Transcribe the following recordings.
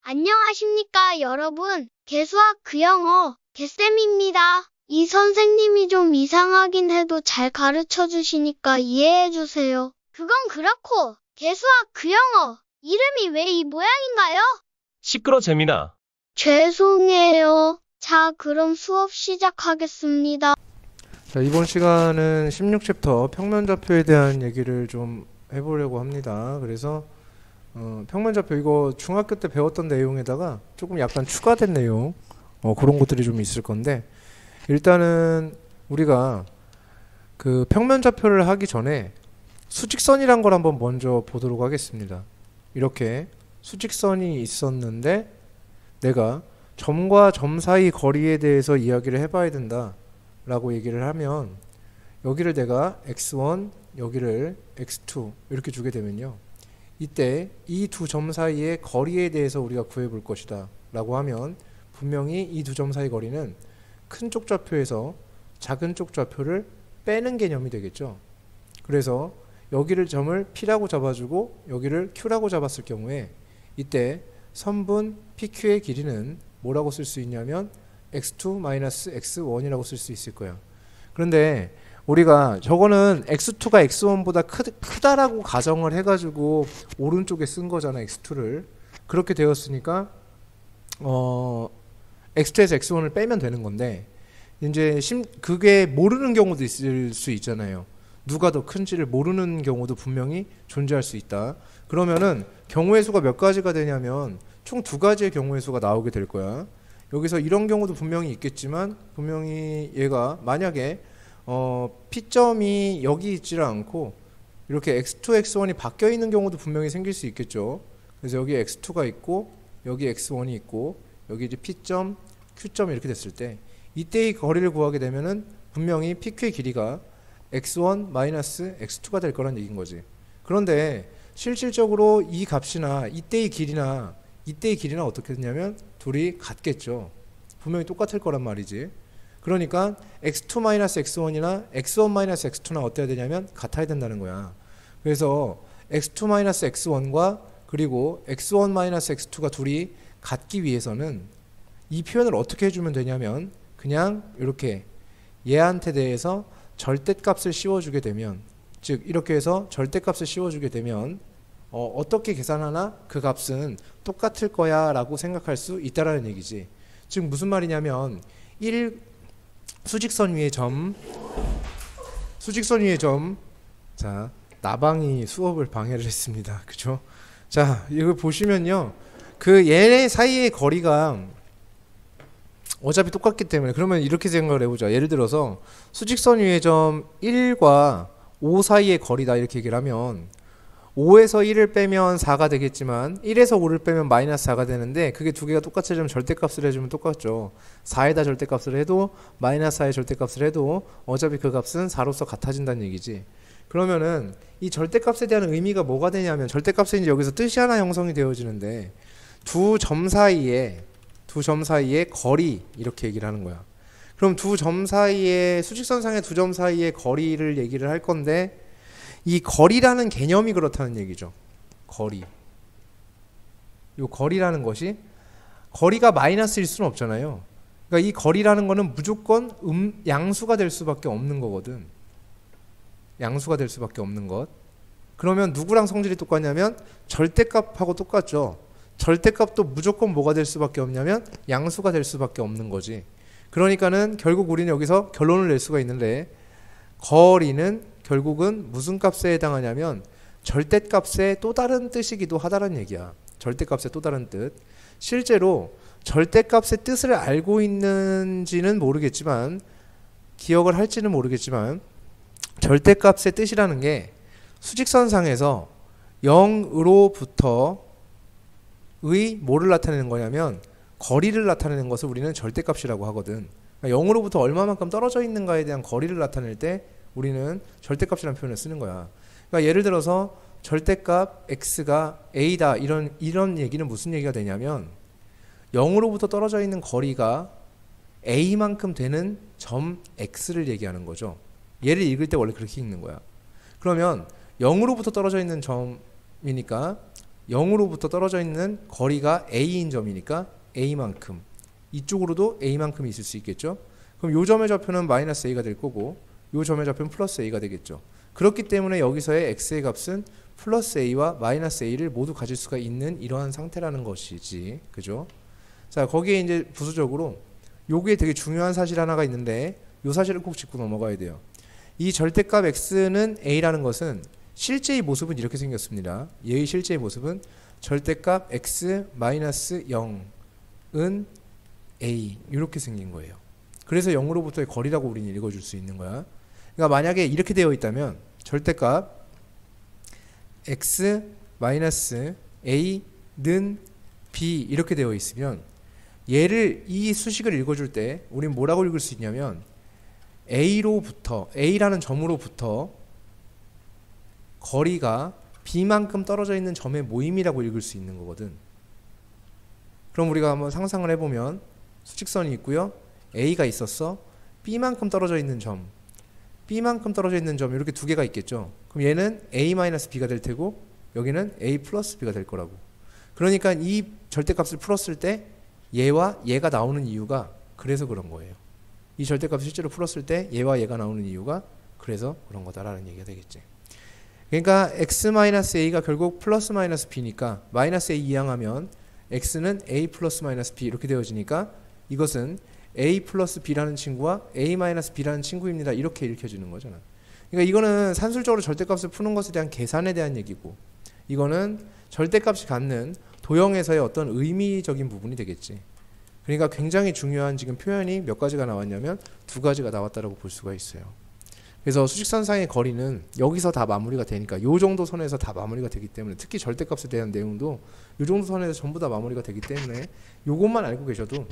안녕하십니까, 여러분. 개수학 그영어 개쌤입니다. 이 선생님이 좀 이상하긴 해도 잘 가르쳐 주시니까 이해해 주세요. 그건 그렇고, 개수학 그영어 이름이 왜 이 모양인가요? 시끄러 재민아. 죄송해요. 자, 그럼 수업 시작하겠습니다. 자, 이번 시간은 16챕터 평면좌표에 대한 얘기를 좀 해보려고 합니다. 그래서 평면좌표 이거 중학교 때 배웠던 내용에다가 조금 약간 추가된 내용 그런 것들이 좀 있을 건데, 일단은 우리가 그 평면좌표를 하기 전에 수직선이란 걸 한번 먼저 보도록 하겠습니다. 이렇게 수직선이 있었는데 내가 점과 점 사이 거리에 대해서 이야기를 해봐야 된다 라고 얘기를 하면, 여기를 내가 x1, 여기를 x2 이렇게 주게 되면요, 이때 이 두 점 사이의 거리에 대해서 우리가 구해 볼 것이다 라고 하면, 분명히 이 두 점 사이 거리는 큰 쪽 좌표에서 작은 쪽 좌표를 빼는 개념이 되겠죠. 그래서 여기를 점을 P라고 잡아주고 여기를 Q라고 잡았을 경우에 이때 선분 PQ의 길이는 뭐라고 쓸 수 있냐면 x2-x1이라고 쓸 수 있을 거예요. 그런데 우리가 저거는 x2가 x1보다 크다라고 가정을 해가지고 오른쪽에 쓴 거잖아, x2를. 그렇게 되었으니까 x2에서 x1을 빼면 되는 건데, 이제 그게 모르는 경우도 있을 수 있잖아요. 누가 더 큰지를 모르는 경우도 분명히 존재할 수 있다. 그러면은 경우의 수가 몇 가지가 되냐면 총 두 가지의 경우의 수가 나오게 될 거야. 여기서 이런 경우도 분명히 있겠지만, 분명히 얘가 만약에 P점이 여기 있지를 않고 이렇게 x2, x1이 바뀌어 있는 경우도 분명히 생길 수 있겠죠. 그래서 여기 x2가 있고 여기 x1이 있고 여기 이제 P점, Q점 이렇게 됐을 때 이때의 거리를 구하게 되면은 분명히 PQ의 길이가 x1-x2가 될 거란 얘기인 거지. 그런데 실질적으로 이 값이나 이때의 길이나 어떻게 되냐면 둘이 같겠죠. 분명히 똑같을 거란 말이지. 그러니까 x2-x1이나 x1-x2나 어때야 되냐면 같아야 된다는 거야. 그래서 x2-x1과 그리고 x1-x2가 둘이 같기 위해서는 이 표현을 어떻게 해주면 되냐면, 그냥 이렇게 얘한테 대해서 절대값을 씌워주게 되면, 즉 이렇게 해서 절대값을 씌워주게 되면 어떻게 계산하나 그 값은 똑같을 거야 라고 생각할 수 있다라는 얘기지. 즉 무슨 말이냐면, 수직선 위의 점, 자, 나방이 수업을 방해를 했습니다. 그죠? 자, 이거 보시면요, 그 얘네 사이의 거리가 어차피 똑같기 때문에, 그러면 이렇게 생각을 해보자. 예를 들어서 수직선 위의 점 1과 5 사이의 거리다 이렇게 얘기를 하면, 5에서 1을 빼면 4가 되겠지만 1에서 5를 빼면 마이너스 4가 되는데, 그게 두 개가 똑같아지면 절대값을 해주면 똑같죠. 4에다 절대값을 해도 마이너스 4에 절대값을 해도 어차피 그 값은 4로서 같아진다는 얘기지. 그러면은 이 절대값에 대한 의미가 뭐가 되냐면, 절대값은 이제 여기서 뜻이 하나 형성이 되어지는데, 두 점 사이의 거리 이렇게 얘기를 하는 거야. 그럼 두 점 사이의, 수직선상의 두 점 사이의 거리를 얘기를 할 건데, 이 거리라는 개념이 그렇다는 얘기죠. 거리. 요 거리라는 것이, 거리가 마이너스일 수는 없잖아요. 그러니까 이 거리라는 거는 무조건 양수가 될 수밖에 없는 거거든. 양수가 될 수밖에 없는 것. 그러면 누구랑 성질이 똑같냐면 절대값하고 똑같죠. 절대값도 무조건 뭐가 될 수밖에 없냐면 양수가 될 수밖에 없는 거지. 그러니까는 결국 우리는 여기서 결론을 낼 수가 있는데, 거리는 결국은 무슨 값에 해당하냐면 절대값의 또 다른 뜻이기도 하다는 얘기야. 절대값의 또 다른 뜻. 실제로 절대값의 뜻을 알고 있는지는 모르겠지만, 기억을 할지는 모르겠지만, 절대값의 뜻이라는 게 수직선상에서 0으로부터의 뭐를 나타내는 거냐면 거리를 나타내는 것을 우리는 절대값이라고 하거든. 그러니까 0으로부터 얼마만큼 떨어져 있는가에 대한 거리를 나타낼 때 우리는 절대값이라는 표현을 쓰는 거야. 그러니까 예를 들어서 절대값 x가 a다, 이런 얘기는 무슨 얘기가 되냐면, 0으로부터 떨어져 있는 거리가 a만큼 되는 점 x를 얘기하는 거죠. 얘를 읽을 때 원래 그렇게 읽는 거야. 그러면 0으로부터 떨어져 있는 점이니까 0으로부터 떨어져 있는 거리가 a인 점이니까 a만큼, 이쪽으로도 a만큼이 있을 수 있겠죠. 그럼 요 점의 좌표는 마이너스 a가 될 거고 요 점의 좌표는 플러스 a가 되겠죠. 그렇기 때문에 여기서의 x의 값은 플러스 a와 마이너스 a를 모두 가질 수가 있는 이러한 상태라는 것이지, 그죠? 자, 거기에 이제 부수적으로 요게 되게 중요한 사실 하나가 있는데 요 사실을 꼭 짚고 넘어가야 돼요. 이 절대값 x는 a라는 것은 실제의 모습은 이렇게 생겼습니다. 얘의 실제의 모습은 절대값 x 마이너스 0은 a 이렇게 생긴 거예요. 그래서 0으로부터의 거리라고 우리는 읽어줄 수 있는 거야. 그러니까 만약에 이렇게 되어 있다면 절대값 x 마이너스 a는 b 이렇게 되어 있으면 얘를 이 수식을 읽어줄 때 우린 뭐라고 읽을 수 있냐면 a로부터 a라는 점으로부터 거리가 b만큼 떨어져 있는 점의 모임이라고 읽을 수 있는 거거든. 그럼 우리가 한번 상상을 해보면 수직선이 있고요. a가 있었어. b만큼 떨어져 있는 점, b만큼 떨어져 있는 점 이렇게 두 개가 있겠죠. 그럼 얘는 a-b가 될 테고 여기는 a 플러스 b가 될 거라고. 그러니까 이 절대값을 풀었을 때 얘와 얘가 나오는 이유가 그래서 그런 거예요. 이 절대값을 실제로 풀었을 때 얘와 얘가 나오는 이유가 그래서 그런 거다라는 얘기가 되겠지. 그러니까 x-a가 결국 플러스 마이너스 b니까 마이너스 a 이항하면 x는 a 플러스 마이너스 b 이렇게 되어지니까 이것은 a 플러스 b라는 친구와 a 마이너스 b라는 친구입니다. 이렇게 읽혀지는 거잖아. 그러니까 이거는 산술적으로 절대값을 푸는 것에 대한 계산에 대한 얘기고 이거는 절대값이 갖는 도형에서의 어떤 의미적인 부분이 되겠지. 그러니까 굉장히 중요한 지금 표현이 몇 가지가 나왔냐면 두 가지가 나왔다라고 볼 수가 있어요. 그래서 수직선상의 거리는 여기서 다 마무리가 되니까 요 정도 선에서 다 마무리가 되기 때문에 특히 절대값에 대한 내용도 요 정도 선에서 전부 다 마무리가 되기 때문에 요것만 알고 계셔도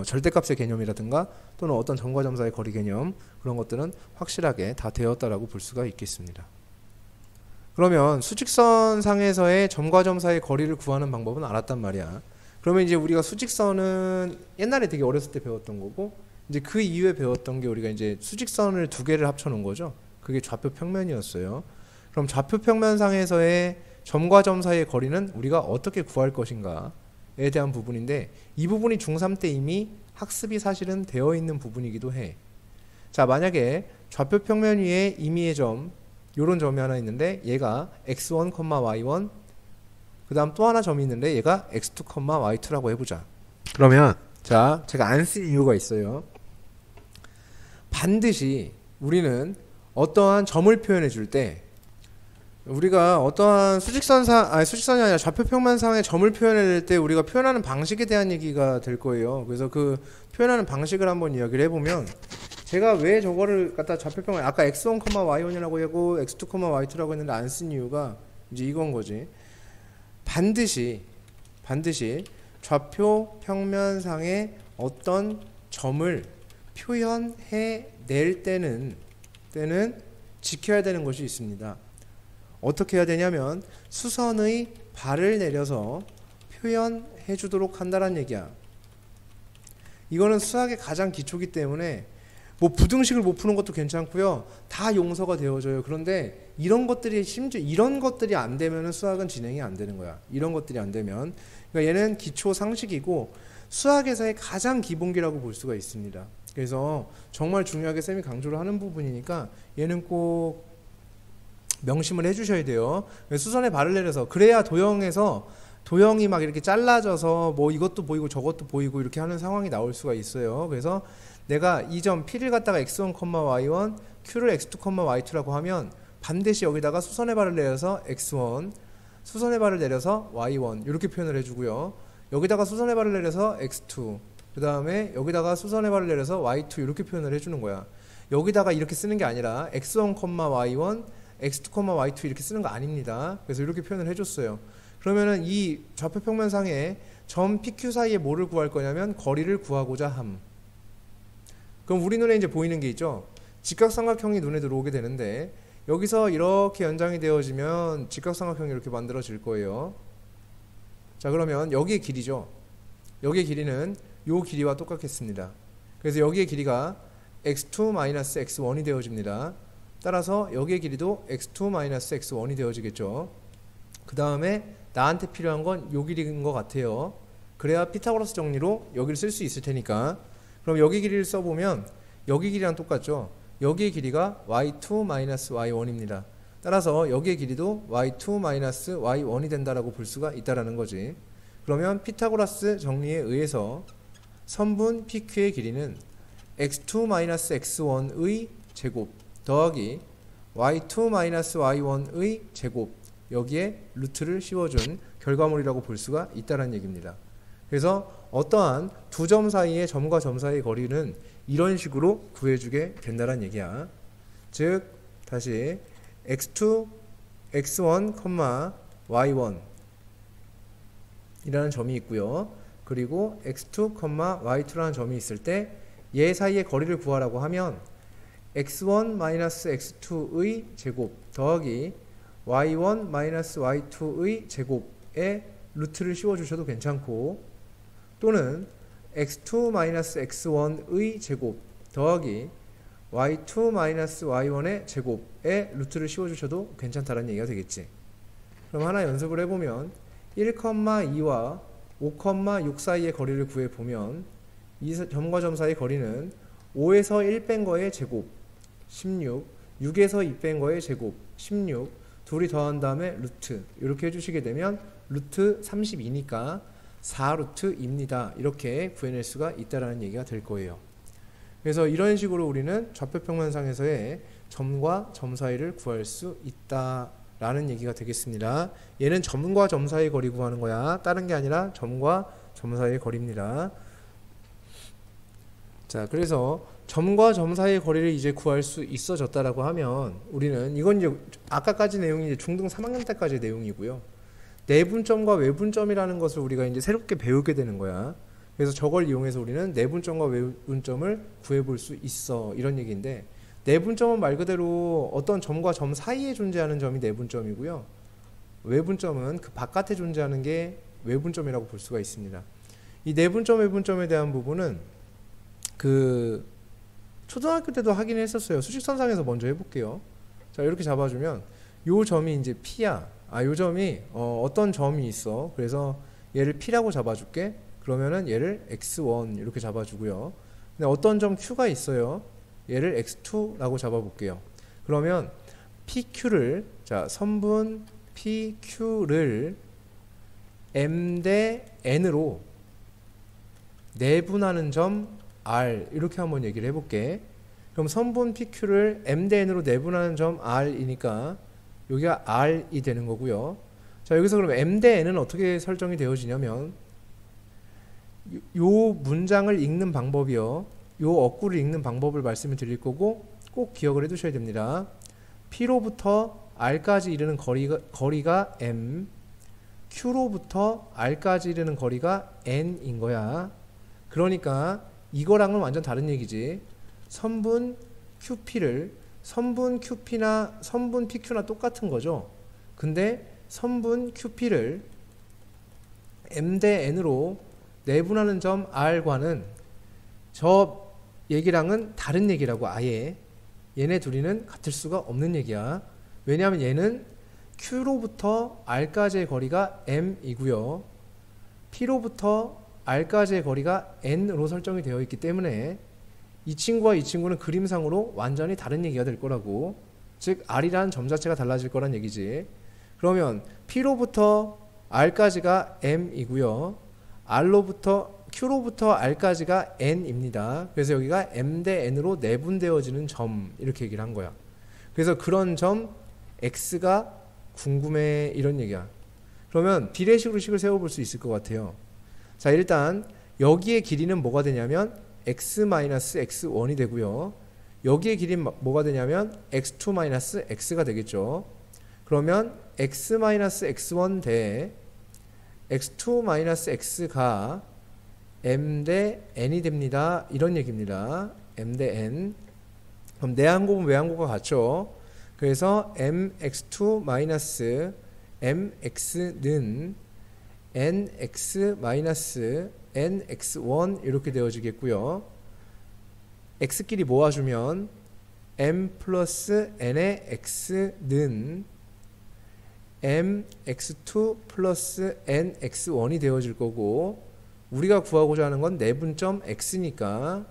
절대값의 개념이라든가 또는 어떤 점과 점사의 거리 개념 그런 것들은 확실하게 다 되었다라고 볼 수가 있겠습니다. 그러면 수직선상에서의 점과 점사의 거리를 구하는 방법은 알았단 말이야. 그러면 이제 우리가 수직선은 옛날에 되게 어렸을 때 배웠던 거고 이제 그 이후에 배웠던 게 우리가 이제 수직선을 두 개를 합쳐 놓은 거죠. 그게 좌표 평면이었어요. 그럼 좌표 평면상에서의 점과 점 사이의 거리는 우리가 어떻게 구할 것인가에 대한 부분인데 이 부분이 중3 때 이미 학습이 사실은 되어 있는 부분이기도 해. 자, 만약에 좌표 평면 위에 임의의 점 요런 점이 하나 있는데 얘가 x1, y1 그 다음 또 하나 점이 있는데 얘가 x2, y2라고 해보자. 그러면 자, 제가 안 쓴 이유가 있어요. 반드시 우리는 어떠한 점을 표현해 줄 때 우리가 어떠한 수직선이 아니라 좌표평면상의 점을 표현할 때 우리가 표현하는 방식에 대한 얘기가 될 거예요. 그래서 그 표현하는 방식을 한번 이야기를 해보면 제가 왜 저거를 갖다 좌표평면 아까 x1, y1이라고 하고 x2, y2라고 했는데 안 쓴 이유가 이제 이건 거지. 반드시 좌표 평면상의 어떤 점을 표현해 낼 때는 지켜야 되는 것이 있습니다. 어떻게 해야 되냐면 수선의 발을 내려서 표현해 주도록 한다는 얘기야. 이거는 수학의 가장 기초기 때문에 뭐 부등식을 못 푸는 것도 괜찮고요. 다 용서가 되어져요. 그런데 이런 것들이 심지어 이런 것들이 안 되면은 수학은 진행이 안 되는 거야. 이런 것들이 안 되면. 그러니까 얘는 기초 상식이고 수학에서의 가장 기본기라고 볼 수가 있습니다. 그래서 정말 중요하게 쌤이 강조를 하는 부분이니까 얘는 꼭 명심을 해주셔야 돼요. 수선에 발을 내려서 그래야 도형이 막 이렇게 잘라져서 뭐 이것도 보이고 저것도 보이고 이렇게 하는 상황이 나올 수가 있어요. 그래서 내가 이 점 P를 갖다가 x1, y1, Q를 x2, y2라고 하면 반드시 여기다가 수선의 발을 내려서 x1, 수선의 발을 내려서 y1 이렇게 표현을 해주고요. 여기다가 수선의 발을 내려서 x2, 그 다음에 여기다가 수선의 발을 내려서 y2 이렇게 표현을 해주는 거야. 여기다가 이렇게 쓰는 게 아니라 x1, y1, x2, y2 이렇게 쓰는 거 아닙니다. 그래서 이렇게 표현을 해줬어요. 그러면은 이 좌표 평면상에 점 PQ 사이에 뭐를 구할 거냐면 거리를 구하고자 함. 그럼 우리 눈에 이제 보이는 게 있죠. 직각삼각형이 눈에 들어오게 되는데 여기서 이렇게 연장이 되어지면 직각삼각형이 이렇게 만들어질 거예요. 자, 그러면 여기의 길이죠. 여기의 길이는 요 길이와 똑같겠습니다. 그래서 여기의 길이가 x2-x1이 되어집니다. 따라서 여기의 길이도 x2-x1이 되어지겠죠. 그 다음에 나한테 필요한 건 요 길이인 것 같아요. 그래야 피타고라스 정리로 여기를 쓸 수 있을 테니까. 그럼 여기 길이를 써보면 여기 길이랑 똑같죠. 여기의 길이가 y2-y1입니다. 따라서 여기의 길이도 y2-y1이 된다라고 볼 수가 있다라는 거지. 그러면 피타고라스 정리에 의해서 선분 PQ의 길이는 x2-x1의 제곱 더하기 y2-y1의 제곱, 여기에 루트를 씌워준 결과물이라고 볼 수가 있다는 얘기입니다. 그래서 어떠한 두 점 사이의 점과 점 사이의 거리는 이런 식으로 구해주게 된다는 얘기야. 즉 다시 x2, x1, y1 이라는 점이 있고요. 그리고 x2, y2라는 점이 있을 때 얘 사이의 거리를 구하라고 하면 x1-x2의 제곱 더하기 y1-y2의 제곱에 루트를 씌워주셔도 괜찮고, 또는 x2-x1의 제곱 더하기 y2-y1의 제곱에 루트를 씌워주셔도 괜찮다는 얘기가 되겠지. 그럼 하나 연습을 해보면 1,2와 5,6 사이의 거리를 구해보면 이 점과 점 사이의 거리는 5에서 1 뺀 거의 제곱 16, 6에서 2 뺀 거의 제곱 16, 둘이 더한 다음에 루트 이렇게 해주시게 되면 루트 32니까 4루트입니다. 이렇게 구해낼 수가 있다는 얘기가 될 거예요. 그래서 이런 식으로 우리는 좌표평면상에서의 점과 점 사이를 구할 수 있다라는 얘기가 되겠습니다. 얘는 점과 점 사이의 거리 구하는 거야. 다른 게 아니라 점과 점 사이의 거리입니다. 자, 그래서 점과 점 사이의 거리를 이제 구할 수 있어졌다라고 하면 우리는 이건 이제 아까까지 내용이 이제 중등 3학년 때까지의 내용이고요. 내분점과 외분점이라는 것을 우리가 이제 새롭게 배우게 되는 거야. 그래서 저걸 이용해서 우리는 내분점과 외분점을 구해볼 수 있어, 이런 얘기인데, 내분점은 말 그대로 어떤 점과 점 사이에 존재하는 점이 내분점이고요. 외분점은 그 바깥에 존재하는 게 외분점이라고 볼 수가 있습니다. 이 내분점, 외분점에 대한 부분은 그 초등학교 때도 하긴 했었어요. 수직선상에서 먼저 해볼게요. 자, 이렇게 잡아주면 요 점이 이제 P야. 요 점이 어떤 점이 있어. 그래서 얘를 P라고 잡아줄게. 그러면은 얘를 X1 이렇게 잡아주고요. 근데 어떤 점 Q가 있어요. 얘를 X2라고 잡아볼게요. 그러면 PQ를, 자, 선분 PQ를 M 대 N으로 내분하는 점 R, 이렇게 한번 얘기를 해볼게. 그럼 선분 PQ를 M 대 N으로 내분하는 점 R이니까 여기가 R이 되는 거고요. 자, 여기서 그럼 M 대 N은 어떻게 설정이 되어지냐면 요 문장을 읽는 방법이요, 요 어구를 읽는 방법을 말씀을 드릴 거고 꼭 기억을 해 두셔야 됩니다. P로부터 R까지 이르는 거리가 M, Q로부터 R까지 이르는 거리가 N인 거야. 그러니까 이거랑은 완전 다른 얘기지. 선분 QP를 선분 QP나 선분 PQ나 똑같은 거죠. 근데 선분 QP를 M 대 N으로 내분하는 점 R과는 저 얘기랑은 다른 얘기라고. 아예 얘네 둘이는 같을 수가 없는 얘기야. 왜냐하면 얘는 Q로부터 R까지의 거리가 M이고요, P로부터 R까지의 거리가 N으로 설정이 되어 있기 때문에 이 친구와 이 친구는 그림상으로 완전히 다른 얘기가 될 거라고. 즉 R이라는 점 자체가 달라질 거란 얘기지. 그러면 P로부터 R까지가 M이고요, Q로부터 R까지가 N입니다. 그래서 여기가 M 대 N으로 내분되어지는 점, 이렇게 얘기를 한 거야. 그래서 그런 점 X가 궁금해, 이런 얘기야. 그러면 비례식으로 식을 세워볼 수 있을 것 같아요. 자, 일단 여기의 길이는 뭐가 되냐면 x-x1이 되고요. 여기의 길이는 뭐가 되냐면 x2-x가 되겠죠. 그러면 x-x1 대 x2-x가 m 대 n이 됩니다. 이런 얘기입니다. m 대 n. 그럼 내항곱은 외항곱과 같죠. 그래서 mx2-mx는 nx-nx1 이렇게 되어지겠고요. x끼리 모아주면 m 플러스 n의 x는 mx2 플러스 nx1이 되어질 거고 우리가 구하고자 하는 건 내분점 x니까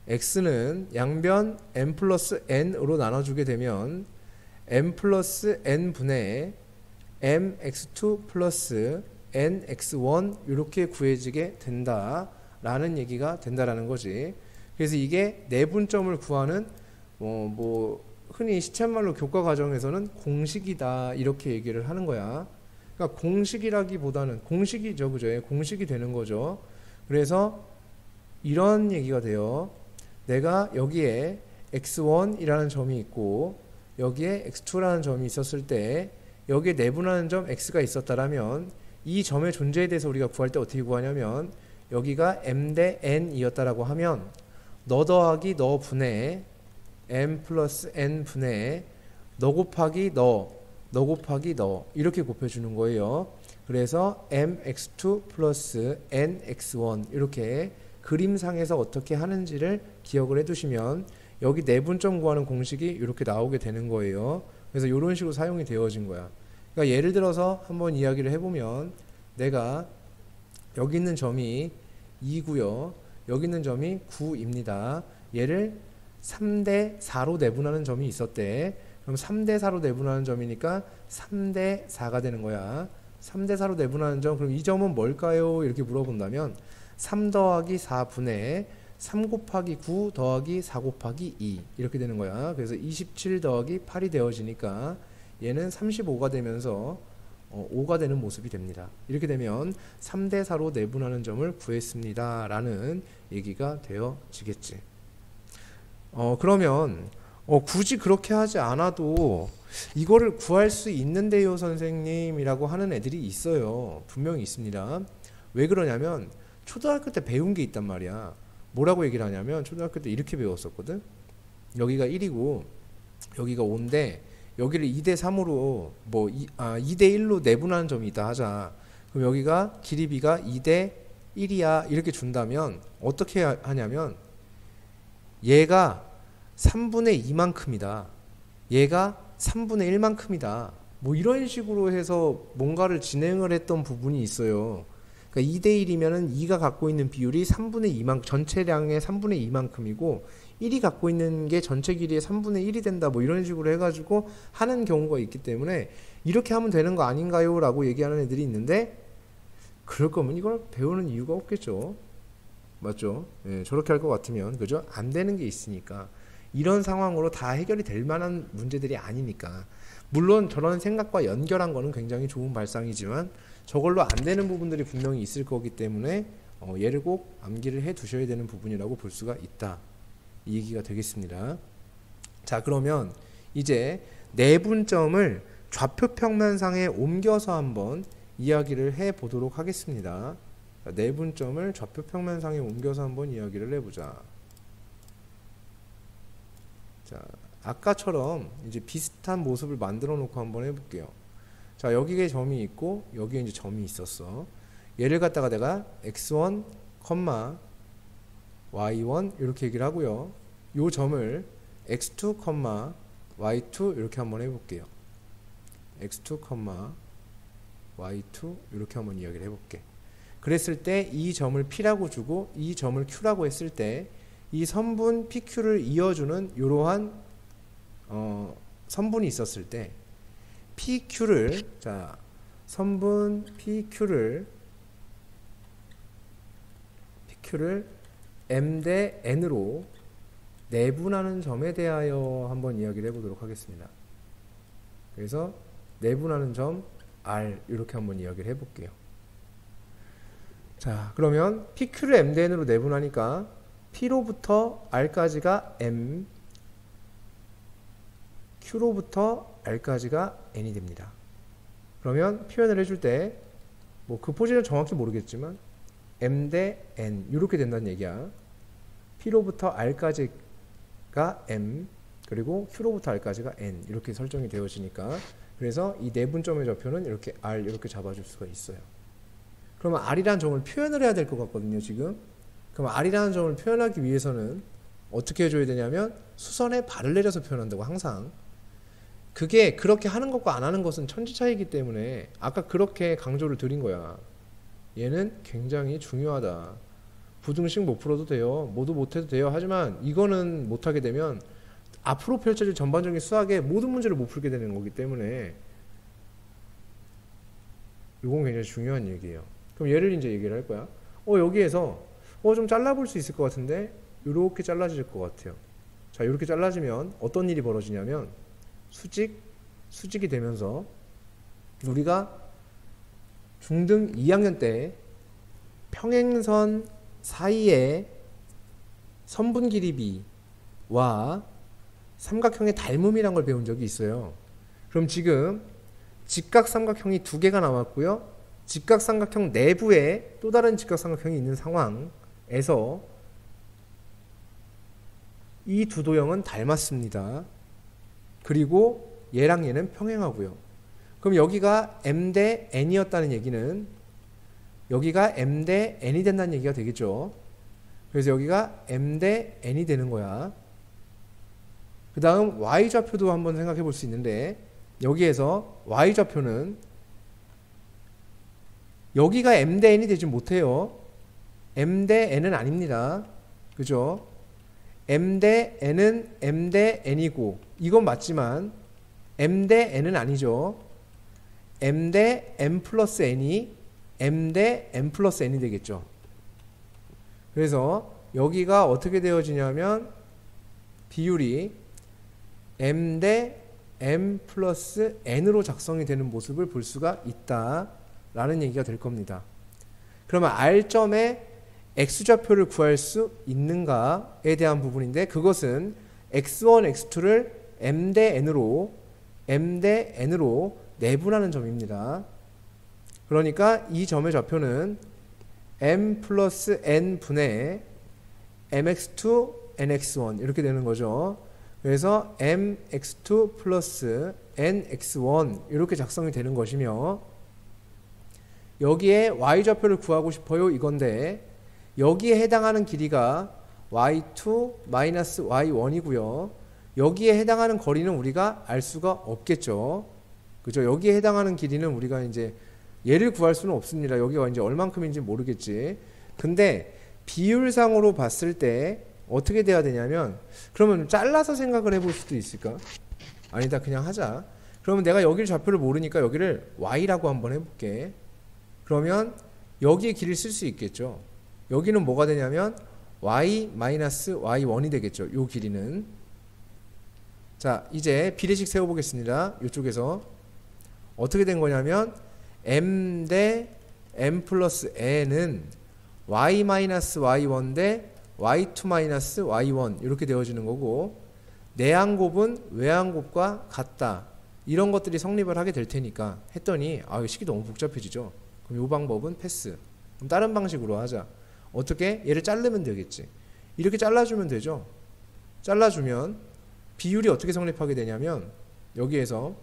x는 양변 m 플러스 n으로 나눠주게 되면 m 플러스 n분의 mx2 플러스 nx1 이렇게 구해지게 된다라는 얘기가 된다라는 거지. 그래서 이게 내분점을 구하는 뭐 흔히 시쳇말로 교과 과정에서는 공식이다 이렇게 얘기를 하는 거야. 그러니까 공식이라기보다는 공식이죠, 그죠? 공식이 되는 거죠. 그래서 이런 얘기가 돼요. 내가 여기에 x1이라는 점이 있고 여기에 x2라는 점이 있었을 때 여기에 내분하는 점 x가 있었다라면 이 점의 존재에 대해서 우리가 구할 때 어떻게 구하냐면 여기가 m 대 n이었다라고 하면 너 더하기 너 분의 m 플러스 n 분의 너 곱하기 너 곱하기 너 이렇게 곱해주는 거예요. 그래서 mx2 플러스 nx1 이렇게 그림상에서 어떻게 하는지를 기억을 해두시면 여기 내분점 구하는 공식이 이렇게 나오게 되는 거예요. 그래서 이런 식으로 사용이 되어진 거야. 그러니까 예를 들어서 한번 이야기를 해보면 내가 여기 있는 점이 2고요. 여기 있는 점이 9입니다. 얘를 3대 4로 내분하는 점이 있었대. 그럼 3대 4로 내분하는 점이니까 3대 4가 되는 거야. 3대 4로 내분하는 점, 그럼 이 점은 뭘까요? 이렇게 물어본다면 3 더하기 4분의 3 곱하기 9 더하기 4 곱하기 2 이렇게 되는 거야. 그래서 27 더하기 8이 되어지니까 얘는 35가 되면서 5가 되는 모습이 됩니다. 이렇게 되면 3대 4로 내분하는 점을 구했습니다 라는 얘기가 되어지겠지. 그러면 굳이 그렇게 하지 않아도 이거를 구할 수 있는데요 선생님이라고 하는 애들이 있어요. 분명히 있습니다. 왜 그러냐면 초등학교 때 배운 게 있단 말이야. 뭐라고 얘기를 하냐면 초등학교 때 이렇게 배웠었거든. 여기가 1이고 여기가 5인데 여기를 2대 3으로 2대 1로 내분하는 점이 있다 하자. 그럼 여기가 길이 b가 2대 1이야 이렇게 준다면 어떻게 하냐면 얘가 3분의 2만큼이다. 얘가 3분의 1만큼이다. 뭐 이런 식으로 해서 뭔가를 진행을 했던 부분이 있어요. 그러니까 2대 1이면은 2가 갖고 있는 비율이 3분의 2만큼, 전체량의 3분의 2만큼이고 1이 갖고 있는 게 전체 길이의 3분의 1이 된다. 뭐 이런 식으로 해가지고 하는 경우가 있기 때문에 이렇게 하면 되는 거 아닌가요? 라고 얘기하는 애들이 있는데 그럴 거면 이걸 배우는 이유가 없겠죠. 맞죠? 예, 저렇게 할 것 같으면 그죠? 안 되는 게 있으니까 이런 상황으로 다 해결이 될 만한 문제들이 아니니까 물론 저런 생각과 연결한 거는 굉장히 좋은 발상이지만 저걸로 안 되는 부분들이 분명히 있을 거기 때문에 얘를 꼭 암기를 해 두셔야 되는 부분이라고 볼 수가 있다. 이 얘기가 되겠습니다. 자, 그러면 이제 내분점을 좌표평면상에 옮겨서 한번 이야기를 해 보도록 하겠습니다. 자, 내분점을 좌표평면상에 옮겨서 한번 이야기를 해보자. 자, 아까처럼 이제 비슷한 모습을 만들어 놓고 한번 해볼게요. 자, 여기에 점이 있고 여기에 이제 점이 있었어. 얘를 갖다가 내가 x1, y1 이렇게 얘기를 하고요. 요 점을 x2, y2 이렇게 한번 해볼게요. x2, y2 이렇게 한번 이야기를 해볼게. 그랬을 때 이 점을 P라고 주고 이 점을 Q라고 했을 때 이 선분 PQ를 이어주는 이러한 선분이 있었을 때 PQ를 자 선분 PQ를 M 대 N으로 내분하는 점에 대하여 한번 이야기를 해보도록 하겠습니다. 그래서 내분하는 점 R 이렇게 한번 이야기를 해볼게요. 자, 그러면 PQ를 M 대 N으로 내분하니까 P로부터 R까지가 M, Q로부터 R까지가 N이 됩니다. 그러면 표현을 해줄 때 뭐 그 포지션은 정확히 모르겠지만 M 대 N 이렇게 된다는 얘기야. P로부터 R까지가 M 그리고 Q로부터 R까지가 N 이렇게 설정이 되어지니까 그래서 이 내분점의 좌표는 이렇게 R 이렇게 잡아줄 수가 있어요. 그러면 R이라는 점을 표현을 해야 될 것 같거든요 지금. 그럼 R이라는 점을 표현하기 위해서는 어떻게 해줘야 되냐면 수선에 발을 내려서 표현한다고. 항상 그게 그렇게 하는 것과 안 하는 것은 천지 차이이기 때문에 아까 그렇게 강조를 드린 거야. 얘는 굉장히 중요하다. 부등식 못 풀어도 돼요. 모두 못해도 돼요. 하지만 이거는 못하게 되면 앞으로 펼쳐질 전반적인 수학의 모든 문제를 못 풀게 되는 거기 때문에 이건 굉장히 중요한 얘기예요. 그럼 얘를 이제 얘기를 할 거야. 여기에서 좀 잘라볼 수 있을 것 같은데 이렇게 잘라질 것 같아요. 자, 이렇게 잘라지면 어떤 일이 벌어지냐면 수직이 되면서 우리가 중등 2학년 때 평행선 사이에 선분 길이비와 삼각형의 닮음이란 걸 배운 적이 있어요. 그럼 지금 직각삼각형이 두 개가 나왔고요. 직각삼각형 내부에 또 다른 직각삼각형이 있는 상황에서 이 두 도형은 닮았습니다. 그리고 얘랑 얘는 평행하고요. 그럼 여기가 m 대 n이었다는 얘기는 여기가 m 대 n이 된다는 얘기가 되겠죠. 그래서 여기가 m 대 n이 되는 거야. 그 다음 y좌표도 한번 생각해 볼 수 있는데 여기에서 y좌표는 여기가 m 대 n이 되지 못해요. m 대 n은 아닙니다. 그죠? m 대 n은 m 대 n이고 이건 맞지만 m 대 n은 아니죠. m 대 n 플러스 n이 m 대 n 플러스 n이 되겠죠. 그래서 여기가 어떻게 되어지냐면 비율이 m 대 m 플러스 n으로 작성이 되는 모습을 볼 수가 있다라는 얘기가 될 겁니다. 그러면 R점에 x좌표를 구할 수 있는가에 대한 부분인데 그것은 x1, x2를 m 대 n으로 내분하는 점입니다. 그러니까 이 점의 좌표는 m 플러스 n 분의 mx2, nx1 이렇게 되는 거죠. 그래서 mx2 플러스 nx1 이렇게 작성이 되는 것이며 여기에 y좌표를 구하고 싶어요 이건데 여기에 해당하는 길이가 y2 마이너스 y1이고요. 여기에 해당하는 거리는 우리가 알 수가 없겠죠. 그죠? 여기에 해당하는 길이는 우리가 이제 얘를 구할 수는 없습니다. 여기가 이제 얼만큼인지 모르겠지. 근데 비율상으로 봤을 때 어떻게 돼야 되냐면 그러면 잘라서 생각을 해볼 수도 있을까? 아니다 그냥 하자. 그러면 내가 여기를 좌표를 모르니까 여기를 y라고 한번 해볼게. 그러면 여기에 길이를 쓸 수 있겠죠. 여기는 뭐가 되냐면 y-y1이 되겠죠. 요 길이는. 자 이제 비례식 세워보겠습니다. 이쪽에서 어떻게 된 거냐면 m 대 m 플러스 n은 y-y1 대 y2-y1 이렇게 되어지는 거고 내항곱은 외항곱과 같다. 이런 것들이 성립을 하게 될 테니까 했더니 식이 너무 복잡해지죠. 그럼 이 방법은 패스. 그럼 다른 방식으로 하자. 어떻게? 얘를 자르면 되겠지. 이렇게 잘라주면 되죠. 잘라주면 비율이 어떻게 성립하게 되냐면 여기에서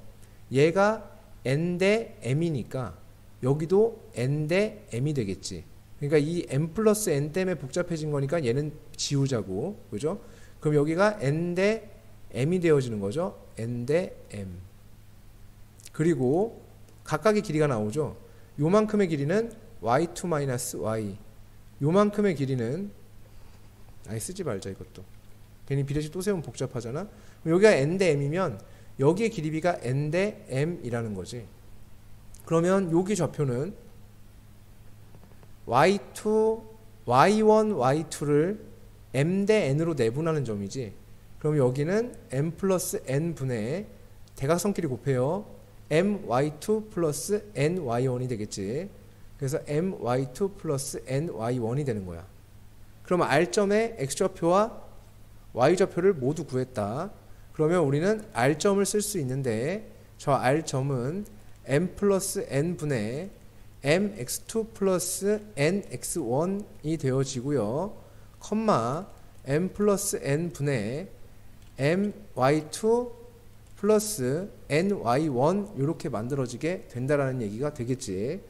얘가 n 대 m이니까 여기도 n 대 m이 되겠지. 그러니까 이 m 플러스 n 때문에 복잡해진 거니까 얘는 지우자고. 그죠? 그럼 여기가 n 대 m이 되어지는 거죠. n 대 m. 그리고 각각의 길이가 나오죠. 요만큼의 길이는 y2-y. 요만큼의 길이는 쓰지 말자 이것도. 괜히 비례식 또 세우면 복잡하잖아. 여기가 n 대 m이면 여기의 길이비가 n 대 m이라는 거지. 그러면 여기 좌표는 y1, y2를 m 대 n으로 내분하는 점이지. 그럼 여기는 m 플러스 n 분의 대각선끼리 곱해요. my2 플러스 ny1이 되겠지. 그래서 my2 플러스 ny1이 되는 거야. 그러면 R점의 x좌표와 y좌표를 모두 구했다. 그러면 우리는 R점을 쓸 수 있는데 저 R점은 m 플러스 n 분의 mx2 플러스 nx1이 되어지고요. 컴마 m 플러스 n 분의 my2 플러스 ny1 이렇게 만들어지게 된다라는 얘기가 되겠지.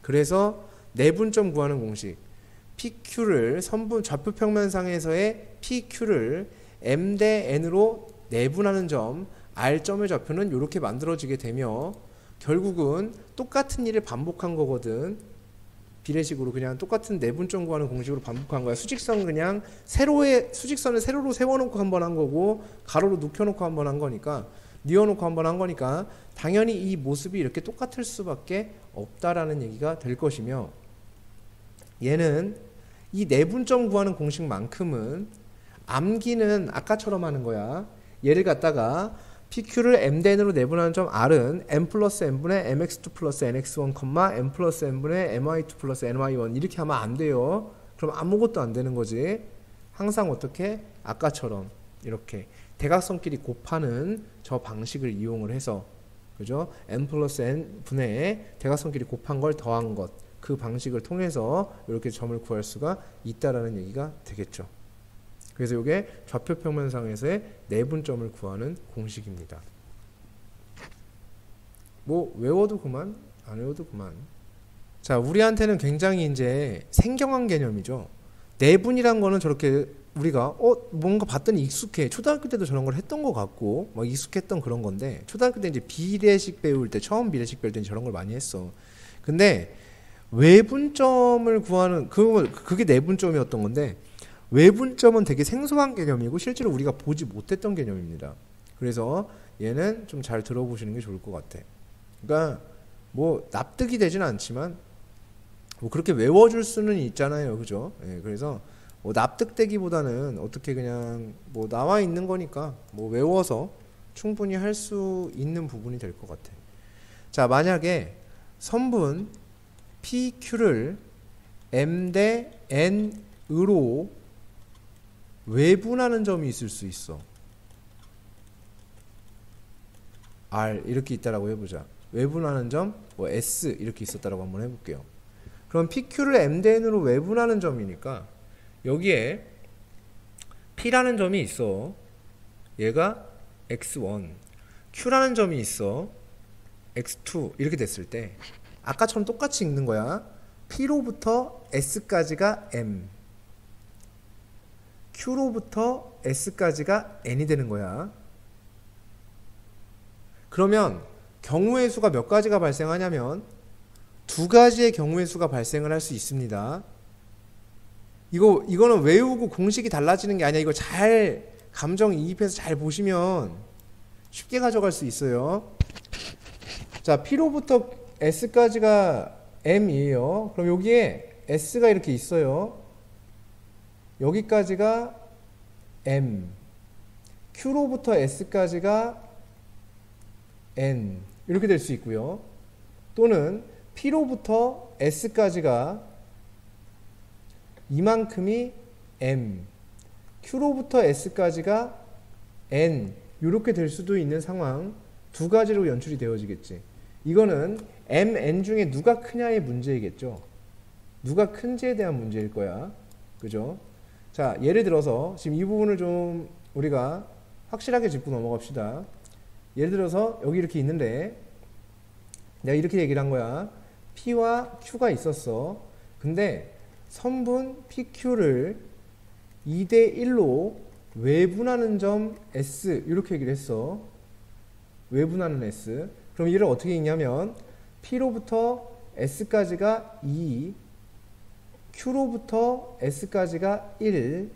그래서 내분점 구하는 공식 PQ를 선분 좌표평면상에서의 PQ를 m 대 n으로 내분하는 점 R점의 좌표는 이렇게 만들어지게 되며 결국은 똑같은 일을 반복한 거거든. 비례식으로 그냥 똑같은 내분점 구하는 공식으로 반복한 거야. 수직선 그냥 수직선을 세로로 세워놓고 한번 한 거고 가로로 눕혀놓고 한번 한 거니까 뉘어놓고 한번 한 거니까 당연히 이 모습이 이렇게 똑같을 수밖에 없다라는 얘기가 될 것이며 얘는 이 내분점 구하는 공식만큼은 암기는 아까처럼 하는 거야. 얘를 갖다가 PQ를 m대n으로 내분하는 점 R은 m 플러스 n분의 mx2 플러스 nx1, m 플러스 n분의 my2 플러스 ny1 이렇게 하면 안 돼요. 그럼 아무것도 안 되는 거지. 항상 어떻게? 아까처럼 이렇게 대각선끼리 곱하는 저 방식을 이용을 해서 그죠? m 플러스 n 분의 대각선끼리 곱한 걸 더한 것 그 방식을 통해서 이렇게 점을 구할 수가 있다라는 얘기가 되겠죠. 그래서 이게 좌표평면상에서의 내분점을 구하는 공식입니다. 뭐 외워도 그만, 안 외워도 그만. 자, 우리한테는 굉장히 이제 생경한 개념이죠. 내분이란 거는 저렇게 우리가 뭔가 봤더니 익숙해. 초등학교 때도 저런 걸 했던 것 같고 막 익숙했던 그런 건데 초등학교 때 이제 비례식 배울 때 처음 비례식 배울 때 저런 걸 많이 했어. 근데 외분점을 구하는 그게 내분점이었던 건데 외분점은 되게 생소한 개념이고 실제로 우리가 보지 못했던 개념입니다. 그래서 얘는 좀 잘 들어보시는 게 좋을 것 같아. 그러니까 뭐 납득이 되지는 않지만 뭐 그렇게 외워줄 수는 있잖아요, 그죠? 예, 그래서 뭐 납득되기보다는 어떻게 그냥 뭐 나와 있는 거니까 뭐 외워서 충분히 할 수 있는 부분이 될 것 같아. 자, 만약에 선분 PQ를 M 대 N으로 외분하는 점이 있을 수 있어. R 이렇게 있다라고 해보자. 외분하는 점 뭐 S 이렇게 있었다라고 한번 해볼게요. 그럼 PQ를 M 대 N으로 외분하는 점이니까 여기에 P라는 점이 있어. 얘가 X1 Q라는 점이 있어. X2 이렇게 됐을 때 아까처럼 똑같이 읽는 거야. P로부터 S까지가 M Q로부터 S까지가 N이 되는 거야. 그러면 경우의 수가 몇 가지가 발생하냐면 두 가지의 경우의 수가 발생을 할 수 있습니다. 이거는 외우고 공식이 달라지는 게 아니야. 이거 잘 감정 이입해서 잘 보시면 쉽게 가져갈 수 있어요. 자, P로부터 S까지가 M이에요. 그럼 여기에 S가 이렇게 있어요. 여기까지가 M, Q로부터 S까지가 N 이렇게 될 수 있고요. 또는 P로부터 S까지가 이만큼이 M, Q로부터 S까지가 N 이렇게 될 수도 있는 상황 두 가지로 연출이 되어지겠지. 이거는 M, N 중에 누가 크냐의 문제이겠죠. 누가 큰지에 대한 문제일 거야. 그죠? 자, 예를 들어서 지금 이 부분을 좀 우리가 확실하게 짚고 넘어갑시다. 예를 들어서 여기 이렇게 있는데 내가 이렇게 얘기를 한 거야. P와 Q가 있었어. 근데 선분 PQ를 2대 1로 외분하는 점 S 이렇게 얘기를 했어. 외분하는 S. 그럼 이를 어떻게 읽냐면 P로부터 S까지가 2, Q로부터 S까지가 1.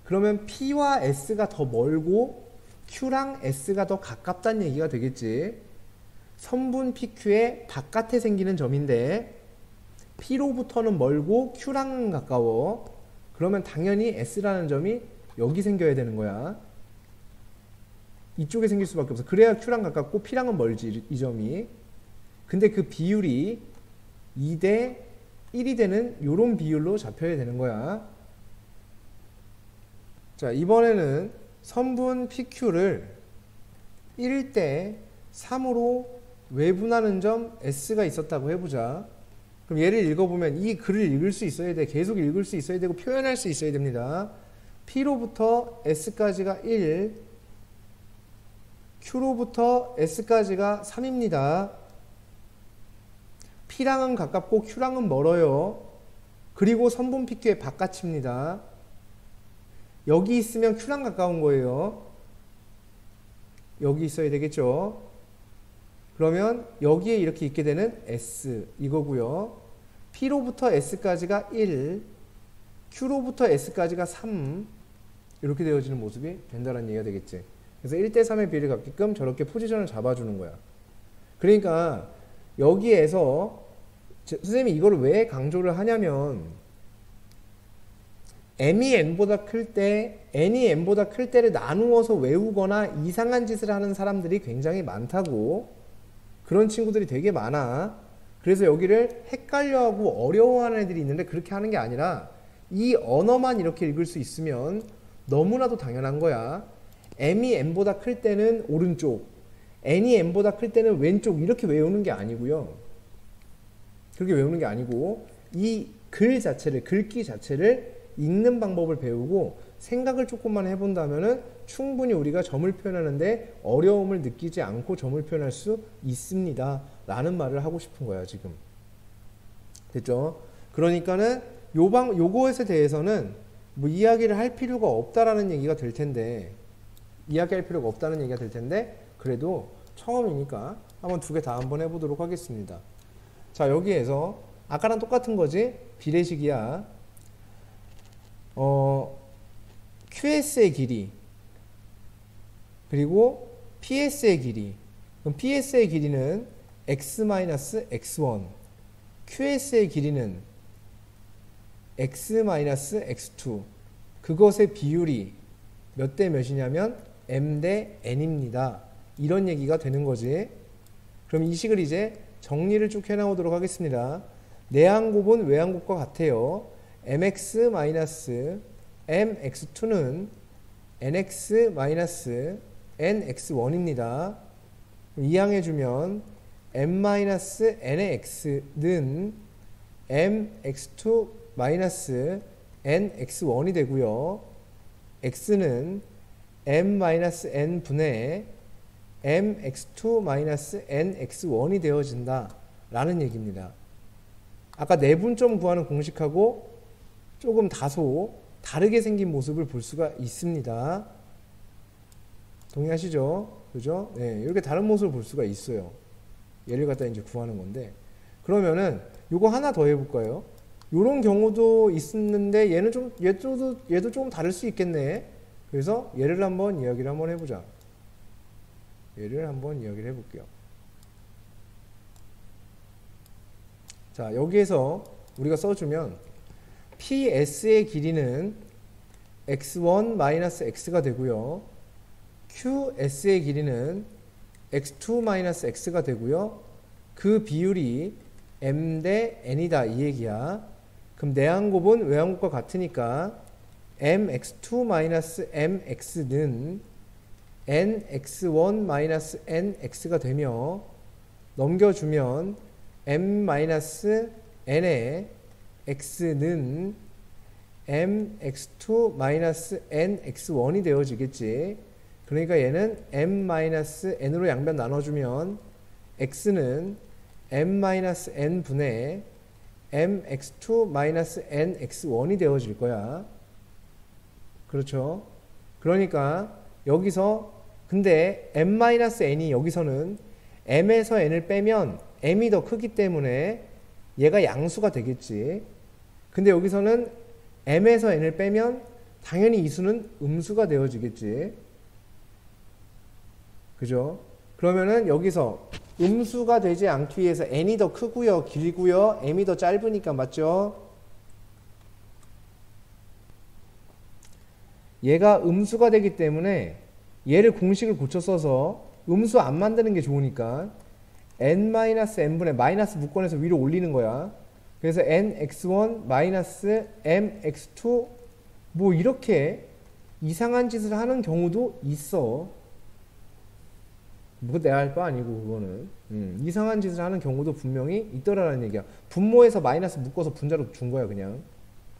그러면 P와 S가 더 멀고 Q랑 S가 더 가깝다는 얘기가 되겠지. 선분 PQ의 바깥에 생기는 점인데 P로부터는 멀고 Q랑은 가까워. 그러면 당연히 S라는 점이 여기 생겨야 되는 거야. 이쪽에 생길 수밖에 없어. 그래야 Q랑 가깝고 P랑은 멀지, 이 점이. 근데 그 비율이 2대 1이 되는 요런 비율로 잡혀야 되는 거야. 자, 이번에는 선분 PQ를 1대 3으로 외분하는 점 S가 있었다고 해보자. 그럼 얘를 읽어보면 이 글을 읽을 수 있어야 돼. 계속 읽을 수 있어야 되고 표현할 수 있어야 됩니다. P로부터 S까지가 1, Q로부터 S까지가 3입니다. P랑은 가깝고 Q랑은 멀어요. 그리고 선분 PQ의 바깥입니다. 여기 있으면 Q랑 가까운 거예요. 여기 있어야 되겠죠. 그러면 여기에 이렇게 있게 되는 S 이거고요. P로부터 S까지가 1, Q로부터 S까지가 3 이렇게 되어지는 모습이 된다는 얘기가 되겠지. 그래서 1대3의 비례를 갖게끔 저렇게 포지션을 잡아주는 거야. 그러니까 여기에서 선생님이 이걸 왜 강조를 하냐면 m이 n보다 클 때, n이 n보다 클 때를 나누어서 외우거나 이상한 짓을 하는 사람들이 굉장히 많다고. 그런 친구들이 되게 많아. 그래서 여기를 헷갈려하고 어려워하는 애들이 있는데 그렇게 하는 게 아니라 이 언어만 이렇게 읽을 수 있으면 너무나도 당연한 거야. m이 n보다 클 때는 오른쪽, n이 n보다 클 때는 왼쪽 이렇게 외우는 게 아니고요. 그렇게 외우는 게 아니고 이 글 자체를, 글귀 자체를 읽는 방법을 배우고 생각을 조금만 해본다면은 충분히 우리가 점을 표현하는데 어려움을 느끼지 않고 점을 표현할 수 있습니다. 라는 말을 하고 싶은 거야, 지금. 됐죠? 그러니까는 요거에 대해서는 뭐 이야기를 할 필요가 없다라는 얘기가 될 텐데, 이야기할 필요가 없다는 얘기가 될 텐데, 그래도 처음이니까 한번 두 개 다 한번 해보도록 하겠습니다. 자, 여기에서 아까랑 똑같은 거지? 비례식이야. QS의 길이 그리고 PS의 길이. 그럼 PS의 길이는 x-x1, QS의 길이는 x-x2. 그것의 비율이 몇 대 몇이냐면 m 대 n입니다. 이런 얘기가 되는 거지. 그럼 이 식을 이제 정리를 쭉 해나오도록 하겠습니다. 내항곱은 외항곱과 같아요. mx-mx2는 nx-nx1입니다. 이항해주면 m-n의 x는 mx2-nx1이 되고요. x는 m-n분의 mx2-nx1이 되어진다 라는 얘기입니다. 아까 내분점 구하는 공식하고 조금 다소 다르게 생긴 모습을 볼 수가 있습니다. 동의하시죠? 그죠? 네, 이렇게 다른 모습을 볼 수가 있어요. 얘를 갖다 이제 구하는 건데. 그러면은 요거 하나 더 해볼까요? 요런 경우도 있었는데 얘도 좀 다를 수 있겠네. 그래서 얘를 한번 이야기를 한번 해보자. 얘를 한번 이야기를 해볼게요. 자, 여기에서 우리가 써주면 PS의 길이는 x1-x가 되고요. QS의 길이는 x2-x가 되고요. 그 비율이 m 대 n이다 이 얘기야. 그럼 내항곱은 외항곱과 같으니까 mx2-mx는 nx1-nx가 되며 넘겨주면 m-n의 x는 mx2-nx1이 되어지겠지. 그러니까 얘는 m-n으로 양변 나눠주면 x는 m-n분의 mx2-nx1이 되어질 거야. 그렇죠? 그러니까 여기서 근데 m-n이 여기서는 m에서 n을 빼면 m이 더 크기 때문에 얘가 양수가 되겠지. 근데 여기서는 m에서 n을 빼면 당연히 이 수는 음수가 되어지겠지. 그죠? 그러면은 여기서 음수가 되지 않기 위해서 n이 더 크고요, 길고요, m이 더 짧으니까 맞죠? 얘가 음수가 되기 때문에 얘를 공식을 고쳐 써서 음수 안 만드는 게 좋으니까 n-n분의 마이너스 묶어내서 위로 올리는 거야. 그래서 nx1 mx2 뭐 이렇게 이상한 짓을 하는 경우도 있어. 뭐 내가 할 바 아니고 그거는 이상한 짓을 하는 경우도 분명히 있더라라는 얘기야. 분모에서 마이너스 묶어서 분자로 준 거야. 그냥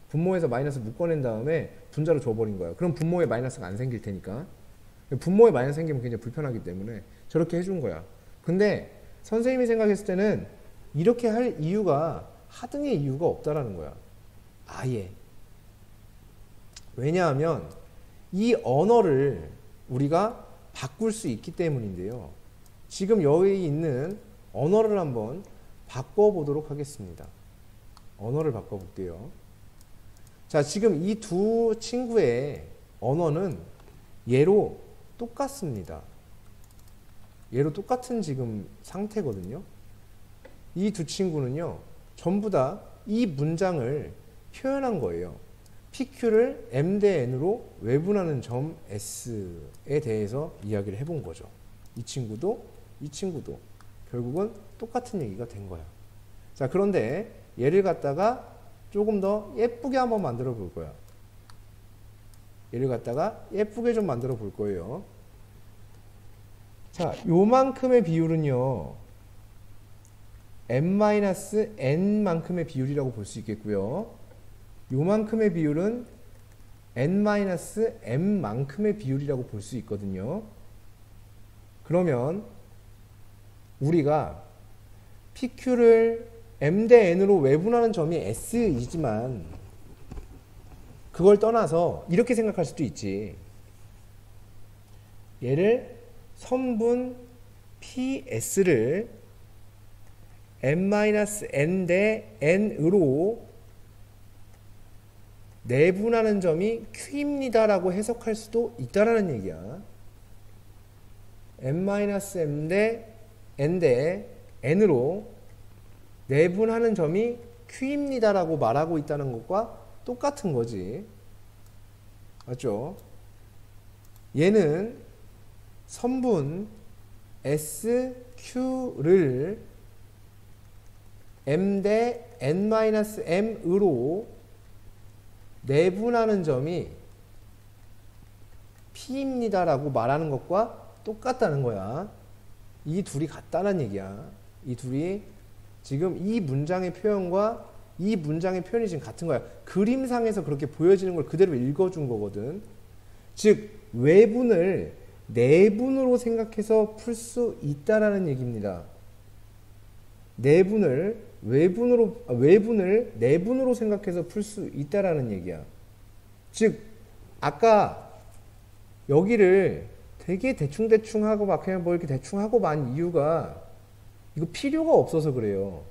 분모에서 마이너스 묶어낸 다음에 분자로 줘버린 거야. 그럼 분모에 마이너스가 안 생길 테니까. 분모에 마이너스 생기면 굉장히 불편하기 때문에 저렇게 해준 거야. 근데 선생님이 생각했을 때는 이렇게 할 이유가 하등의 이유가 없다라는 거야. 아예. 왜냐하면 이 언어를 우리가 바꿀 수 있기 때문인데요. 지금 여기 있는 언어를 한번 바꿔보도록 하겠습니다. 언어를 바꿔볼게요. 자, 지금 이 두 친구의 언어는 얘로 똑같습니다. 얘로 똑같은 지금 상태거든요. 이 두 친구는요, 전부 다 이 문장을 표현한 거예요. PQ를 M 대 N으로 외분하는 점 S에 대해서 이야기를 해본 거죠. 이 친구도 이 친구도 결국은 똑같은 얘기가 된 거야. 자, 그런데 얘를 갖다가 조금 더 예쁘게 한번 만들어 볼 거야. 얘를 갖다가 예쁘게 좀 만들어 볼 거예요. 자, 요만큼의 비율은요, n-n만큼의 비율이라고 볼 수 있겠고요. 요만큼의 비율은 n-m만큼의 비율이라고 볼 수 있거든요. 그러면 우리가 PQ를 M 대 N으로 외분하는 점이 S이지만 그걸 떠나서 이렇게 생각할 수도 있지. 얘를 선분 PS를 M-N 대 N으로 내분하는 점이 Q입니다 라고 해석할 수도 있다라는 얘기야. M-M 대 N 대 N으로 내분하는 점이 Q입니다 라고 말하고 있다는 것과 똑같은 거지. 맞죠? 얘는 선분 SQ를 M 대 N-M으로 내분하는 점이 P입니다 라고 말하는 것과 똑같다는 거야. 이 둘이 같다는 얘기야. 이 둘이 지금 이 문장의 표현과 이 문장의 표현이 지금 같은 거야. 그림상에서 그렇게 보여지는 걸 그대로 읽어준 거거든. 즉 외분을 내분으로 생각해서 풀 수 있다라는 얘기입니다. 내분을 외분을 내분으로 생각해서 풀 수 있다라는 얘기야. 즉 아까 여기를 되게 대충 하고 막 그냥 뭐 이렇게 대충 하고 만 이유가 이거 필요가 없어서 그래요.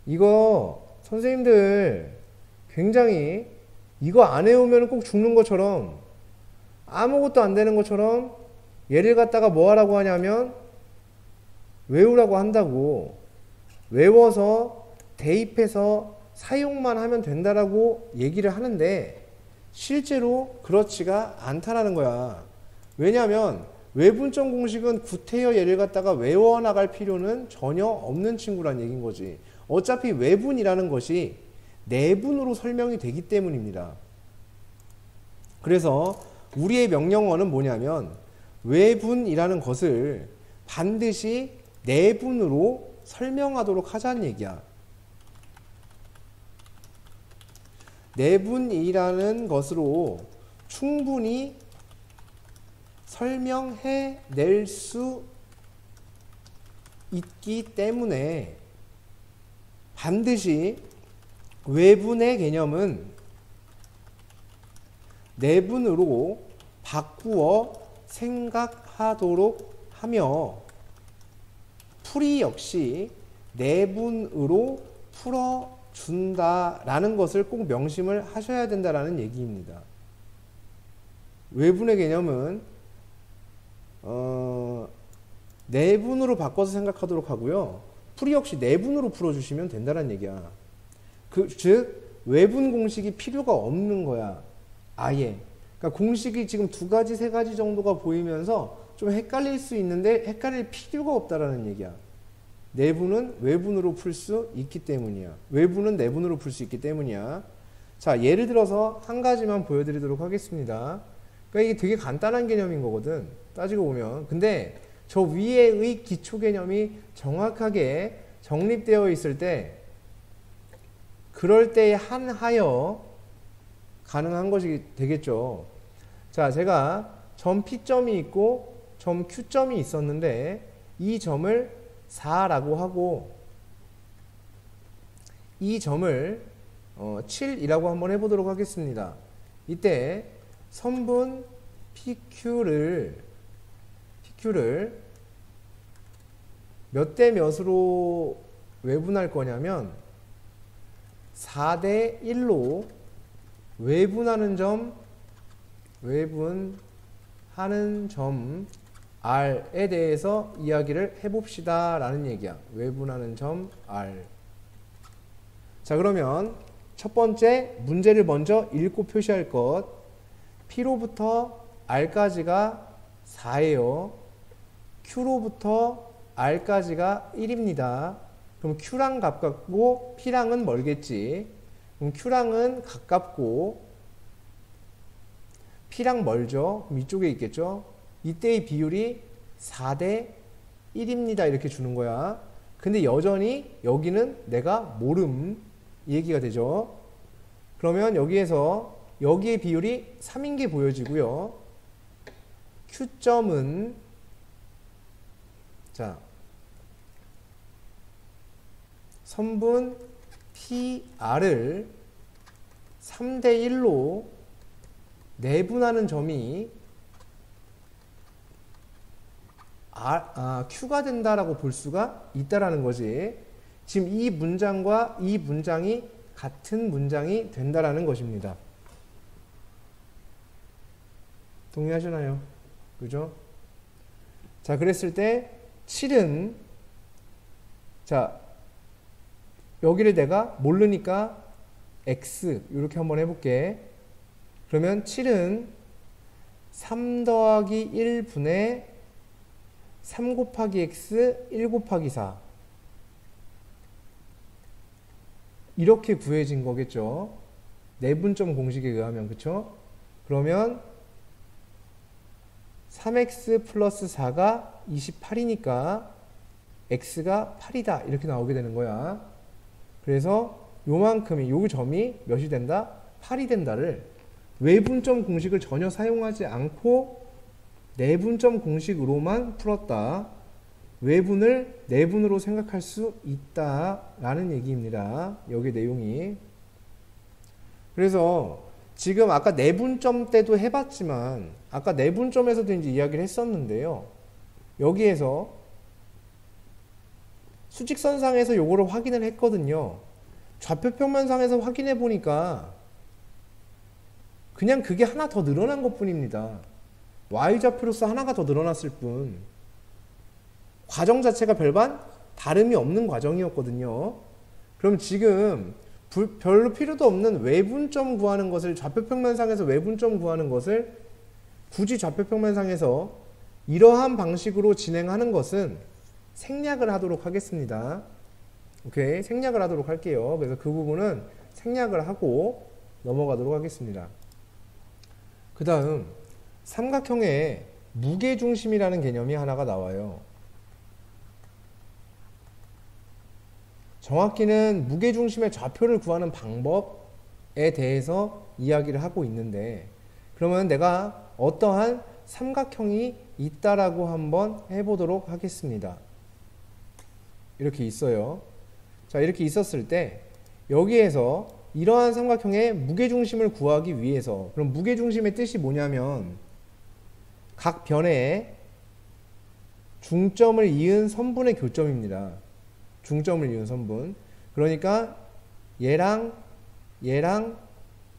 이거 선생님들 굉장히 이거 안 해오면 꼭 죽는 것처럼 아무것도 안 되는 것처럼 얘를 갖다가 뭐 하라고 하냐면 외우라고 한다고. 외워서 대입해서 사용만 하면 된다라고 얘기를 하는데 실제로 그렇지가 않다라는 거야. 왜냐하면 외분점 공식은 구태여 얘를 갖다가 외워나갈 필요는 전혀 없는 친구란 얘기인 거지. 어차피 외분이라는 것이 내분으로 설명이 되기 때문입니다. 그래서 우리의 명령어는 뭐냐면 외분이라는 것을 반드시 내분으로 설명하도록 하자는 얘기야. 내분이라는 것으로 충분히 설명해 낼 수 있기 때문에 반드시 외분의 개념은 내분으로 바꾸어 생각하도록 하며 풀이 역시 내분으로 풀어준다라는 것을 꼭 명심을 하셔야 된다라는 얘기입니다. 외분의 개념은 내분으로 바꿔서 생각하도록 하고요. 풀이 역시 내분으로 풀어주시면 된다는 얘기야. 즉 외분 공식이 필요가 없는 거야. 아예. 그러니까 공식이 지금 2가지, 3가지 정도가 보이면서 좀 헷갈릴 수 있는데 헷갈릴 필요가 없다라는 얘기야. 내분은 외분으로 풀 수 있기 때문이야. 외분은 내분으로 풀 수 있기 때문이야. 자, 예를 들어서 한 가지만 보여드리도록 하겠습니다. 그러니까 이게 되게 간단한 개념인 거거든. 따지고 보면. 근데 저 위에의 기초 개념이 정확하게 정립되어 있을 때 그럴 때에 한하여 가능한 것이 되겠죠. 자, 제가 점 P점이 있고 점 Q점이 있었는데 이 점을 4라고 하고 이 점을 7이라고 한번 해보도록 하겠습니다. 이때 선분 PQ를 몇 대 몇으로 외분할 거냐면 4대 1로 외분하는 점 R에 대해서 이야기를 해봅시다 라는 얘기야. 외분하는 점 R. 자, 그러면 첫 번째 문제를 먼저 읽고 표시할 것. P로부터 R까지가 4예요. Q로부터 R까지가 1입니다. 그럼 Q랑 가깝고 P랑은 멀겠지. 그럼 Q랑은 가깝고 P랑 멀죠. 그럼 이쪽에 있겠죠. 이때의 비율이 4대 1입니다. 이렇게 주는 거야. 근데 여전히 여기는 내가 모름 이 얘기가 되죠. 그러면 여기의 비율이 3인 게 보여지고요. Q점은 자 선분 PR을 3대 1로 내분하는 점이 Q가 된다라고 볼 수가 있다라는 거지. 지금 이 문장과 이 문장이 같은 문장이 된다라는 것입니다. 동의하시나요? 그죠? 자, 그랬을 때 7은 자, 여기를 내가 모르니까 x 이렇게 한번 해볼게. 그러면 7은 3 더하기 1분의 3 곱하기 x 1 곱하기 4 이렇게 구해진 거겠죠. 내분점 공식에 의하면. 그쵸? 그러면 3x 플러스 4가 28이니까 x가 8이다 이렇게 나오게 되는 거야. 그래서 요만큼이 요 점이 몇이 된다? 8이 된다를 외분점 공식을 전혀 사용하지 않고 내분점 공식으로만 풀었다. 외분을 내분으로 생각할 수 있다라는 얘기입니다. 여기 내용이. 그래서 지금 아까 내분점 때도 해봤지만 아까 내분점에서도 이제 이야기를 했었는데요. 여기에서 수직선상에서 요거를 확인을 했거든요. 좌표평면상에서 확인해 보니까 그냥 그게 하나 더 늘어난 것 뿐입니다. y좌표로서 하나가 더 늘어났을 뿐. 과정 자체가 별반 다름이 없는 과정이었거든요. 그럼 지금 별로 필요도 없는 외분점 구하는 것을 좌표평면상에서 외분점 구하는 것을 굳이 좌표평면상에서 이러한 방식으로 진행하는 것은 생략을 하도록 하겠습니다. 오케이, 생략을 하도록 할게요. 그래서 그 부분은 생략을 하고 넘어가도록 하겠습니다. 그 다음 삼각형의 무게중심이라는 개념이 하나가 나와요. 정확히는 무게중심의 좌표를 구하는 방법에 대해서 이야기를 하고 있는데, 그러면 내가 어떠한 삼각형이 있다라고 한번 해보도록 하겠습니다. 이렇게 있어요. 자, 이렇게 있었을 때 여기에서 이러한 삼각형의 무게중심을 구하기 위해서, 그럼 무게중심의 뜻이 뭐냐면 각 변에 중점을 이은 선분의 교점입니다. 중점을 이은 선분. 그러니까 얘랑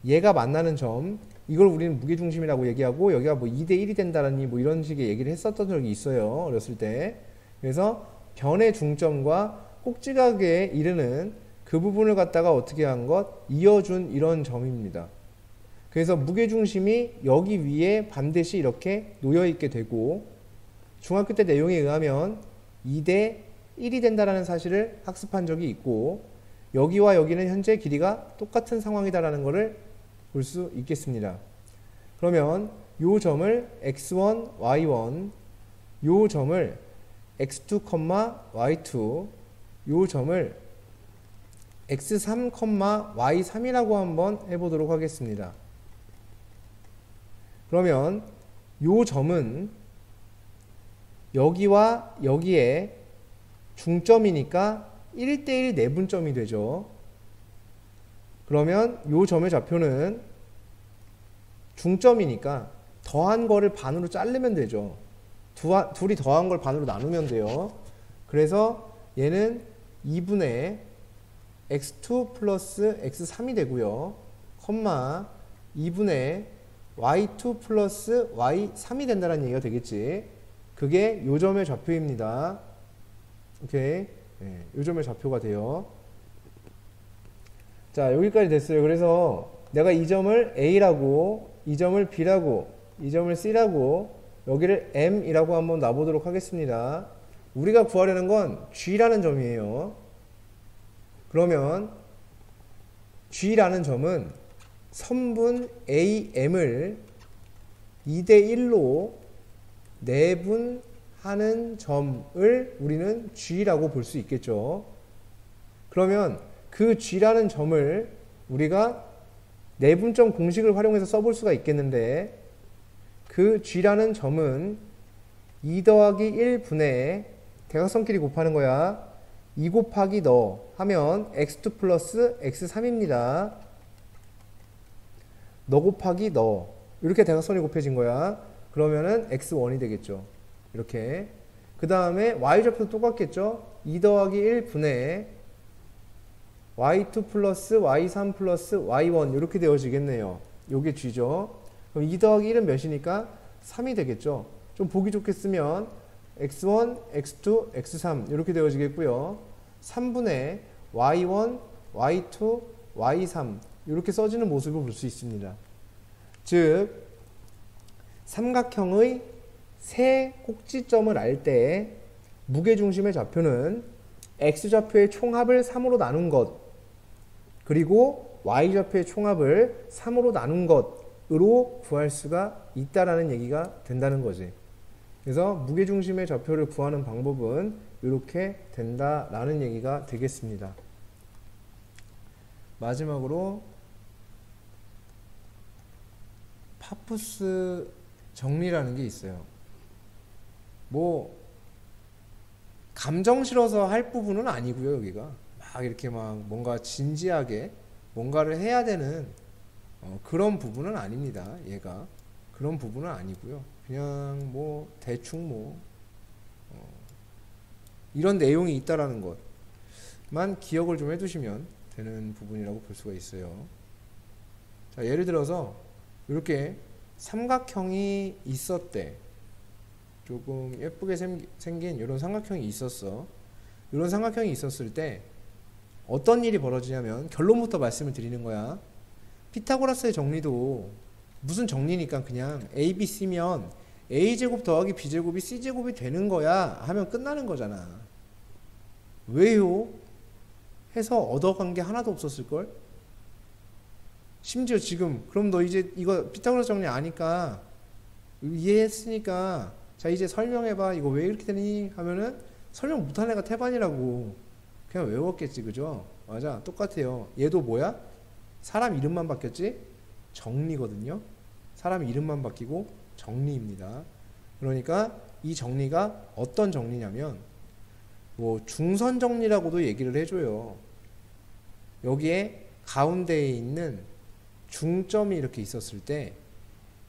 얘가 만나는 점, 이걸 우리는 무게중심이라고 얘기하고, 여기가 뭐 2대 1이 된다라니 뭐 이런 식의 얘기를 했었던 적이 있어요. 어렸을 때. 그래서 변의 중점과 꼭지각에 이르는 그 부분을 갖다가 어떻게 한 것? 이어준 이런 점입니다. 그래서 무게중심이 여기 위에 반드시 이렇게 놓여있게 되고, 중학교 때 내용에 의하면 2대 1이 된다라는 사실을 학습한 적이 있고, 여기와 여기는 현재 길이가 똑같은 상황이다라는 것을 볼 수 있겠습니다. 그러면 요 점을 x1, y1, 요 점을 x2, y2, 요 점을 x3, y3이라고 한번 해보도록 하겠습니다. 그러면 요 점은 여기와 여기에 중점이니까 1대1 내분점이 되죠. 그러면 요 점의 좌표는 중점이니까 더한 거를 반으로 자르면 되죠. 둘이 더한 걸 반으로 나누면 돼요. 그래서 얘는 2분의 x2 플러스 x3이 되고요. 컴마 2분의 y2 플러스 y3이 된다는 얘기가 되겠지. 그게 요점의 좌표입니다. 오케이. 네, 요점의 좌표가 돼요. 자, 여기까지 됐어요. 그래서 내가 이 점을 A라고, 이 점을 B라고, 이 점을 C라고, 여기를 M이라고 한번 놔보도록 하겠습니다. 우리가 구하려는 건 G라는 점이에요. 그러면 G라는 점은 선분 AM을 2대1로 내분하는 점을 우리는 G라고 볼 수 있겠죠. 그러면 그 G라는 점을 우리가 내분점 공식을 활용해서 써볼 수가 있겠는데, 그 G라는 점은 2 더하기 1분의 대각선끼리 곱하는 거야. 2 곱하기 너 하면 x2 플러스 x3입니다. 너 곱하기 너, 이렇게 대각선이 곱해진 거야. 그러면은 x1이 되겠죠. 이렇게. 그 다음에 y좌표도 똑같겠죠. 2 더하기 1분의 y2 플러스 y3 플러스 y1 이렇게 되어지겠네요. 요게 G죠. 그럼 2 더하기 1은 몇이니까 3이 되겠죠. 좀 보기 좋게 쓰면 x1, x2, x3 이렇게 되어지겠고요. 3분의 y1, y2, y3 이렇게 써지는 모습을 볼 수 있습니다. 즉 삼각형의 세 꼭지점을 알 때 무게중심의 좌표는 x좌표의 총합을 3으로 나눈 것, 그리고 y좌표의 총합을 3으로 나눈 것으로 구할 수가 있다라는 얘기가 된다는 거지. 그래서 무게중심의 좌표를 구하는 방법은 이렇게 된다라는 얘기가 되겠습니다. 마지막으로 파푸스 정리라는 게 있어요. 뭐 감정 실어서 할 부분은 아니고요. 여기가 막 이렇게 막 뭔가 진지하게 뭔가를 해야 되는 그런 부분은 아닙니다. 얘가 그런 부분은 아니고요. 그냥 뭐 대충 뭐 이런 내용이 있다라는 것만 기억을 좀 해두시면 되는 부분이라고 볼 수가 있어요. 자, 예를 들어서 이렇게 삼각형이 있었대. 조금 예쁘게 생긴 이런 삼각형이 있었어. 이런 삼각형이 있었을 때 어떤 일이 벌어지냐면, 결론부터 말씀을 드리는 거야. 피타고라스의 정리도 무슨 정리니까 그냥 A, B, C면 A제곱 더하기 B제곱이 C제곱이 되는 거야 하면 끝나는 거잖아. 왜요? 해서 얻어간 게 하나도 없었을걸? 심지어 지금 그럼 너 이제 이거 피타고라스 정리 아니까 이해했으니까 자 이제 설명해봐. 이거 왜 이렇게 되니? 하면은 설명 못한 애가 태반이라고 그냥 외웠겠지. 그죠? 맞아, 똑같아요. 얘도 뭐야? 사람 이름만 바뀌었지? 정리거든요. 사람 이름만 바뀌고 정리입니다. 그러니까 이 정리가 어떤 정리냐면 뭐 중선 정리라고도 얘기를 해줘요. 여기에 가운데에 있는 중점이 이렇게 있었을 때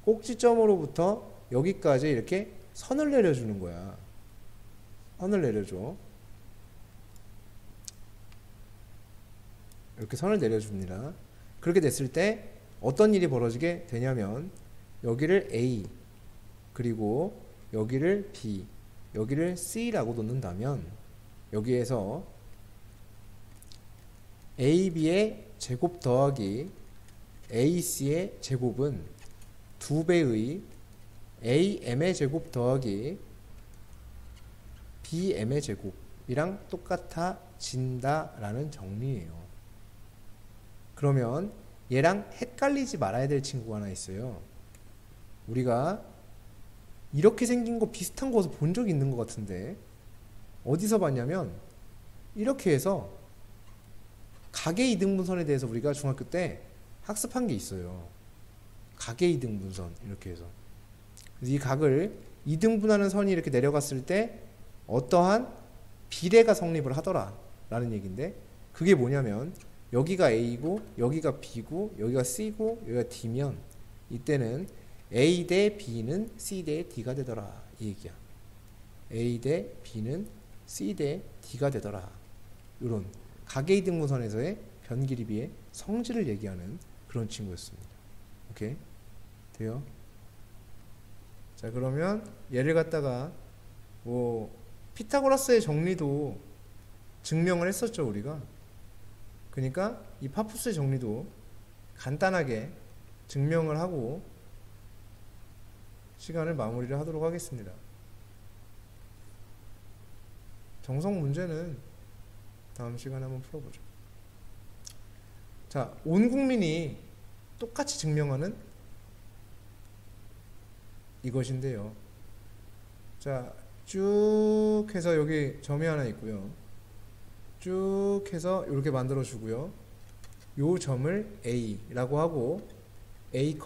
꼭지점으로부터 여기까지 이렇게 선을 내려주는 거야. 선을 내려줘. 이렇게 선을 내려줍니다. 그렇게 됐을 때 어떤 일이 벌어지게 되냐면, 여기를 A, 그리고 여기를 B, 여기를 C라고 놓는다면, 여기에서 AB의 제곱 더하기 AC의 제곱은 2배의 AM의 제곱 더하기 BM의 제곱이랑 똑같아진다라는 정리예요. 그러면 얘랑 헷갈리지 말아야 될 친구가 하나 있어요. 우리가 이렇게 생긴 거 비슷한 거 본 적 있는 것 같은데 어디서 봤냐면, 이렇게 해서 각의 이등분선에 대해서 우리가 중학교 때 학습한 게 있어요. 각의 이등분선 이렇게 해서. 그래서 이 각을 이등분하는 선이 이렇게 내려갔을 때 어떠한 비례가 성립을 하더라 라는 얘기인데, 그게 뭐냐면 여기가 A고 여기가 B고 여기가 C고 여기가 D면 이때는 A 대 B는 C 대 D가 되더라 이 얘기야. A 대 B는 C 대 D가 되더라. 이런 가계이등분선에서의 변기리비의 성질을 얘기하는 그런 친구였습니다. 오케이? 돼요? 자, 그러면 얘를 갖다가 뭐 피타고라스의 정리도 증명을 했었죠 우리가. 그러니까 이 파푸스의 정리도 간단하게 증명을 하고 시간을 마무리를 하도록 하겠습니다. 정석 문제는 다음 시간에 한번 풀어보죠. 자, 온 국민이 똑같이 증명하는 이것인데요. 자, 쭉 해서 여기 점이 하나 있고요. 쭉 해서 이렇게 만들어 주고요. 요 점을 A라고 하고 A,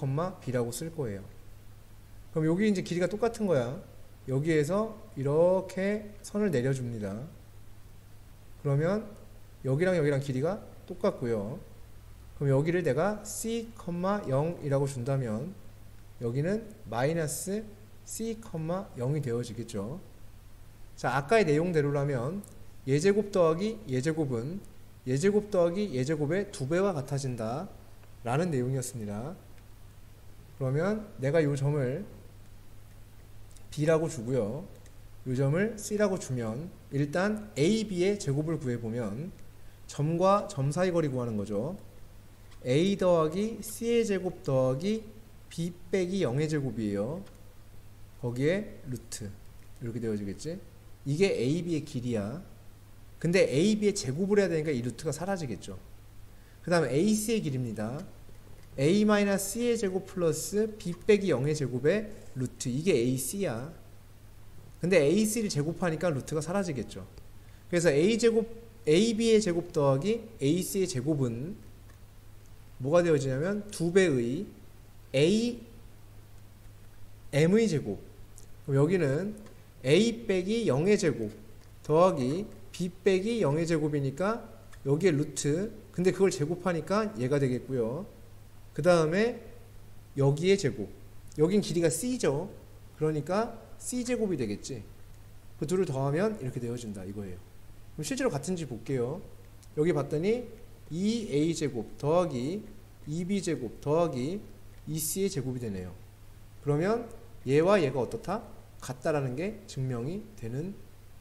B라고 쓸 거예요. 그럼 여기 이제 길이가 똑같은 거야. 여기에서 이렇게 선을 내려줍니다. 그러면 여기랑 여기랑 길이가 똑같고요. 그럼 여기를 내가 C, 0이라고 준다면 여기는 마이너스 C, 0이 되어지겠죠. 자, 아까의 내용대로라면 예제곱 더하기 예제곱은 예제곱 더하기 예제곱의 2배와 같아진다 라는 내용이었습니다. 그러면 내가 이 점을 B라고 주고요. 이 점을 C라고 주면 일단 A, B의 제곱을 구해보면 점과 점 사이 거리 구하는 거죠. A 더하기 C의 제곱 더하기 B 빼기 0의 제곱이에요. 거기에 루트 이렇게 되어지겠지. 이게 A, B의 길이야. 근데 A, B의 제곱을 해야 되니까 이 루트가 사라지겠죠. 그 다음에 AC의 길입니다. A-C의 제곱 플러스 B 빼기 0의 제곱의 루트, 이게 AC야. 근데 AC를 제곱하니까 루트가 사라지겠죠. 그래서 AB의 제곱 더하기 AC의 제곱은 뭐가 되어지냐면 2배의 M의 제곱. 그럼 여기는 A 빼기 0의 제곱 더하기 B 빼기 0의 제곱이니까 여기에 루트, 근데 그걸 제곱하니까 얘가 되겠고요. 그 다음에 여기에 제곱, 여긴 길이가 C죠. 그러니까 C제곱이 되겠지. 그 둘을 더하면 이렇게 되어진다 이거예요. 그럼 실제로 같은지 볼게요. 여기 봤더니 2A제곱 더하기 2B제곱 더하기 2C의 제곱이 되네요. 그러면 얘와 얘가 어떻다? 같다라는 게 증명이 되는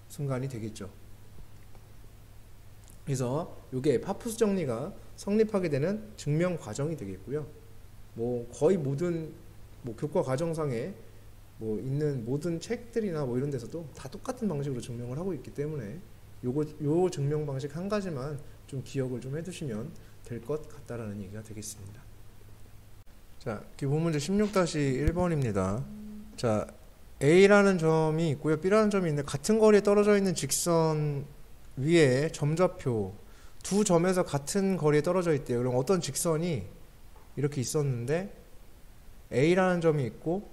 순간이 되겠죠. 그래서 이게 파푸스 정리가 성립하게 되는 증명 과정이 되겠고요. 뭐 거의 모든 뭐 교과 과정상에 뭐 있는 모든 책들이나 뭐 이런 데서도 다 똑같은 방식으로 증명을 하고 있기 때문에 요 증명 방식 한 가지만 좀 기억을 좀 해두시면 될 것 같다라는 얘기가 되겠습니다. 자, 기본 문제 16-1번입니다. 자, A라는 점이 있고요, B라는 점이 있는데 같은 거리에 떨어져 있는 직선 위에 점좌표 두 점에서 같은 거리에 떨어져 있대요. 그럼 어떤 직선이 이렇게 있었는데 A라는 점이 있고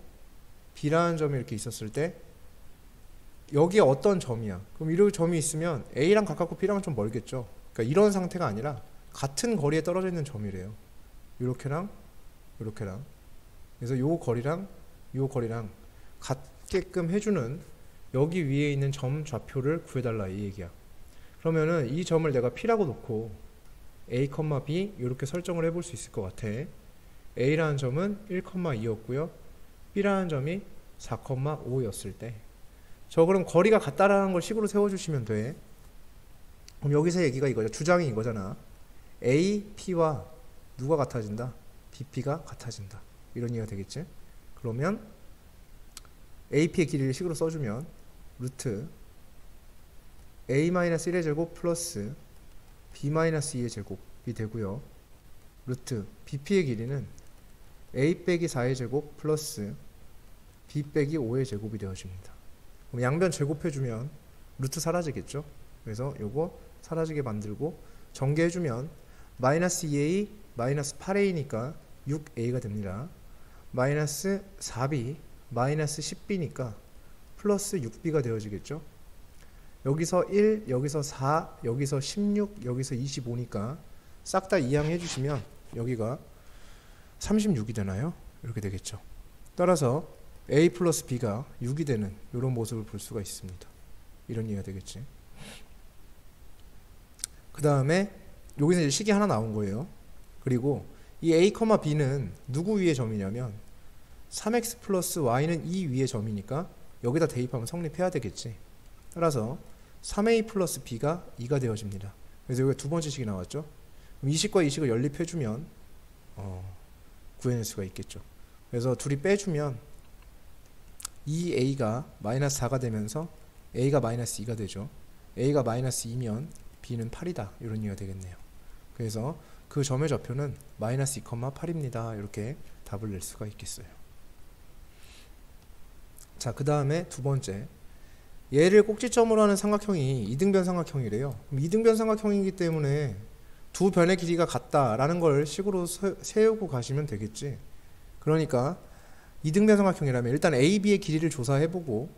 B라는 점이 이렇게 있었을 때 여기에 어떤 점이야? 그럼 이런 점이 있으면 A랑 가깝고 B랑은 좀 멀겠죠. 그러니까 이런 상태가 아니라 같은 거리에 떨어져 있는 점이래요. 요렇게랑 요렇게랑. 그래서 요 거리랑 요 거리랑 같게끔 해주는 여기 위에 있는 점 좌표를 구해달라 이 얘기야. 그러면은 이 점을 내가 P라고 놓고 A, B 이렇게 설정을 해볼 수 있을 것 같아. A라는 점은 1,2였고요. B라는 점이 4,5였을 때. 저 그럼 거리가 같다라는 걸 식으로 세워주시면 돼. 그럼 여기서 얘기가 이거죠. 주장이 이거잖아. A, P와 누가 같아진다? BP가 같아진다. 이런 얘기가 되겠지. 그러면 AP의 길이를 식으로 써주면 루트 A-1의 제곱 플러스 B-2의 제곱이 되고요. 루트 BP의 길이는 A 빼기 4의 제곱 플러스 B 빼기 5의 제곱이 되어집니다. 그럼 양변 제곱해주면 루트 사라지겠죠. 그래서 요거 사라지게 만들고 전개해주면 마이너스 2A 마이너스 8A니까 6A가 됩니다. 마이너스 4B 마이너스 10B니까 플러스 6B가 되어지겠죠. 여기서 1, 여기서 4, 여기서 16, 여기서 25니까 싹 다 이항해 주시면 여기가 36이 되나요? 이렇게 되겠죠. 따라서 a 플러스 b가 6이 되는 이런 모습을 볼 수가 있습니다. 이런 이해가 되겠지. 그 다음에 여기서 이제 식이 하나 나온 거예요. 그리고 이 a, b는 누구 위의 점이냐면 3x 플러스 y는 2 위의 점이니까 여기다 대입하면 성립해야 되겠지. 따라서 3a 플러스 b가 2가 되어집니다. 그래서 여기 두 번째 식이 나왔죠. 그럼 이 식과 이 식을 연립해주면 구해낼 수가 있겠죠. 그래서 둘이 빼주면 2a가 마이너스 4가 되면서 a가 마이너스 2가 되죠. a가 마이너스 2면 b는 8이다. 이런 이유가 되겠네요. 그래서 그 점의 좌표는 마이너스 2, 8입니다. 이렇게 답을 낼 수가 있겠어요. 자, 그 다음에 두 번째, 얘를 꼭지점으로 하는 삼각형이 이등변 삼각형이래요. 이등변 삼각형이기 때문에 두 변의 길이가 같다라는 걸 식으로 세우고 가시면 되겠지. 그러니까 이등변 삼각형이라면 일단 AB의 길이를 조사해보고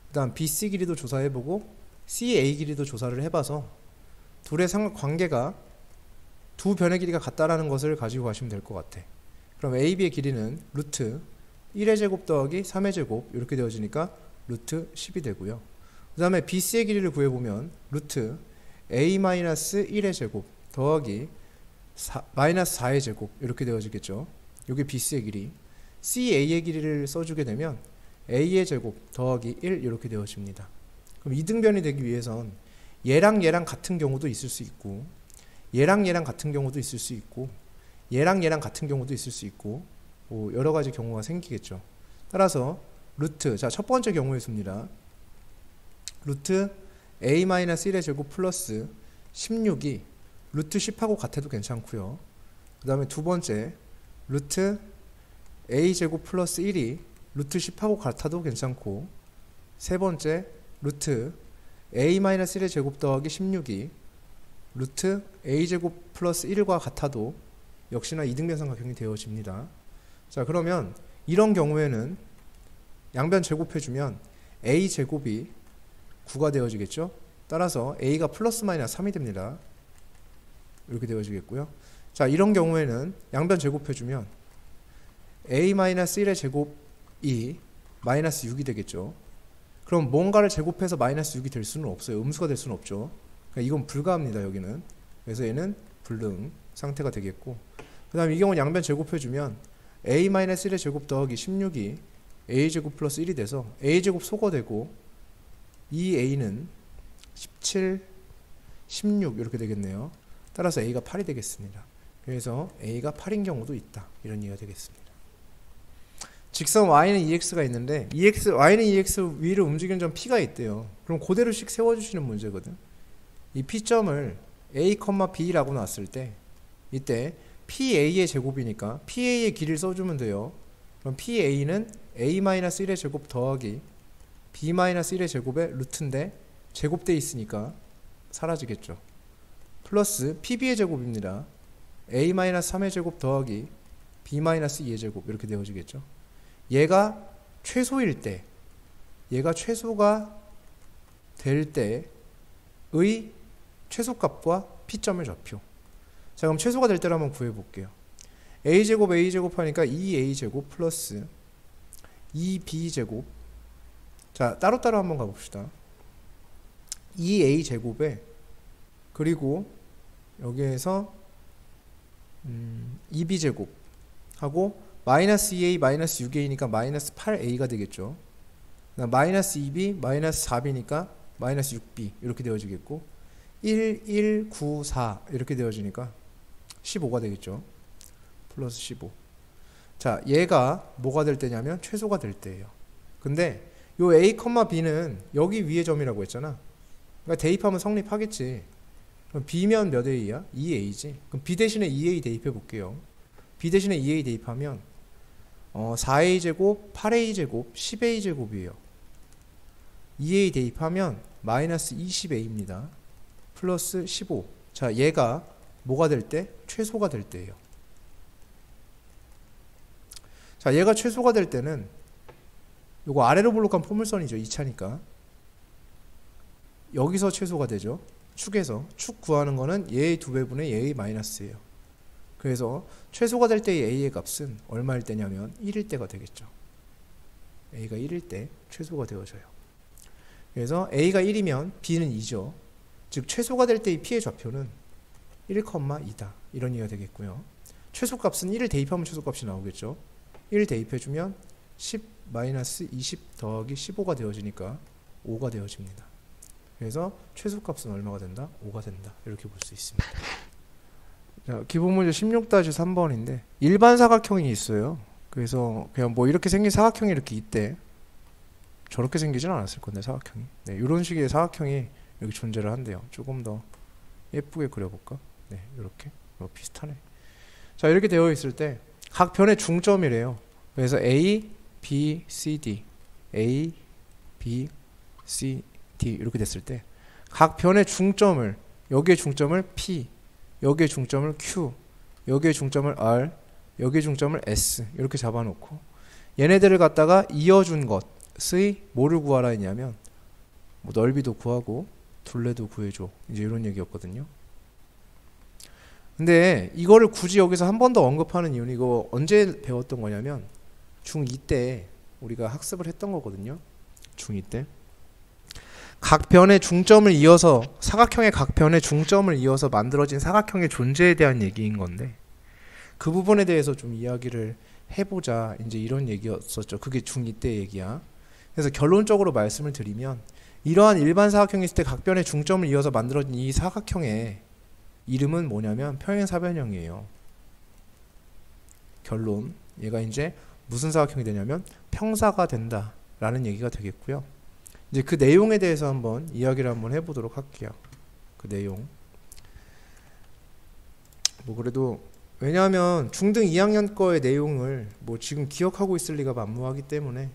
그 다음 BC 길이도 조사해보고 CA 길이도 조사를 해봐서 둘의 관계가 두 변의 길이가 같다라는 것을 가지고 가시면 될 것 같아. 그럼 AB의 길이는 루트 1의 제곱 더하기 3의 제곱 이렇게 되어지니까 루트 10이 되고요. 그 다음에 BC의 길이를 구해보면 루트 A-1의 제곱 더하기 마이너스 4의 제곱 이렇게 되어지겠죠. 이게 BC의 길이. CA의 길이를 써주게 되면 A의 제곱 더하기 1 이렇게 되어집니다. 그럼 이등변이 되기 위해선 얘랑 얘랑 같은 경우도 있을 수 있고 얘랑 얘랑 같은 경우도 있을 수 있고 얘랑 얘랑 같은 경우도 있을 수 있고 뭐 여러 가지 경우가 생기겠죠. 따라서 루트, 자, 첫 번째 경우의 수입니다. 루트 A-1의 제곱 플러스 16이 루트 10하고 같아도 괜찮고요. 그 다음에 두 번째 루트 A 제곱 플러스 1이 루트 10하고 같아도 괜찮고, 세 번째 루트 A-1의 제곱 더하기 16이 루트 A 제곱 플러스 1과 같아도 역시나 이등변 삼각형이 되어집니다. 자, 그러면 이런 경우에는 양변 제곱해주면 A 제곱이 9가 되어지겠죠. 따라서 A가 플러스 마이너스 3이 됩니다. 이렇게 되어지겠고요. 자, 이런 경우에는 양변 제곱해주면 A-1의 제곱이 마이너스 6이 되겠죠. 그럼 뭔가를 제곱해서 마이너스 6이 될 수는 없어요. 음수가 될 수는 없죠. 그러니까 이건 불가합니다. 여기는. 그래서 얘는 불능 상태가 되겠고, 그 다음에 이 경우는 양변 제곱해주면 A-1의 제곱 더하기 16이 A제곱 플러스 1이 돼서 A제곱 소거되고 이 A는 17, 16 이렇게 되겠네요. 따라서 A가 8이 되겠습니다. 그래서 A가 8인 경우도 있다. 이런 이해가 되겠습니다. 직선 Y는 EX가 있는데 Y는 EX 위로 움직이는 점 P가 있대요. 그럼 그대로씩 세워주시는 문제거든. 이 P점을 A, B라고 놨을 때 이때 PA의 제곱이니까 PA의 길이를 써주면 돼요. 그럼 PA는 A-1의 제곱 더하기 B-1의 제곱의 루트인데 제곱되어 있으니까 사라지겠죠. 플러스 PB의 제곱입니다. A-3의 제곱 더하기 B-2의 제곱 이렇게 되어지겠죠. 얘가 최소일 때, 얘가 최소가 될 때의 최소값과 P점의 좌표. 자, 그럼 최소가 될 때를 한번 구해볼게요. A제곱 A제곱 하니까 2A제곱 플러스 2B제곱. 자, 따로따로 한번 가봅시다. 2A제곱에 그리고 여기에서 2B제곱 하고 마이너스 2A 마이너스 6A니까 마이너스 8A가 되겠죠. 마이너스 2B 마이너스 4B니까 마이너스 6B 이렇게 되어지겠고 1, 1, 9, 4 이렇게 되어지니까 15가 되겠죠. 플러스 15. 자, 얘가 뭐가 될 때냐면 최소가 될 때예요. 근데 요 A, B는 여기 위의 점이라고 했잖아. 그러니까 대입하면 성립하겠지. 그럼 B면 몇 A야? 2A지. 그럼 B 대신에 2A 대입해 볼게요. B 대신에 2A 대입하면 4A제곱, 8A제곱, 10A제곱이에요. 2A 대입하면 마이너스 20A입니다. 플러스 15. 자, 얘가 뭐가 될 때? 최소가 될 때예요. 자, 얘가 최소가 될 때는 요거 아래로 볼록한 포물선이죠. 2차니까. 여기서 최소가 되죠. 축에서. 축 구하는 거는 얘의 2배분의 얘의 마이너스예요. 그래서 최소가 될 때의 a의 값은 얼마일 때냐면 1일 때가 되겠죠. a가 1일 때 최소가 되어져요. 그래서 a가 1이면 b는 2죠. 즉 최소가 될 때의 p의 좌표는 1,2다. 이런 얘기가 되겠고요. 최소값은 1을 대입하면 최소값이 나오겠죠. 1을 대입해주면 10-20 더하기 15가 되어지니까 5가 되어집니다. 그래서 최소값은 얼마가 된다? 5가 된다. 이렇게 볼 수 있습니다. 자, 기본 문제 16-3번인데 일반 사각형이 있어요. 그래서 그냥 뭐 이렇게 생긴 사각형이 이렇게 있대. 저렇게 생기진 않았을 건데 사각형이. 네, 이런 식의 사각형이 여기 존재를 한대요. 조금 더 예쁘게 그려볼까? 네, 이렇게 비슷하네. 자, 이렇게 되어 있을 때 각 변의 중점이래요. 그래서 A, B, C, D, A, B, C, D 이렇게 됐을 때 각 변의 중점을 여기의 중점을 P, 여기의 중점을 Q, 여기의 중점을 R, 여기의 중점을 S 이렇게 잡아놓고 얘네들을 갖다가 이어준 것의 뭐를 구하라 했냐면 뭐 넓이도 구하고 둘레도 구해줘. 이제 이런 얘기였거든요. 근데 이거를 굳이 여기서 한 번 더 언급하는 이유는 이거 언제 배웠던 거냐면 중2 때 우리가 학습을 했던 거거든요. 중2 때. 각 변의 중점을 이어서 사각형의 각 변의 중점을 이어서 만들어진 사각형의 존재에 대한 얘기인 건데 그 부분에 대해서 좀 이야기를 해보자. 이제 이런 얘기였었죠. 그게 중2 때 얘기야. 그래서 결론적으로 말씀을 드리면 이러한 일반 사각형이 있을 때 각 변의 중점을 이어서 만들어진 이 사각형의 이름은 뭐냐면 평행사변형이에요. 결론. 얘가 이제 무슨 사각형이 되냐면 평사가 된다 라는 얘기가 되겠고요. 이제 그 내용에 대해서 한번 이야기를 한번 해보도록 할게요. 그 내용. 뭐 그래도 왜냐하면 중등 2학년 거의 내용을 뭐 지금 기억하고 있을 리가 만무하기 때문에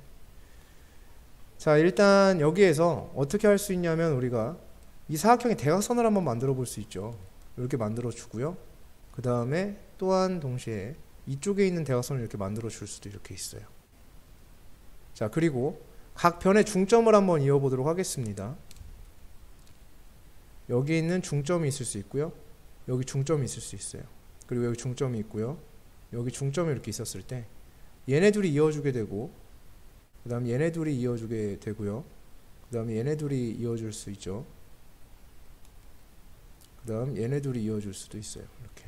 자, 일단 여기에서 어떻게 할 수 있냐면 우리가 이 사각형의 대각선을 한번 만들어 볼 수 있죠. 이렇게 만들어 주고요. 그 다음에 또한 동시에 이쪽에 있는 대각선을 이렇게 만들어 줄 수도 이렇게 있어요. 자, 그리고 각 변의 중점을 한번 이어보도록 하겠습니다. 여기 있는 중점이 있을 수 있고요. 여기 중점이 있을 수 있어요. 그리고 여기 중점이 있고요. 여기 중점이 이렇게 있었을 때 얘네 둘이 이어주게 되고 그 다음 얘네 둘이 이어주게 되고요. 그 다음에 얘네 둘이 이어줄 수 있죠. 그 다음 얘네 둘이 이어줄 수도 있어요. 이렇게.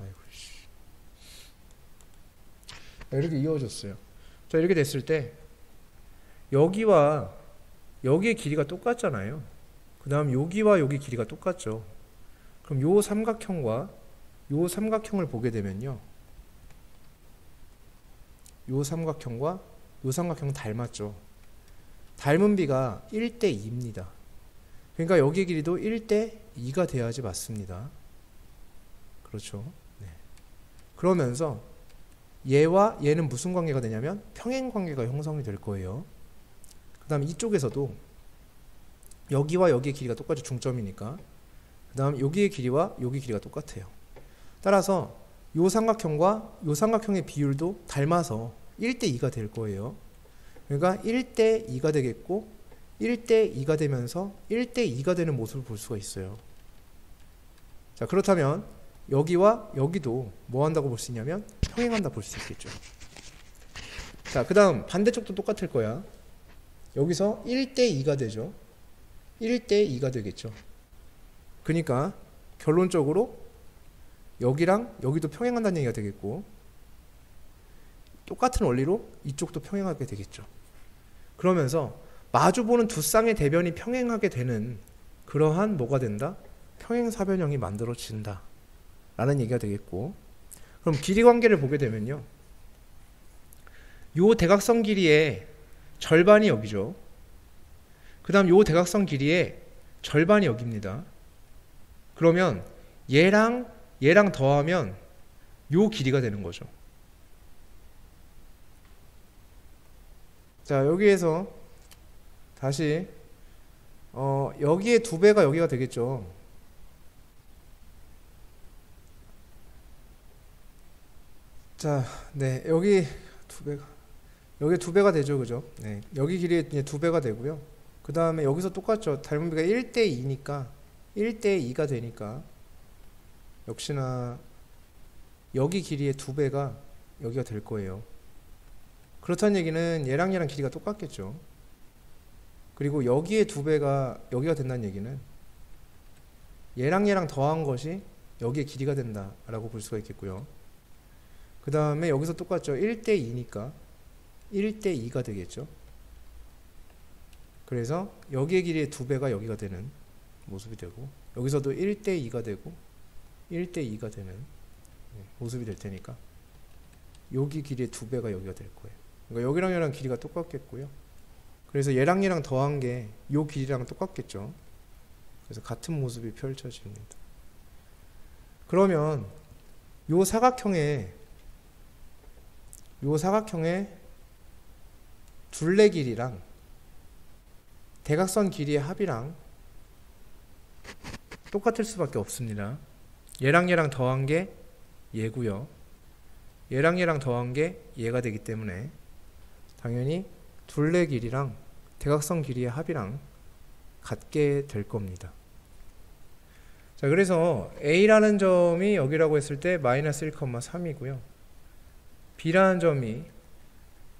아이고 씨. 이렇게 이어졌어요. 자, 이렇게 됐을 때 여기와 여기의 길이가 똑같잖아요. 그 다음 여기와 여기 길이가 똑같죠. 그럼 요 삼각형과 요 삼각형을 보게 되면요. 요 삼각형과 요 삼각형은 닮았죠. 닮은 비가 1:2입니다. 그러니까 여기 길이도 1:2가 돼야지 맞습니다. 그렇죠. 네. 그러면서 얘와 얘는 무슨 관계가 되냐면 평행 관계가 형성이 될 거예요. 그 다음 이쪽에서도 여기와 여기의 길이가 똑같이 중점이니까 그 다음 여기의 길이와 여기 길이가 똑같아요. 따라서 요 삼각형과 요 삼각형의 비율도 닮아서 1:2가 될 거예요. 그러니까 1:2가 되겠고 1:2가 되면서 1:2가 되는 모습을 볼 수가 있어요. 자, 그렇다면 여기와 여기도 뭐 한다고 볼 수 있냐면 평행한다 볼 수 있겠죠. 자, 그 다음 반대쪽도 똑같을 거야. 여기서 1:2가 되죠. 1:2가 되겠죠. 그러니까 결론적으로 여기랑 여기도 평행한다는 얘기가 되겠고 똑같은 원리로 이쪽도 평행하게 되겠죠. 그러면서 마주보는 두 쌍의 대변이 평행하게 되는 그러한 뭐가 된다? 평행사변형이 만들어진다 라는 얘기가 되겠고 그럼 길이 관계를 보게 되면요. 요 대각선 길이의 절반이 여기죠. 그 다음 요 대각선 길이의 절반이 여기입니다. 그러면 얘랑 더하면 요 길이가 되는 거죠. 자, 여기에서 다시 여기에 2배가 여기가 되겠죠. 자, 네, 여기 2배가 되죠, 그죠? 네, 여기 길이 이제 2배가 되고요. 그 다음에 여기서 똑같죠. 닮은 비가 1:2니까 1:2가 되니까 역시나 여기 길이의 2배가 여기가 될 거예요. 그렇다는 얘기는 얘랑 길이가 똑같겠죠. 그리고 여기의 2배가 여기가 된다는 얘기는 얘랑 더한 것이 여기의 길이가 된다라고 볼 수가 있겠고요. 그 다음에 여기서 똑같죠. 1대2니까 1대2가 되겠죠. 그래서 여기의 길이의 2배가 여기가 되는 모습이 되고, 여기서도 1대2가 되고 1대2가 되는 모습이 될 테니까 여기 길이의 2배가 여기가 될 거예요. 그러니까 여기랑 얘랑 길이가 똑같겠고요. 그래서 얘랑 더한 게 요 길이랑 똑같겠죠. 그래서 같은 모습이 펼쳐집니다. 그러면 요 사각형의 둘레 길이랑 대각선 길이의 합이랑 똑같을 수밖에 없습니다. 얘랑 더한 게 얘고요. 얘랑 더한 게 얘가 되기 때문에 당연히 둘레 길이랑 대각선 길이의 합이랑 같게 될 겁니다. 자, 그래서 A라는 점이 여기라고 했을 때 마이너스 1,3이고요. B라는 점이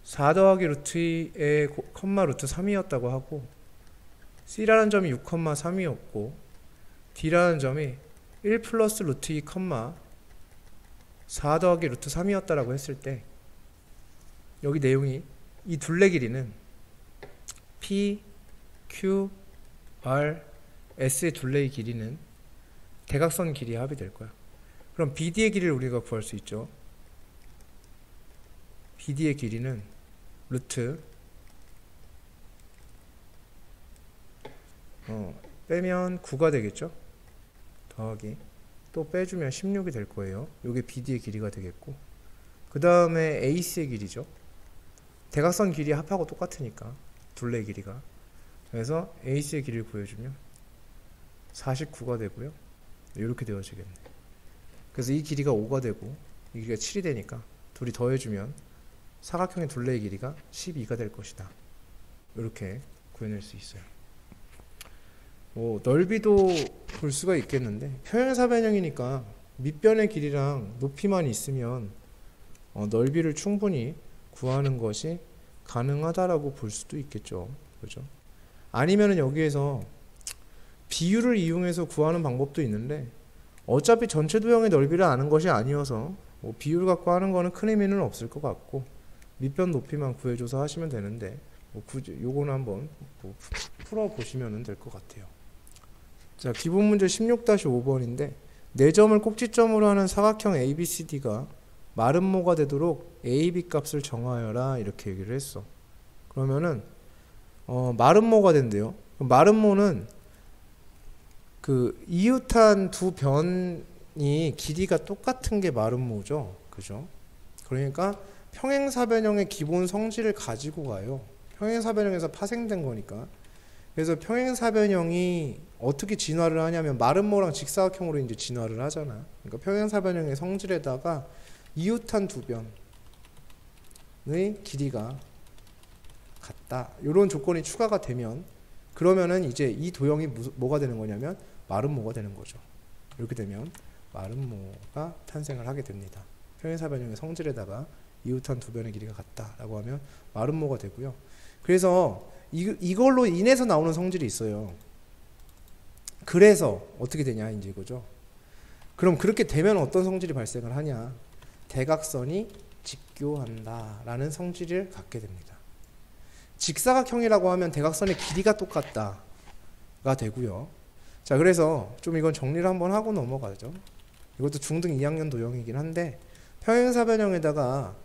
4 더하기 루트 2의 컴마 루트 3이었다고 하고, C라는 점이 6,3이었고, D라는 점이 1 플러스 루트 2 컴마 4 더하기 루트 3이었다라고 했을 때, 여기 내용이 이 둘레 길이는 P, Q, R, S의 둘레의 길이는 대각선 길이의 합이 될 거야. 그럼 BD의 길이를 우리가 구할 수 있죠. BD의 길이는 루트 빼면 9가 되겠죠. 더하기 또 빼주면 16이 될 거예요. 이게 BD의 길이가 되겠고, 그 다음에 AC의 길이죠. 대각선 길이 합하고 똑같으니까 둘레의 길이가. 그래서 AC의 길이를 구해주면 49가 되고요. 이렇게 되어지겠네. 그래서 이 길이가 5가 되고 이 길이가 7이 되니까 둘이 더해주면 사각형의 둘레의 길이가 12가 될 것이다. 이렇게 구해낼 수 있어요. 넓이도 볼 수가 있겠는데, 평행사변형이니까 밑변의 길이랑 높이만 있으면 넓이를 충분히 구하는 것이 가능하다라고 볼 수도 있겠죠. 그죠? 아니면은 여기에서 비율을 이용해서 구하는 방법도 있는데, 어차피 전체 도형의 넓이를 아는 것이 아니어서 비율 갖고 하는 거는 큰 의미는 없을 것 같고, 밑변 높이만 구해줘서 하시면 되는데, 굳이 요거는 한번 풀어보시면 될 것 같아요. 자, 기본 문제 16-5번인데, 4점을 꼭지점으로 하는 사각형 ABCD가 마름모가 되도록 AB 값을 정하여라, 이렇게 얘기를 했어. 그러면은 마름모가 된대요. 마름모는 그 이웃한 두 변이 길이가 똑같은 게 마름모죠. 그죠? 그러니까 평행사변형의 기본 성질을 가지고 가요. 평행사변형에서 파생된 거니까. 그래서 평행사변형이 어떻게 진화를 하냐면 마름모랑 직사각형으로 이제 진화를 하잖아. 그러니까 평행사변형의 성질에다가 이웃한 두 변의 길이가 같다, 이런 조건이 추가가 되면, 그러면은 이제 이 도형이 뭐가 되는 거냐면 마름모가 되는 거죠. 이렇게 되면 마름모가 탄생을 하게 됩니다. 평행사변형의 성질에다가 이웃한 두 변의 길이가 같다라고 하면 마름모가 되고요. 그래서 이걸로 인해서 나오는 성질이 있어요. 그래서 어떻게 되냐 이제 이거죠. 그럼 그렇게 되면 어떤 성질이 발생을 하냐? 대각선이 직교한다라는 성질을 갖게 됩니다. 직사각형이라고 하면 대각선의 길이가 똑같다가 되고요. 자, 그래서 좀 이건 정리를 한번 하고 넘어가죠. 이것도 중등 2학년 도형이긴 한데, 평행사변형에다가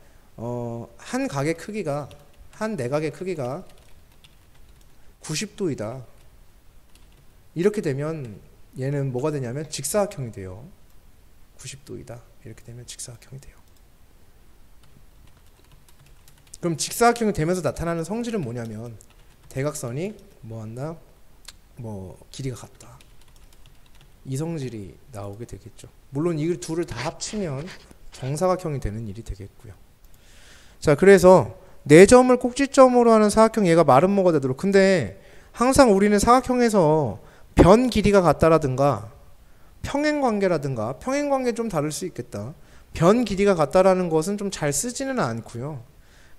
한 각의 크기가, 한 내각의 크기가 90도이다. 이렇게 되면 얘는 뭐가 되냐면 직사각형이 돼요. 90도이다. 이렇게 되면 직사각형이 돼요. 그럼 직사각형이 되면서 나타나는 성질은 뭐냐면 대각선이 뭐한다? 길이가 같다. 이 성질이 나오게 되겠죠. 물론 이 둘을 다 합치면 정사각형이 되는 일이 되겠고요. 자, 그래서 4점을 꼭지점으로 하는 사각형, 얘가 마름모가 되도록. 근데 항상 우리는 사각형에서 변 길이가 같다라든가 평행관계라든가 평행관계 좀 다를 수 있겠다. 변 길이가 같다라는 것은 좀 잘 쓰지는 않고요.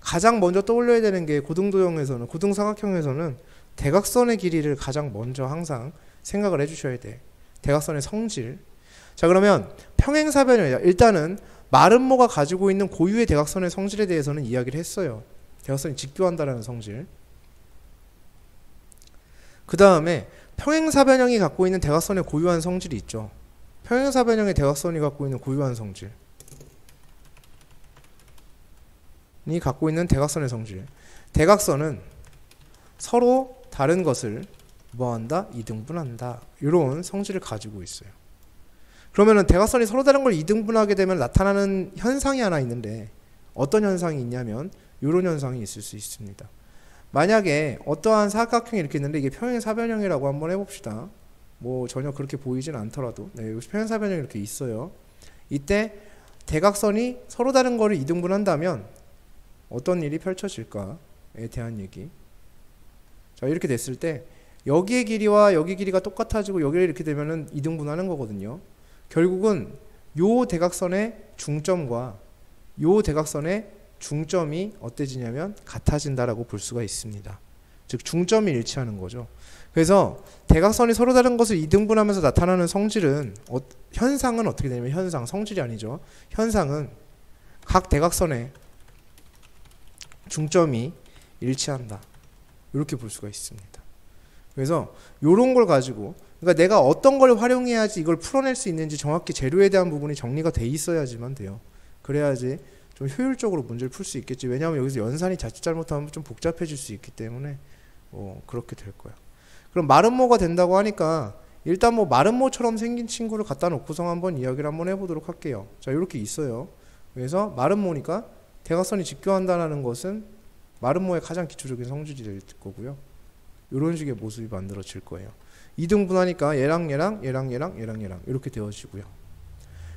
가장 먼저 떠올려야 되는 게 고등도형에서는 고등사각형에서는 대각선의 길이를 가장 먼저 항상 생각을 해주셔야 돼. 대각선의 성질. 자 그러면 평행사변형 일단은 마름모가 가지고 있는 고유의 대각선의 성질에 대해서는 이야기를 했어요. 대각선이 직교한다라는 성질. 그 다음에 평행사변형이 갖고 있는 대각선의 고유한 성질이 있죠. 평행사변형의 대각선이 갖고 있는 고유한 성질. 이 갖고 있는 대각선의 성질. 대각선은 서로 다른 것을 뭐한다? 이등분한다. 이런 성질을 가지고 있어요. 그러면은 대각선이 서로 다른 걸 이등분하게 되면 나타나는 현상이 하나 있는데 어떤 현상이 있냐면 이런 현상이 있을 수 있습니다. 만약에 어떠한 사각형이 이렇게 있는데 이게 평행사변형이라고 한번 해봅시다. 뭐 전혀 그렇게 보이진 않더라도 여기 평행사변형이 이렇게 있어요. 이때 대각선이 서로 다른 거를 이등분한다면 어떤 일이 펼쳐질까에 대한 얘기. 자 이렇게 됐을 때 여기의 길이와 여기 길이가 똑같아지고 여기를 이렇게 되면은 이등분하는 거거든요. 결국은 요 대각선의 중점과 요 대각선의 중점이 어때지냐면 같아진다라고 볼 수가 있습니다. 즉 중점이 일치하는 거죠. 그래서 대각선이 서로 다른 것을 이등분하면서 나타나는 성질은 현상은 어떻게 되냐면 현상, 성질이 아니죠. 현상은 각 대각선의 중점이 일치한다. 이렇게 볼 수가 있습니다. 그래서 이런 걸 가지고 그러니까 내가 어떤 걸 활용해야지 이걸 풀어낼 수 있는지 정확히 재료에 대한 부분이 정리가 돼 있어야지만 돼요. 그래야지 좀 효율적으로 문제를 풀 수 있겠지. 왜냐하면 여기서 연산이 자칫 잘못하면 좀 복잡해질 수 있기 때문에 그렇게 될 거야. 그럼 마름모가 된다고 하니까 일단 뭐 마름모처럼 생긴 친구를 갖다 놓고서 한번 이야기를 한번 해보도록 할게요. 자 이렇게 있어요. 그래서 마름모니까 대각선이 직교한다는 것은 마름모의 가장 기초적인 성질이 될 거고요. 이런 식의 모습이 만들어질 거예요. 이등분하니까 얘랑 이렇게 되어지고요.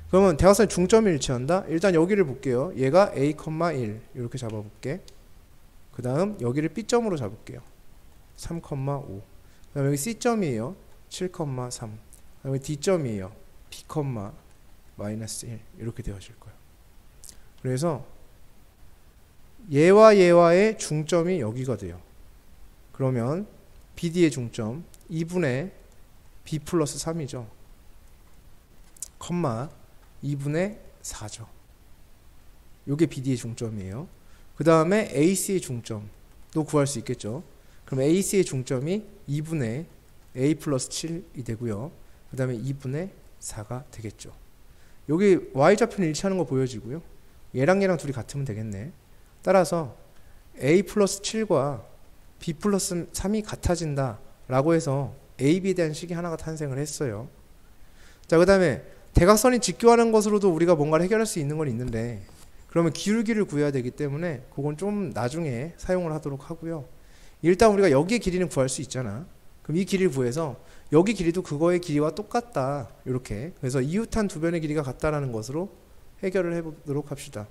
그러면 대각선의 중점이 일치한다. 일단 여기를 볼게요. 얘가 A, 1 이렇게 잡아볼게. 그 다음 여기를 B점으로 잡을게요. 3, 5. 그 다음 여기 C점이에요. 7, 3. 그 다음에 D점이에요. B, -1 이렇게 되어질 거예요. 그래서 얘와 얘와의 중점이 여기가 돼요. 그러면 BD의 중점 2분의 B 플러스 3이죠. 2분의 4죠. 요게 BD의 중점이에요. 그 다음에 AC의 중점도 구할 수 있겠죠. 그럼 AC의 중점이 2분의 A 플러스 7이 되고요. 그 다음에 2분의 4가 되겠죠. 여기 Y좌표는 일치하는 거 보여지고요. 얘랑 둘이 같으면 되겠네. 따라서 A 플러스 7과 B 플러스 3이 같아진다 라고 해서 AB에 대한 식이 하나가 탄생을 했어요. 자, 그 다음에 대각선이 직교하는 것으로도 우리가 뭔가를 해결할 수 있는 건 있는데 그러면 기울기를 구해야 되기 때문에 그건 좀 나중에 사용을 하도록 하고요. 일단 우리가 여기의 길이는 구할 수 있잖아. 그럼 이 길이를 구해서 여기 길이도 그거의 길이와 똑같다. 이렇게. 그래서 이웃한 두 변의 길이가 같다라는 것으로 해결을 해보도록 합시다.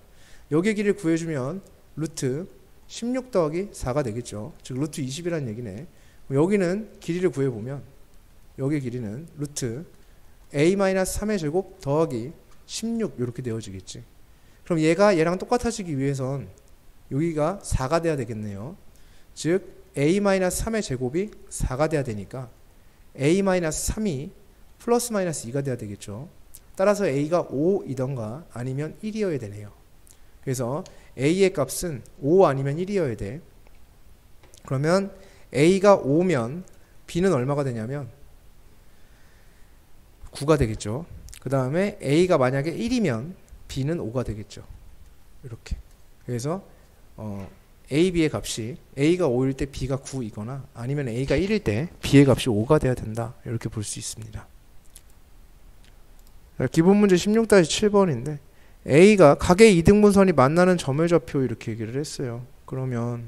여기의 길이를 구해주면 루트 16 더하기 4가 되겠죠. 즉 루트 20이라는 얘기네. 여기는 길이를 구해보면 여기의 길이는 루트 a-3의 제곱 더하기 16 이렇게 되어지겠지. 그럼 얘가 얘랑 똑같아지기 위해선 여기가 4가 돼야 되겠네요. 즉 a-3의 제곱이 4가 돼야 되니까 a-3이 플러스 마이너스 2가 돼야 되겠죠. 따라서 a가 5이던가 아니면 1이어야 되네요. 그래서 a의 값은 5 아니면 1이어야 돼. 그러면 a가 5면 b는 얼마가 되냐면 9가 되겠죠. 그 다음에 a가 만약에 1이면 b는 5가 되겠죠. 이렇게. 그래서 a, b의 값이 a가 5일 때 b가 9이거나 아니면 a가 1일 때 b의 값이 5가 돼야 된다. 이렇게 볼 수 있습니다. 기본 문제 16-7번인데 a가 각의 이등분선이 만나는 점의 좌표 이렇게 얘기를 했어요. 그러면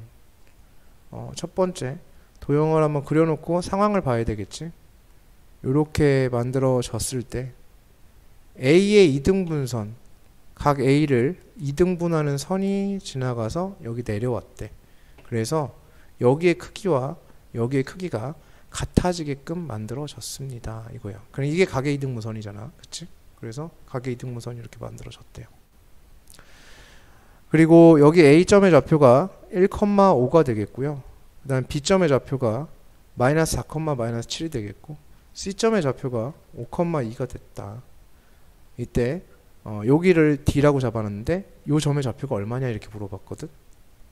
첫 번째 도형을 한번 그려놓고 상황을 봐야 되겠지. 이렇게 만들어졌을 때 A의 이등분선 각 A를 이등분하는 선이 지나가서 여기 내려왔대. 그래서 여기의 크기와 여기의 크기가 같아지게끔 만들어졌습니다. 이거야. 그럼 이게 가계이등무선이잖아. 그치? 그래서 가계이등무선이 이렇게 만들어졌대요. 그리고 여기 A점의 좌표가 1,5가 되겠고요. 그 다음 B점의 좌표가 마이너스 4, 마이너스 7이 되겠고 C점의 좌표가 5,2가 됐다. 이때 여기를 D라고 잡았는데 요 점의 좌표가 얼마냐 이렇게 물어봤거든.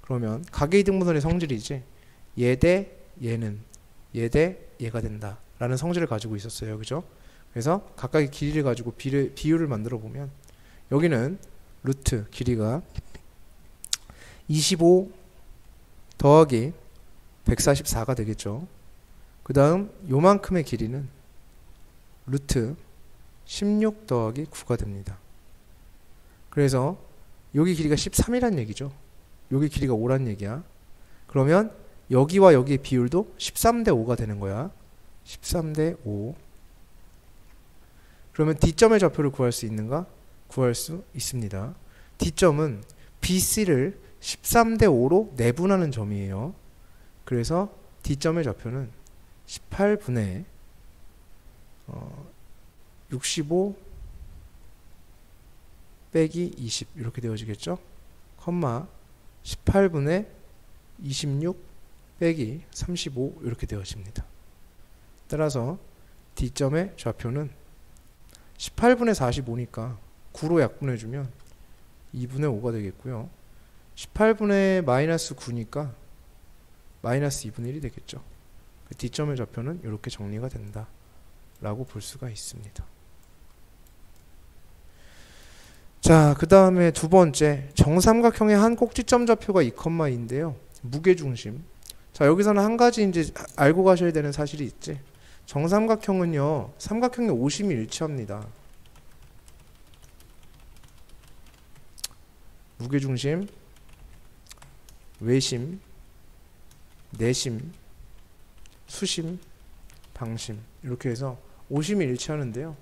그러면 가계이등분선의 성질이지 얘 대 얘는 얘 대 얘가 된다 라는 성질을 가지고 있었어요. 그죠? 그래서 각각의 길이를 가지고 비율을 만들어 보면 여기는 루트 길이가 25 더하기 144가 되겠죠. 그 다음 요만큼의 길이는 루트 16 더하기 9가 됩니다. 그래서 여기 길이가 13이란 얘기죠. 여기 길이가 5란 얘기야. 그러면 여기와 여기의 비율도 13대 5가 되는 거야. 13대 5. 그러면 D점의 좌표를 구할 수 있는가? 구할 수 있습니다. D점은 BC를 13대 5로 내분하는 점이에요. 그래서 D점의 좌표는 18분의 65 빼기 20 이렇게 되어지겠죠. 컴마 18분의 26 빼기 35 이렇게 되어집니다. 따라서 D점의 좌표는 18분의 45니까 9로 약분해주면 2분의 5가 되겠고요. 18분의 마이너스 9니까 마이너스 2분의 1이 되겠죠. D점의 좌표는 이렇게 정리가 된다 라고 볼 수가 있습니다. 자, 그 다음에 두 번째 정삼각형의 한 꼭지점 좌표가 2,2인데요. 무게중심. 자, 여기서는 한 가지 이제 알고 가셔야 되는 사실이 있지. 정삼각형은요, 삼각형의 오심이 일치합니다. 무게중심, 외심, 내심, 수심, 방심 이렇게 해서 오심이 일치하는데요.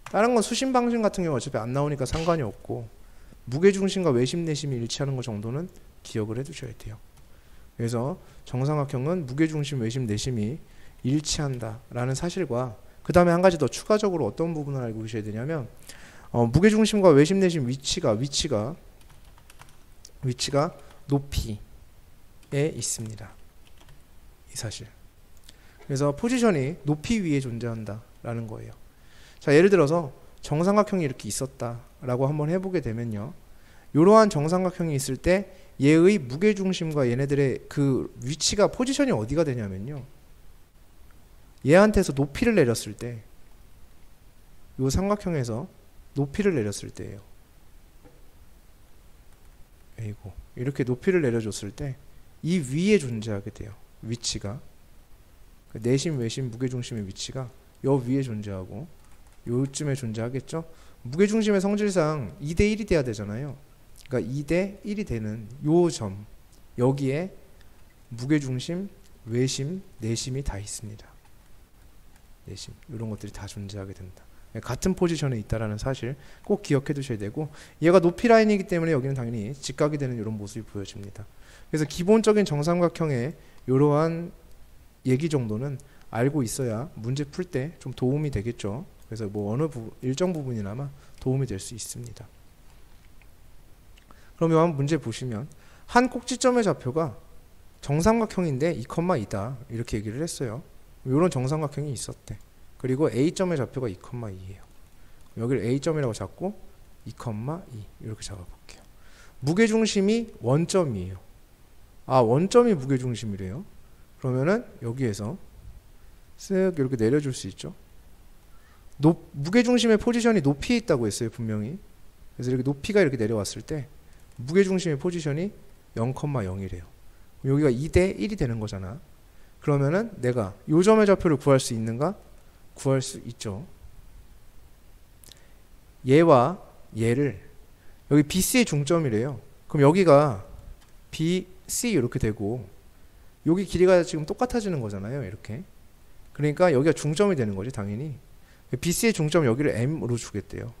다른 건 수심, 방심 같은 경우 어차피 안 나오니까 상관이 없고 무게중심과 외심, 내심이 일치하는 것 정도는 기억을 해두셔야 돼요. 그래서 정삼각형은 무게중심, 외심, 내심이 일치한다라는 사실과 그 다음에 한 가지 더 추가적으로 어떤 부분을 알고 계셔야 되냐면 무게중심과 외심, 내심 위치가 높이에 있습니다. 이 사실. 그래서 포지션이 높이 위에 존재한다라는 거예요. 자, 예를 들어서 정삼각형이 이렇게 있었다라고 한번 해보게 되면요. 이러한 정삼각형이 있을 때 얘의 무게중심과 얘네들의 그 위치가 포지션이 어디가 되냐면요. 얘한테서 높이를 내렸을 때 이 삼각형에서 높이를 내렸을 때예요. 아이고, 이렇게 높이를 내려줬을 때 이 위에 존재하게 돼요. 위치가 내심, 외심, 무게중심의 위치가 요 위에 존재하고 요쯤에 존재하겠죠. 무게중심의 성질상 2대 1이 돼야 되잖아요. 그러니까 2대 1이 되는 요 점 여기에 무게중심, 외심, 내심이 다 있습니다. 내심 이런 것들이 다 존재하게 된다. 같은 포지션에 있다라는 사실 꼭 기억해 두셔야 되고 얘가 높이 라인이기 때문에 여기는 당연히 직각이 되는 이런 모습이 보여집니다. 그래서 기본적인 정삼각형의 이러한 얘기 정도는 알고 있어야 문제 풀 때 좀 도움이 되겠죠. 그래서 뭐 어느 일정 부분이나마 도움이 될 수 있습니다. 그럼 요 한번 문제 보시면 한 꼭지점의 좌표가 정삼각형인데 2,2다 이렇게 얘기를 했어요. 이런 정삼각형이 있었대. 그리고 A점의 좌표가 2,2예요. 여기를 A점이라고 잡고 2,2 이렇게 잡아볼게요. 무게중심이 원점이에요. 아, 원점이 무게중심이래요. 그러면은 여기에서 쓱 이렇게 내려줄 수 있죠. 무게중심의 포지션이 높이에 있다고 했어요, 분명히. 그래서 이렇게 높이가 이렇게 내려왔을 때 무게중심의 포지션이 0,0이래요. 여기가 2대 1이 되는 거잖아. 그러면은 내가 요 점의 좌표를 구할 수 있는가? 구할 수 있죠. 얘와 얘를 여기 BC의 중점이래요. 그럼 여기가 BC 이렇게 되고 여기 길이가 지금 똑같아지는 거잖아요. 이렇게. 그러니까 여기가 중점이 되는 거지 당연히. BC의 중점 여기를 M으로 주겠대요.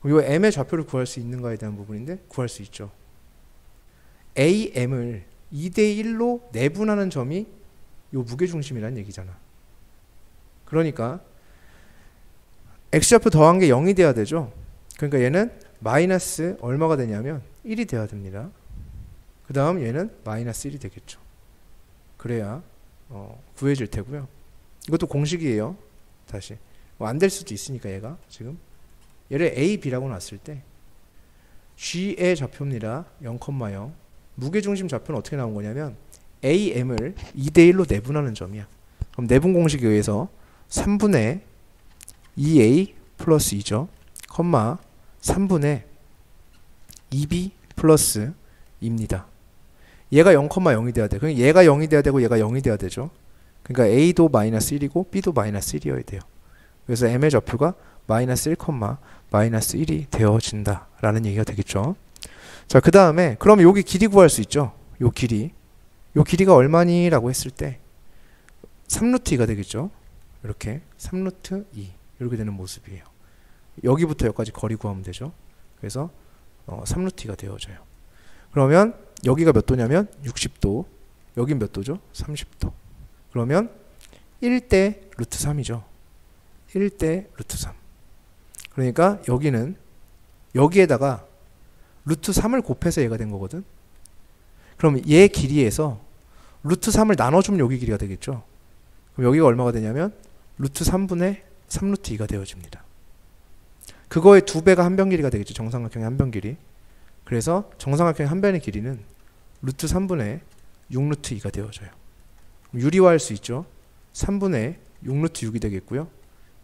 그럼 이 M의 좌표를 구할 수 있는가에 대한 부분인데 구할 수 있죠. AM을 2대 1로 내분하는 점이 요 무게중심이란 얘기잖아. 그러니까 x좌표 더한 게 0이 돼야 되죠. 그러니까 얘는 마이너스 얼마가 되냐면 1이 돼야 됩니다. 그 다음 얘는 마이너스 1이 되겠죠. 그래야 구해질 테고요. 이것도 공식이에요. 다시 안 될 수도 있으니까 얘가 지금 얘를 a, b라고 놨을 때 g의 좌표입니다. 0,0 무게중심 좌표는 어떻게 나온 거냐면 am을 2대1로 내분하는 점이야. 그럼 내분 공식에 의해서 3분의 2a 플러스 2죠. 3분의 2b 플러스 2입니다. 얘가 0,0이 돼야 돼. 그럼 얘가 0이 돼야 되고 얘가 0이 돼야 되죠. 그러니까 a도 마이너스 1이고 b도 마이너스 1이어야 돼요. 그래서 m의 좌표가 마이너스 1, 마이너스 1이 되어진다 라는 얘기가 되겠죠. 자, 그 다음에 그럼 여기 길이 구할 수 있죠. 요 길이가 얼마니? 라고 했을 때 3루트 2가 되겠죠. 이렇게 3루트 2 이렇게 되는 모습이에요. 여기부터 여기까지 거리 구하면 되죠. 그래서 3루트 2가 되어져요. 그러면 여기가 몇 도냐면 60도, 여긴 몇 도죠? 30도. 그러면 1대 루트 3이죠. 1대 루트 3. 그러니까 여기는 여기에다가 루트 3을 곱해서 얘가 된 거거든. 그럼 얘 길이에서 루트 3을 나눠주면 여기 길이가 되겠죠. 그럼 여기가 얼마가 되냐면 루트 3분의 3루트 2가 되어집니다. 그거의 2배가 한 변 길이가 되겠죠. 정삼각형의 한 변 길이. 그래서 정삼각형의 한 변의 길이는 루트 3분의 6루트 2가 되어져요. 유리화할 수 있죠. 3분의 6루트 6이 되겠고요.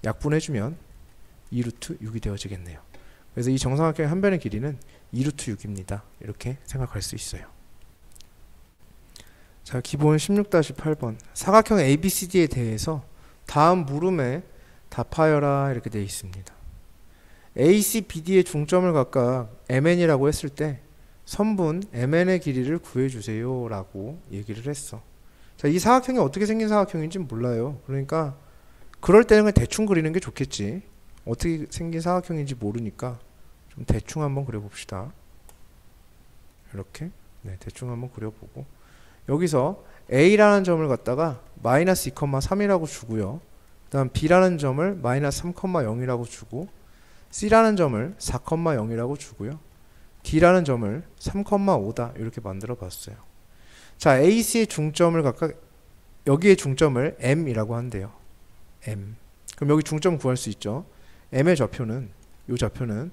약분해주면 2루트 6이 되어지겠네요. 그래서 이 정삼각형의 한 변의 길이는 2루트 6입니다. 이렇게 생각할 수 있어요. 자, 기본 16-8번 사각형 ABCD에 대해서 다음 물음에 답하여라 이렇게 되어 있습니다. AC, BD의 중점을 각각 MN이라고 했을 때 선분 MN의 길이를 구해주세요 라고 얘기를 했어. 자, 이 사각형이 어떻게 생긴 사각형인지 몰라요. 그러니까 그럴 때는 그냥 대충 그리는 게 좋겠지. 어떻게 생긴 사각형인지 모르니까 좀 대충 한번 그려봅시다. 이렇게 대충 한번 그려보고 여기서 A라는 점을 갖다가 마이너스 2,3이라고 주고요. 그 다음 B라는 점을 마이너스 3,0이라고 주고 C라는 점을 4,0이라고 주고요. D라는 점을 3,5다 이렇게 만들어 봤어요. 자, AC의 중점을 각각 여기의 중점을 M이라고 한대요. M. 그럼 여기 중점 구할 수 있죠. M의 좌표는 이 좌표는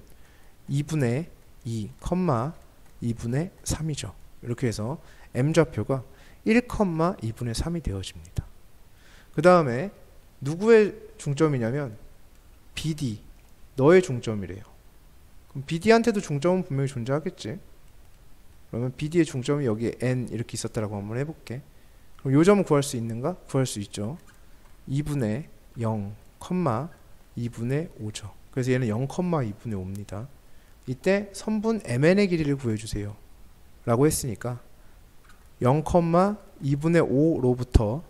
2분의 2, 2분의 3이죠. 이렇게 해서 M 좌표가 1,2분의 3이 되어집니다. 그 다음에 누구의 중점이냐면 BD, 너의 중점이래요. 그럼 BD한테도 중점은 분명히 존재하겠지. 그러면 BD의 중점이 여기에 N 이렇게 있었다라고 한번 해볼게. 그럼 요 점을 구할 수 있는가? 구할 수 있죠. 2분의 0, 2분의 5죠. 그래서 얘는 0,2분의 5입니다. 이때 선분 MN의 길이를 구해주세요 라고 했으니까 0,2분의 5로부터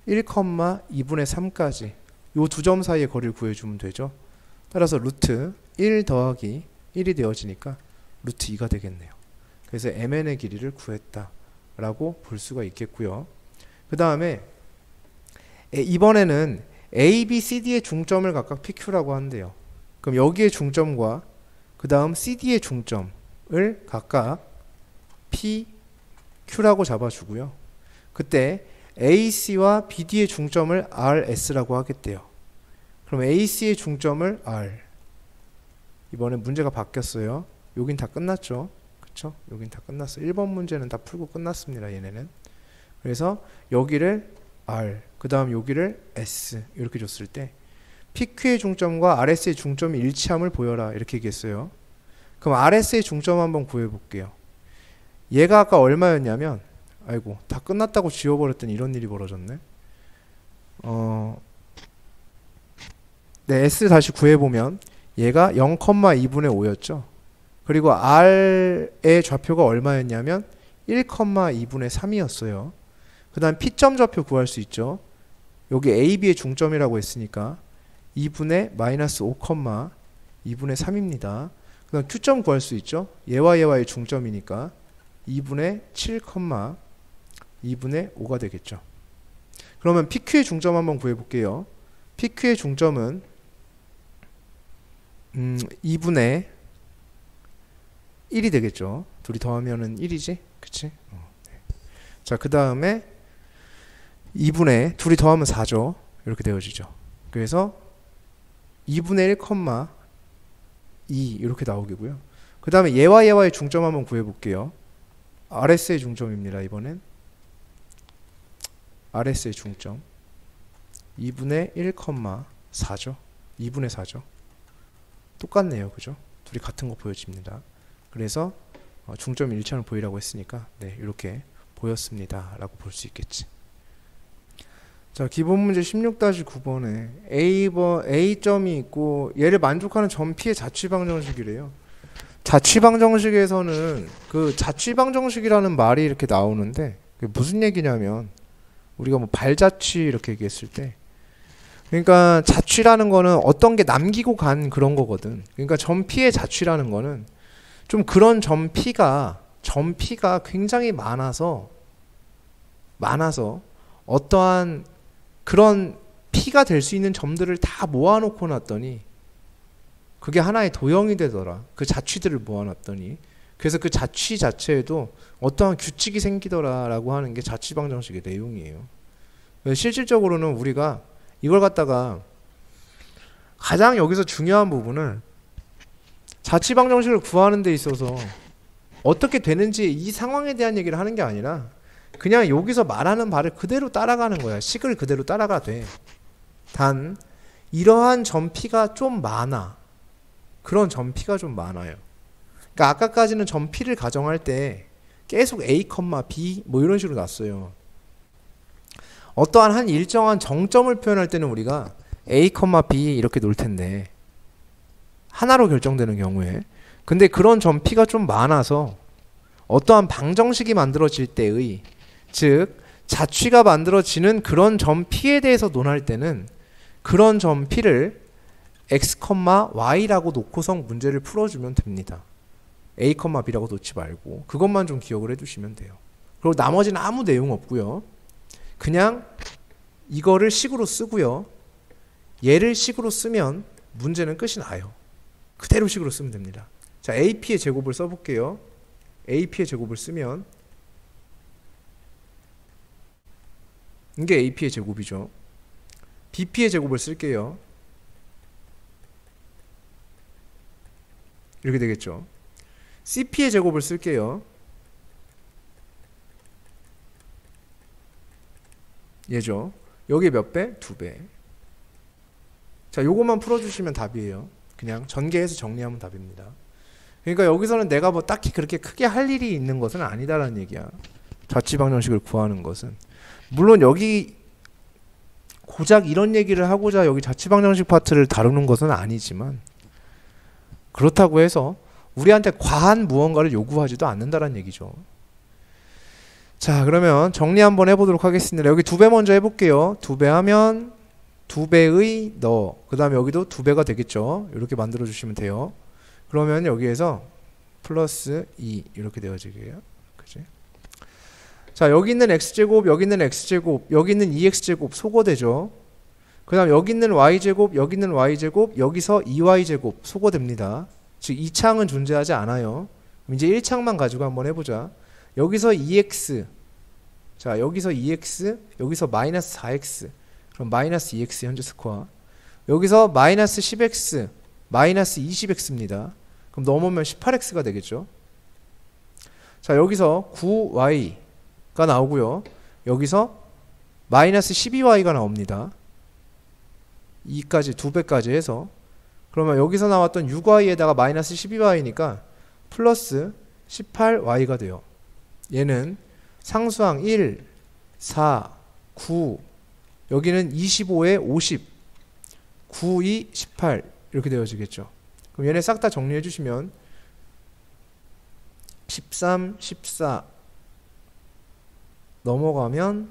1,2분의 3까지 요 두 점 사이의 거리를 구해주면 되죠. 따라서 루트 1 더하기 1이 되어지니까 루트 2가 되겠네요. 그래서 MN의 길이를 구했다 라고 볼 수가 있겠고요. 그 다음에 이번에는 A, B, CD의 중점을 각각 PQ라고 한대요. 그럼 여기의 중점과 그 다음 CD의 중점을 각각 PQ라고 잡아주고요. 그때 AC와 BD의 중점을 RS라고 하겠대요. 그럼 AC의 중점을 R. 이번에 문제가 바뀌었어요. 여긴 다 끝났죠. 그쵸? 여긴 다 끝났어요. 1번 문제는 다 풀고 끝났습니다. 얘네는. 그래서 여기를 R, 그 다음 여기를 S 이렇게 줬을 때 PQ의 중점과 RS의 중점이 일치함을 보여라 이렇게 얘기했어요. 그럼 RS의 중점 한번 구해볼게요. 얘가 아까 얼마였냐면 아이고 다 끝났다고 지워버렸더니 이런 일이 벌어졌네. S 다시 구해보면 얘가 0,2분의 5였죠. 그리고 R의 좌표가 얼마였냐면 1,2분의 3이었어요. 그 다음 P점 좌표 구할 수 있죠. 여기 AB의 중점이라고 했으니까 2분의 마이너스 5,2분의 3입니다. 그 다음 Q점 구할 수 있죠. 얘와 얘와의 중점이니까 2분의 7,2분의 5가 되겠죠. 그러면 PQ의 중점 한번 구해볼게요. PQ의 중점은 2분의 1이 되겠죠. 둘이 더하면은 1이지? 그치? 네. 자, 그 다음에 2분의 둘이 더하면 4죠. 이렇게 되어지죠. 그래서 2분의 1, 2 이렇게 나오겠고요. 그 다음에 얘와 얘와의 중점 한번 구해볼게요. RS의 중점입니다. 이번엔 RS의 중점 2분의 1, 4죠. 2분의 4죠. 똑같네요. 그죠? 둘이 같은 거 보여집니다. 그래서 중점 일천을 보이라고 했으니까 네, 이렇게 보였습니다. 라고 볼 수 있겠지. 자, 기본 문제 16-9번에 A점이 있고 얘를 만족하는 점 P의 자취방정식이래요. 자취방정식에서는 그 자취방정식이라는 말이 이렇게 나오는데 그게 무슨 얘기냐면 우리가 뭐 발자취 이렇게 얘기했을 때 그러니까 자취라는 거는 어떤 게 남기고 간 그런 거거든. 그러니까 점 P의 자취라는 거는 좀 그런 점 P가 굉장히 많아서 어떠한 그런 P가 될 수 있는 점들을 다 모아놓고 놨더니 그게 하나의 도형이 되더라. 그 자취들을 모아놨더니 그래서 그 자취 자체에도 어떠한 규칙이 생기더라라고 하는 게 자취방정식의 내용이에요. 실질적으로는 우리가 이걸 갖다가 가장 여기서 중요한 부분은 자취방정식을 구하는 데 있어서 어떻게 되는지 이 상황에 대한 얘기를 하는 게 아니라 그냥 여기서 말하는 바를 그대로 따라가는 거야. 식을 그대로 따라가 돼. 단 이러한 점P가 좀 많아. 그런 점P가 좀 많아요. 그러니까 아까까지는 점P를 가정할 때 계속 A, B 뭐 이런 식으로 놨어요. 어떠한 한 일정한 정점을 표현할 때는 우리가 A, B 이렇게 놓을 텐데 하나로 결정되는 경우에 근데 그런 점 P가 좀 많아서 어떠한 방정식이 만들어질 때의 즉 자취가 만들어지는 그런 점 P에 대해서 논할 때는 그런 점 P를 X, Y라고 놓고서 문제를 풀어주면 됩니다. A, B라고 놓지 말고 그것만 좀 기억을 해두시면 돼요. 그리고 나머지는 아무 내용 없고요. 그냥 이거를 식으로 쓰고요. 얘를 식으로 쓰면 문제는 끝이 나요. 그대로 식으로 쓰면 됩니다. 자, AP의 제곱을 써볼게요. AP의 제곱을 쓰면 이게 AP의 제곱이죠. BP의 제곱을 쓸게요. 이렇게 되겠죠. CP의 제곱을 쓸게요. 얘죠. 여기 몇 배? 2배. 자, 요것만 풀어주시면 답이에요. 그냥 전개해서 정리하면 답입니다. 그러니까 여기서는 내가 뭐 딱히 그렇게 크게 할 일이 있는 것은 아니다라는 얘기야. 자취방정식을 구하는 것은. 물론 여기 고작 이런 얘기를 하고자 여기 자취방정식 파트를 다루는 것은 아니지만 그렇다고 해서 우리한테 과한 무언가를 요구하지도 않는다라는 얘기죠. 자, 그러면 정리 한번 해보도록 하겠습니다. 여기 2배 먼저 해볼게요. 2배 하면 2배의 너, 그 다음에 여기도 2배가 되겠죠. 이렇게 만들어 주시면 돼요. 그러면 여기에서 플러스 2 이렇게 되어지게요. 그치? 자, 여기 있는 x제곱, 여기 있는 x제곱, 여기 있는 2x제곱 소거되죠. 그 다음 여기 있는 y제곱, 여기 있는 y제곱, 여기서 2y제곱 소거됩니다. 즉 2창은 존재하지 않아요. 그럼 이제 1창만 가지고 한번 해보자. 여기서 2x, 자 여기서 2x, 여기서 마이너스 4x, 그럼 마이너스 2x 현재 스코어. 여기서 마이너스 10x, 마이너스 20x입니다. 그럼 넘으면 18x가 되겠죠. 자, 여기서 9y가 나오고요. 여기서 마이너스 12y가 나옵니다. 2까지 2배까지 해서 그러면 여기서 나왔던 6y에다가 마이너스 12y니까 플러스 18y가 돼요. 얘는 상수항 1, 4, 9 여기는 25에 50 9, 2, 18 이렇게 되어지겠죠. 그럼 얘네 싹 다 정리해 주시면 13, 14 넘어가면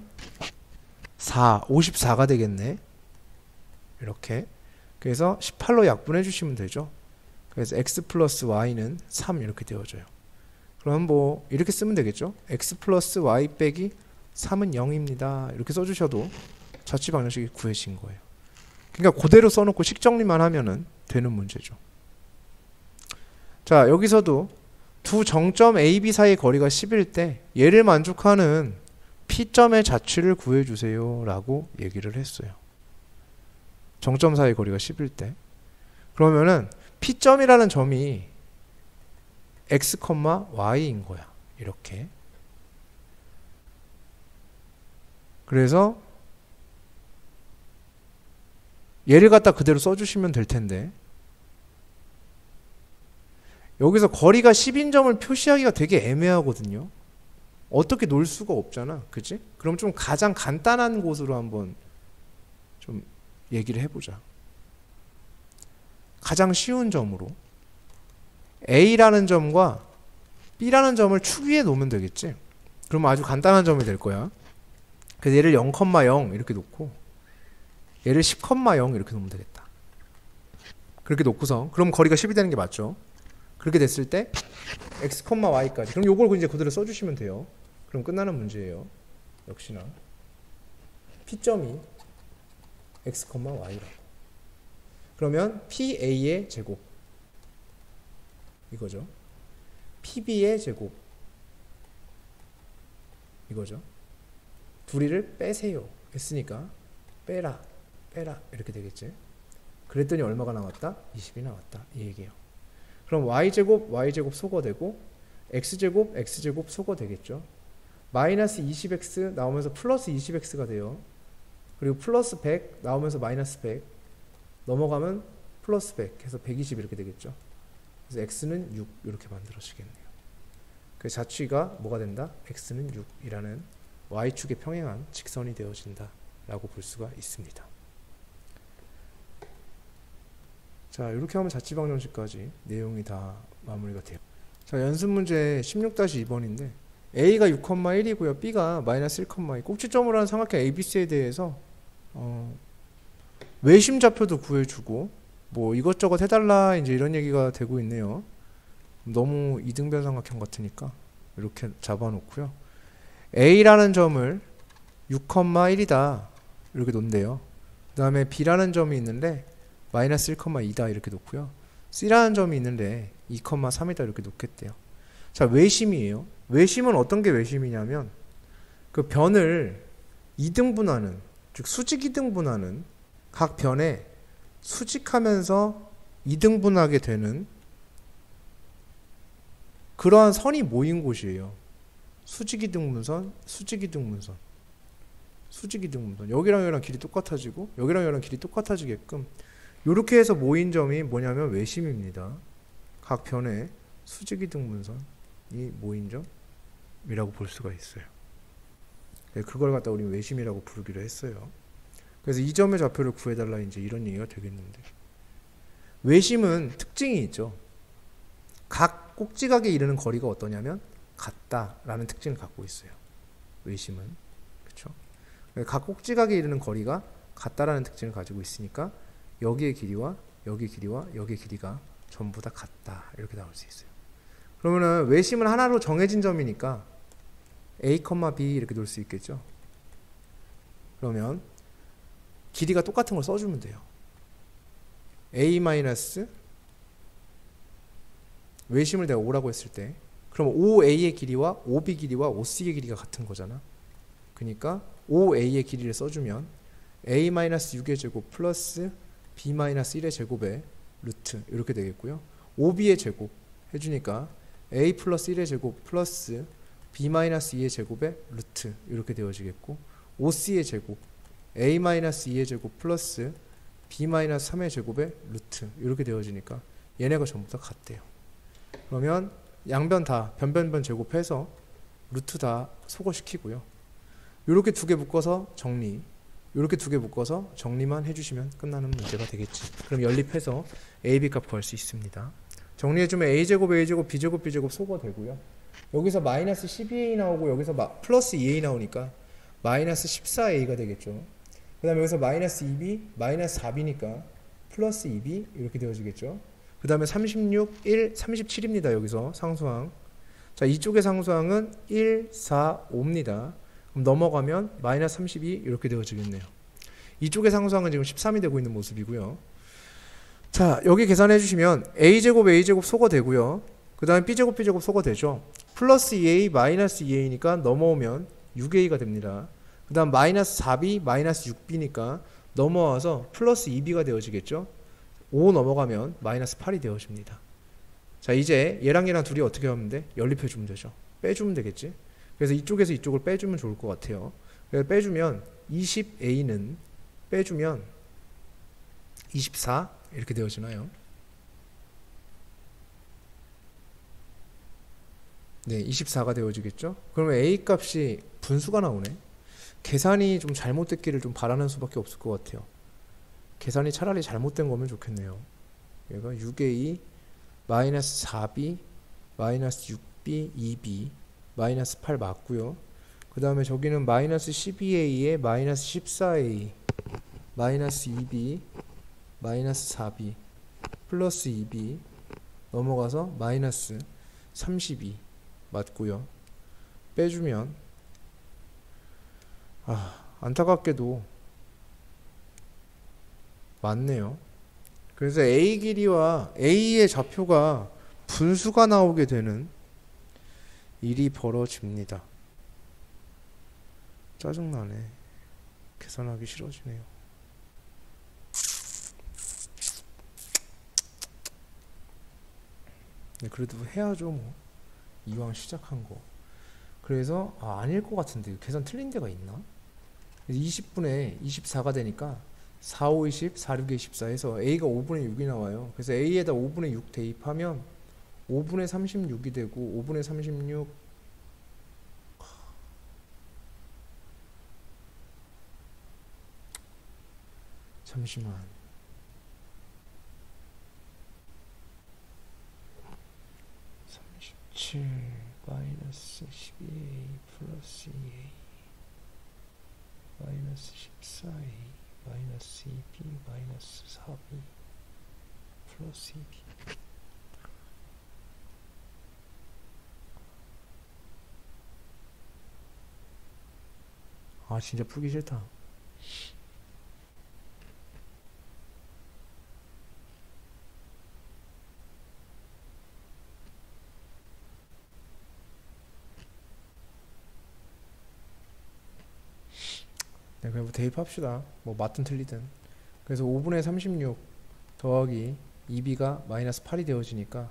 4, 54가 되겠네. 이렇게. 그래서 18로 약분해 주시면 되죠. 그래서 x 플러스 y는 3 이렇게 되어져요. 그럼 뭐 이렇게 쓰면 되겠죠. x 플러스 y 빼기 3은 0입니다. 이렇게 써주셔도 자취 방정식이 구해진 거예요. 그러니까 그대로 써놓고 식 정리만 하면은 되는 문제죠. 자, 여기서도 두 정점 A, B 사이의 거리가 10일 때 얘를 만족하는 P점의 자취를 구해주세요 라고 얘기를 했어요. 정점 사이의 거리가 10일 때. 그러면은 P점이라는 점이 x, y인 거야. 이렇게. 그래서 얘를 갖다 그대로 써주시면 될 텐데 여기서 거리가 10인 점을 표시하기가 되게 애매하거든요. 어떻게 놓을 수가 없잖아. 그치? 그럼 좀 가장 간단한 곳으로 한번 좀 얘기를 해보자. 가장 쉬운 점으로 A라는 점과 B라는 점을 축 위에 놓으면 되겠지. 그러면 아주 간단한 점이 될 거야. 그래서 얘를 0,0 이렇게 놓고 얘를 10,0 이렇게 놓으면 되겠다. 그렇게 놓고서 그럼 거리가 10이 되는 게 맞죠. 그렇게 됐을 때 x, y까지. 그럼 요걸 이제 그대로 써주시면 돼요. 그럼 끝나는 문제예요. 역시나 P점이 x, y라고. 그러면 PA의 제곱 이거죠. PB의 제곱 이거죠. 둘이를 빼세요 했으니까 빼라 이렇게 되겠지. 그랬더니 얼마가 나왔다? 20이 나왔다 이 얘기예요. 그럼 y제곱 소거되고 x제곱 소거되겠죠. 마이너스 20x 나오면서 플러스 20x가 돼요. 그리고 플러스 100 나오면서 마이너스 100 넘어가면 플러스 100 해서 120 이렇게 되겠죠. 그래서 x는 6 이렇게 만들어지겠네요. 그 자취가 뭐가 된다? x는 6이라는 y축에 평행한 직선이 되어진다 라고 볼 수가 있습니다. 자, 이렇게 하면 자취방정식까지 내용이 다 마무리가 돼요. 자, 연습문제 16-2번인데 A가 6,1이고요. B가 마이너스 1,2. 꼭지점으로 하는 삼각형 ABC에 대해서 외심 좌표도 구해주고 뭐 이것저것 해달라 이제 이런 얘기가 되고 있네요. 너무 이등변 삼각형 같으니까 이렇게 잡아놓고요. A라는 점을 6,1이다 이렇게 놓는데요. 그 다음에 B라는 점이 있는데 마이너스 1,2다 이렇게 놓고요. C라는 점이 있는데 2,3이다 이렇게 놓겠대요. 자, 외심이에요. 외심은 어떤 게 외심이냐면 그 변을 이등분하는, 즉 수직 이등분하는 각 변에 수직하면서 이등분하게 되는 그러한 선이 모인 곳이에요. 수직 이등분선, 수직 이등분선, 수직 이등분선. 여기랑 여기랑 길이 똑같아지고 여기랑 여기랑 길이 똑같아지게끔 이렇게 해서 모인 점이 뭐냐면 외심입니다. 각 변에 수직 이등분선이 모인 점이라고 볼 수가 있어요. 그걸 갖다 우리 외심이라고 부르기로 했어요. 그래서 이 점의 좌표를 구해달라 이제 이런 얘기가 되겠는데, 외심은 특징이 있죠. 각 꼭지각에 이르는 거리가 어떠냐면 같다라는 특징을 갖고 있어요. 외심은. 그렇죠? 각 꼭지각에 이르는 거리가 같다라는 특징을 가지고 있으니까 여기의 길이와 여기의 길이와 여기의 길이가 전부 다 같다 이렇게 나올 수 있어요. 그러면은 외심은 하나로 정해진 점이니까 A, B 이렇게 놓을 수 있겠죠. 그러면 길이가 똑같은 걸 써주면 돼요. A 마이너스 외심을 내가 5라고 했을 때 그럼 5A의 길이와 5B 길이와 5C의 길이가 같은 거잖아. 그러니까 5A의 길이를 써주면 A 마이너스 6의 제곱 플러스 B 마이너스 1의 제곱의 루트 이렇게 되겠고요. 5B의 제곱 해주니까 A 플러스 1의 제곱 플러스 B 마이너스 2의 제곱의 루트 이렇게 되어지겠고, 5C의 제곱 A 마이너스 2의 제곱 플러스 B 마이너스 3의 제곱의 루트 이렇게 되어지니까 얘네가 전부 다 같대요. 그러면 양변 다 변변변 제곱해서 루트 다 소거시키고요. 이렇게 두 개 묶어서 정리, 이렇게 두 개 묶어서 정리만 해주시면 끝나는 문제가 되겠지. 그럼 연립해서 A, B 값 구할 수 있습니다. 정리해주면 A제곱, A제곱, B제곱, B제곱 소거되고요. 여기서 마이너스 12A 나오고 여기서 플러스 2A 나오니까 마이너스 14A가 되겠죠. 그 다음에 여기서 마이너스 2B, 마이너스 4B니까 플러스 2B 이렇게 되어지겠죠. 그 다음에 36, 1, 37입니다. 여기서 상수항. 자, 이쪽의 상수항은 1, 4, 5입니다. 그럼 넘어가면 마이너스 32 이렇게 되어지겠네요. 이쪽의 상수항은 지금 13이 되고 있는 모습이고요. 자, 여기 계산해 주시면 a제곱 소거되고요. 그 다음에 b제곱 소거되죠. 플러스 2a 마이너스 2a니까 넘어오면 6a가 됩니다. 그 다음 마이너스 4b 마이너스 6b니까 넘어와서 플러스 2b가 되어지겠죠. 5 넘어가면 마이너스 8이 되어집니다. 자, 이제 얘랑 둘이 어떻게 하면 돼? 연립해 주면 되죠. 빼주면 되겠지. 그래서 이쪽에서 이쪽을 빼주면 좋을 것 같아요. 그래서 빼주면 20a는 빼주면 24 이렇게 되어지나요? 네, 24가 되어지겠죠. 그러면 a 값이 분수가 나오네. 계산이 좀 잘못됐기를 좀 바라는 수밖에 없을 것 같아요. 계산이 차라리 잘못된 거면 좋겠네요. 얘가 6a 마이너스 4b 마이너스 6b 2b 마이너스 8 맞고요. 그 다음에 저기는 마이너스 12a에 마이너스 14a 마이너스 2b 마이너스 4b 플러스 2b 넘어가서 마이너스 32 맞고요. 빼주면 안타깝게도 맞네요. 그래서 a 길이와 a의 좌표가 분수가 나오게 되는 일이 벌어집니다. 짜증나네. 계산하기 싫어지네요. 네, 그래도 해야죠 뭐. 이왕 시작한 거. 그래서 아닐 것 같은데 계산 틀린 데가 있나? 20분에 24가 되니까 4, 5, 20, 4, 6, 24 해서 a가 5분의 6이 나와요. 그래서 a에다 5분의 6 대입하면 5분의 36이 되고 5분의 36 잠시만 37 마이너스 12a 플러스 2a 마이너스 14a 마이너스 2b 마이너스 4b 플러스 2b 진짜 풀기 싫다. 네, 그냥 뭐 대입합시다. 뭐 맞든 틀리든. 그래서 5분의 36 더하기 2b가 마이너스 8이 되어지니까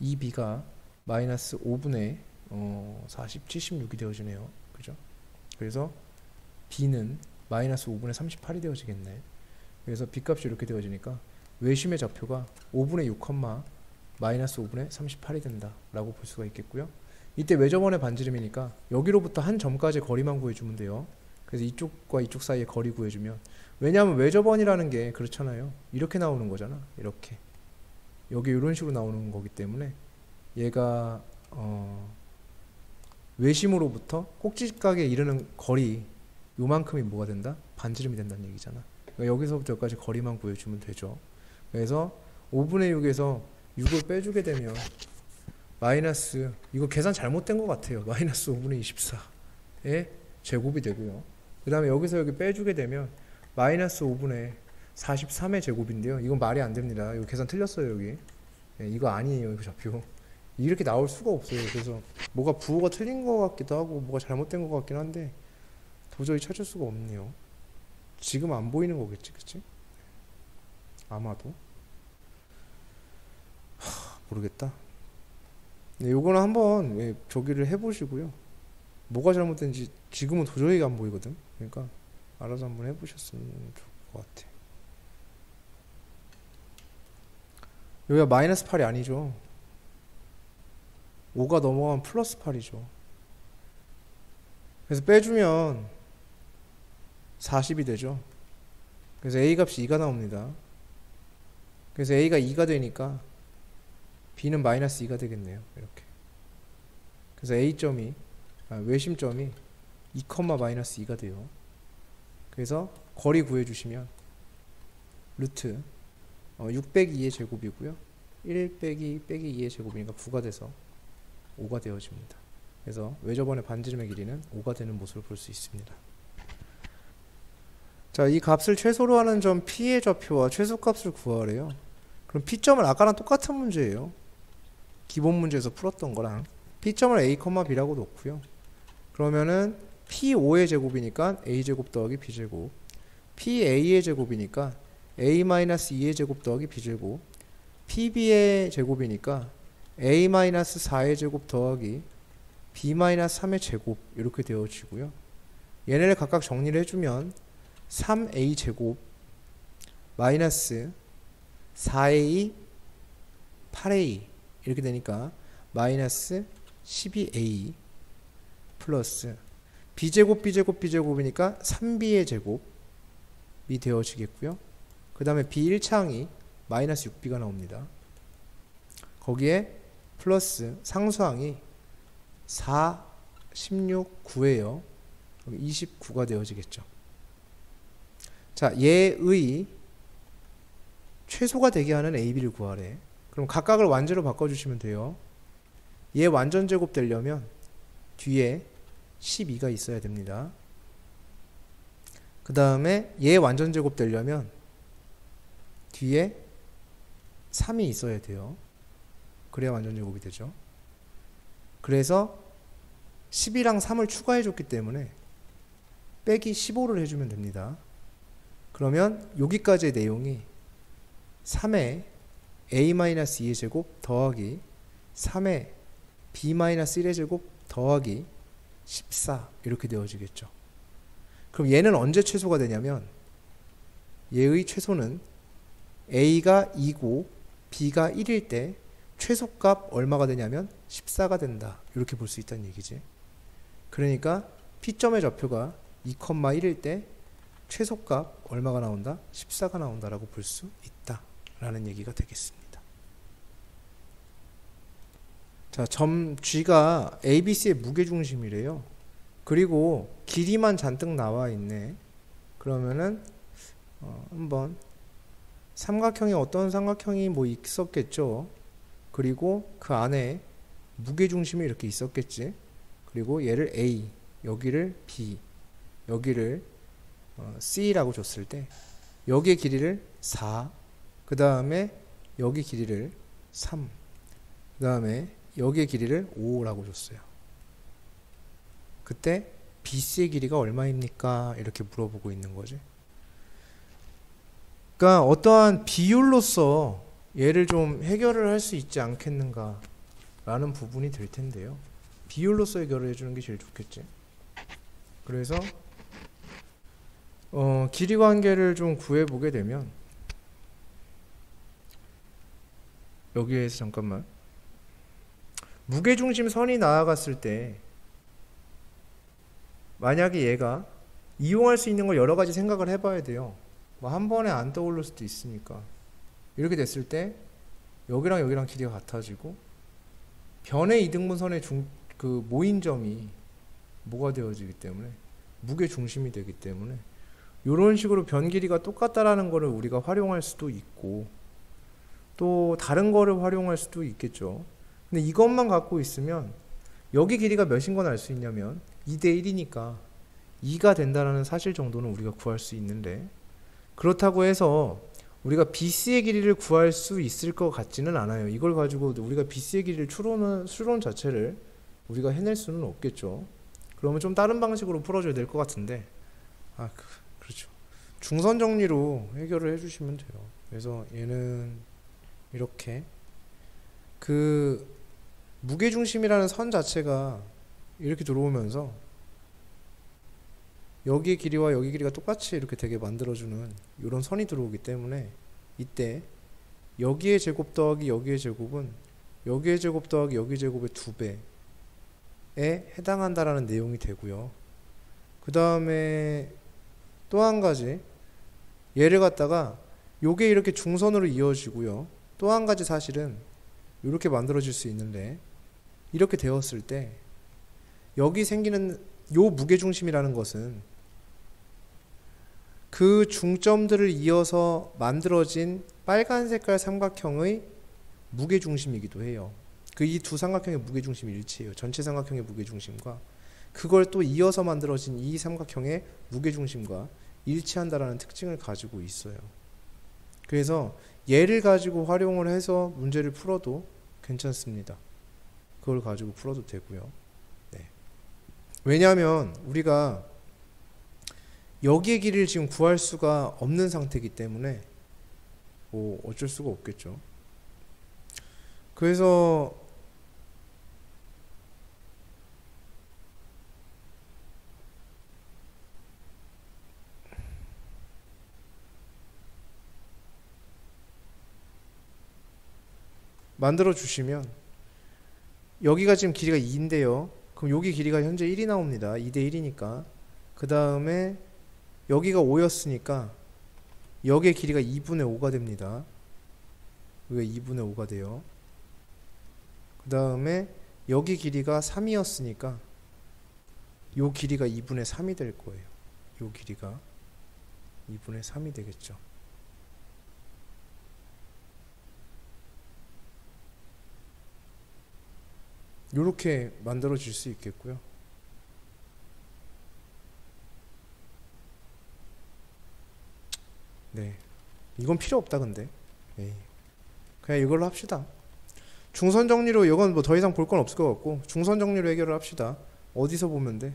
2b가 마이너스 5분의 40, 76이 되어지네요. 그죠? 그래서 b는 마이너스 5분의 38이 되어지겠네. 그래서 b값이 이렇게 되어지니까 외심의 좌표가 5분의 6, 마이너스 5분의 38이 된다 라고 볼 수가 있겠고요. 이때 외접원의 반지름이니까 여기로부터 한 점까지 거리만 구해주면 돼요. 그래서 이쪽과 이쪽 사이의 거리 구해주면, 왜냐하면 외접원이라는 게 그렇잖아요. 이렇게 나오는 거잖아. 이렇게 여기 이런 식으로 나오는 거기 때문에 얘가 외심으로부터 꼭지각에 이르는 거리 요만큼이 뭐가 된다? 반지름이 된다는 얘기잖아. 그러니까 여기서부터 여기까지 거리만 구해주면 되죠. 그래서 5분의 6에서 6을 빼주게 되면 마이너스, 이거 계산 잘못된 것 같아요. 마이너스 5분의 24의 제곱이 되고요. 그 다음에 여기서 여기 빼주게 되면 마이너스 5분의 43의 제곱인데요. 이건 말이 안 됩니다. 이거 계산 틀렸어요. 여기. 이거 아니에요. 이거 좌표. 이렇게 나올 수가 없어요. 그래서 뭐가 부호가 틀린 것 같기도 하고 뭐가 잘못된 것 같긴 한데 도저히 찾을 수가 없네요. 지금 안 보이는 거겠지, 그치? 아마도. 모르겠다. 네, 요거는 한번 저기를 해보시고요. 뭐가 잘못된지 지금은 도저히 안 보이거든. 그러니까 알아서 한번 해보셨으면 좋을 것 같아. 여기가 마이너스 8이 아니죠. 5가 넘어가면 플러스 8이죠. 그래서 빼주면 40이 되죠. 그래서 A 값이 2가 나옵니다. 그래서 A가 2가 되니까 B는 마이너스 2가 되겠네요. 이렇게. 그래서 A점이 외심점이 2, 마이너스 2가 돼요. 그래서 거리 구해주시면 루트 6 빼기 2의 제곱이고요. 1 빼기 2의 제곱이니까 9가 돼서 5가 되어집니다. 그래서 외접원의 반지름의 길이는 5가 되는 모습을 볼 수 있습니다. 자, 이 값을 최소로 하는 점 P의 좌표와 최소값을 구하래요. 그럼 P점을 아까랑 똑같은 문제예요. 기본 문제에서 풀었던 거랑. P점을 A, B라고 놓고요. 그러면은 P5의 제곱이니까 A제곱 더하기 B제곱, PA의 제곱이니까 A-2의 제곱 더하기 B제곱, PB의 제곱이니까 A-4의 제곱 더하기 B-3의 제곱 이렇게 되어지고요. 얘네를 각각 정리를 해주면 3A 제곱 마이너스 4A 8A 이렇게 되니까 마이너스 12A 플러스 B제곱 B제곱 B제곱이니까 3B의 제곱이 되어지겠고요. 그 다음에 B1창이 마이너스 6B가 나옵니다. 거기에 플러스 상수항이 4, 16, 9예요. 29가 되어지겠죠. 자, 얘의 최소가 되게 하는 AB를 구하래. 그럼 각각을 완전으로 바꿔주시면 돼요. 얘 완전 제곱 되려면 뒤에 12가 있어야 됩니다. 그 다음에 얘 완전 제곱 되려면 뒤에 3이 있어야 돼요. 그래야 완전 제곱이 되죠. 그래서 10이랑 3을 추가해 줬기 때문에 빼기 15를 해주면 됩니다. 그러면 여기까지의 내용이 3의 A-2의 제곱 더하기 3의 B-1의 제곱 더하기 14 이렇게 되어지겠죠. 그럼 얘는 언제 최소가 되냐면 얘의 최소는 A가 2고 B가 1일 때 최소값 얼마가 되냐면 14가 된다. 이렇게 볼 수 있다는 얘기지. 그러니까 P점의 좌표가 2,1일 때 최소값 얼마가 나온다? 14가 나온다라고 볼 수 있다. 라는 얘기가 되겠습니다. 자, 점 G가 ABC의 무게중심이래요. 그리고 길이만 잔뜩 나와 있네. 그러면은 한번 삼각형이 어떤 삼각형이 뭐 있었겠죠. 그리고 그 안에 무게중심이 이렇게 있었겠지. 그리고 얘를 A, 여기를 B, 여기를 C라고 줬을 때 여기의 길이를 4, 그 다음에 여기 길이를 3, 그 다음에 여기의 길이를 5라고 줬어요. 그때 BC의 길이가 얼마입니까? 이렇게 물어보고 있는 거지. 그러니까 어떠한 비율로서 얘를 좀 해결을 할 수 있지 않겠는가 라는 부분이 될 텐데요. 비율로서 해결을 해주는 게 제일 좋겠지. 그래서 길이 관계를 좀 구해보게 되면 여기에서 잠깐만 무게중심 선이 나아갔을 때 만약에 얘가 이용할 수 있는 걸 여러 가지 생각을 해봐야 돼요. 뭐 한 번에 안 떠오를 수도 있으니까. 이렇게 됐을 때 여기랑 여기랑 길이가 같아지고 변의 이등분선의 그 모인점이 뭐가 되어지기 때문에 무게중심이 되기 때문에 이런 식으로 변 길이가 똑같다라는 거를 우리가 활용할 수도 있고 또 다른 거를 활용할 수도 있겠죠. 근데 이것만 갖고 있으면 여기 길이가 몇인 건 알 수 있냐면 2대 1이니까 2가 된다는 사실 정도는 우리가 구할 수 있는데 그렇다고 해서 우리가 BC의 길이를 구할 수 있을 것 같지는 않아요. 이걸 가지고 우리가 BC의 길이를 추론 자체를 우리가 해낼 수는 없겠죠. 그러면 좀 다른 방식으로 풀어줘야 될 것 같은데 그렇죠. 중선 정리로 해결을 해주시면 돼요. 그래서 얘는 이렇게 그 무게중심이라는 선 자체가 이렇게 들어오면서 여기의 길이와 여기 길이가 똑같이 이렇게 되게 만들어주는 이런 선이 들어오기 때문에 이때 여기의 제곱 더하기 여기의 제곱은 여기의 제곱 더하기 여기의 제곱의 2배에 해당한다라는 내용이 되고요. 그 다음에 또 한 가지 얘를 갖다가 요게 이렇게 중선으로 이어지고요. 또 한 가지 사실은 이렇게 만들어질 수 있는데 이렇게 되었을 때 여기 생기는 요 무게중심이라는 것은 그 중점들을 이어서 만들어진 빨간 색깔 삼각형의 무게중심이기도 해요. 그 이 두 삼각형의 무게중심이 일치해요. 전체 삼각형의 무게중심과 그걸 또 이어서 만들어진 이 삼각형의 무게중심과 일치한다라는 특징을 가지고 있어요. 그래서 얘를 가지고 활용을 해서 문제를 풀어도 괜찮습니다. 그걸 가지고 풀어도 되고요. 네. 왜냐하면 우리가 여기의 길이를 지금 구할 수가 없는 상태이기 때문에 뭐 어쩔 수가 없겠죠. 그래서 만들어 주시면 여기가 지금 길이가 2인데요. 그럼 여기 길이가 현재 1이 나옵니다. 2대 1이니까. 그 다음에 여기가 5였으니까 여기의 길이가 2분의 5가 됩니다. 여기가 2분의 5가 돼요. 그 다음에 여기 길이가 3이었으니까 요 길이가 2분의 3이 될 거예요. 요 길이가 2분의 3이 되겠죠. 요렇게 만들어질 수 있겠고요. 네, 이건 필요 없다 근데. 네. 그냥 이걸로 합시다. 중선 정리로 이건 뭐 더 이상 볼 건 없을 것 같고 중선 정리로 해결을 합시다. 어디서 보면 돼?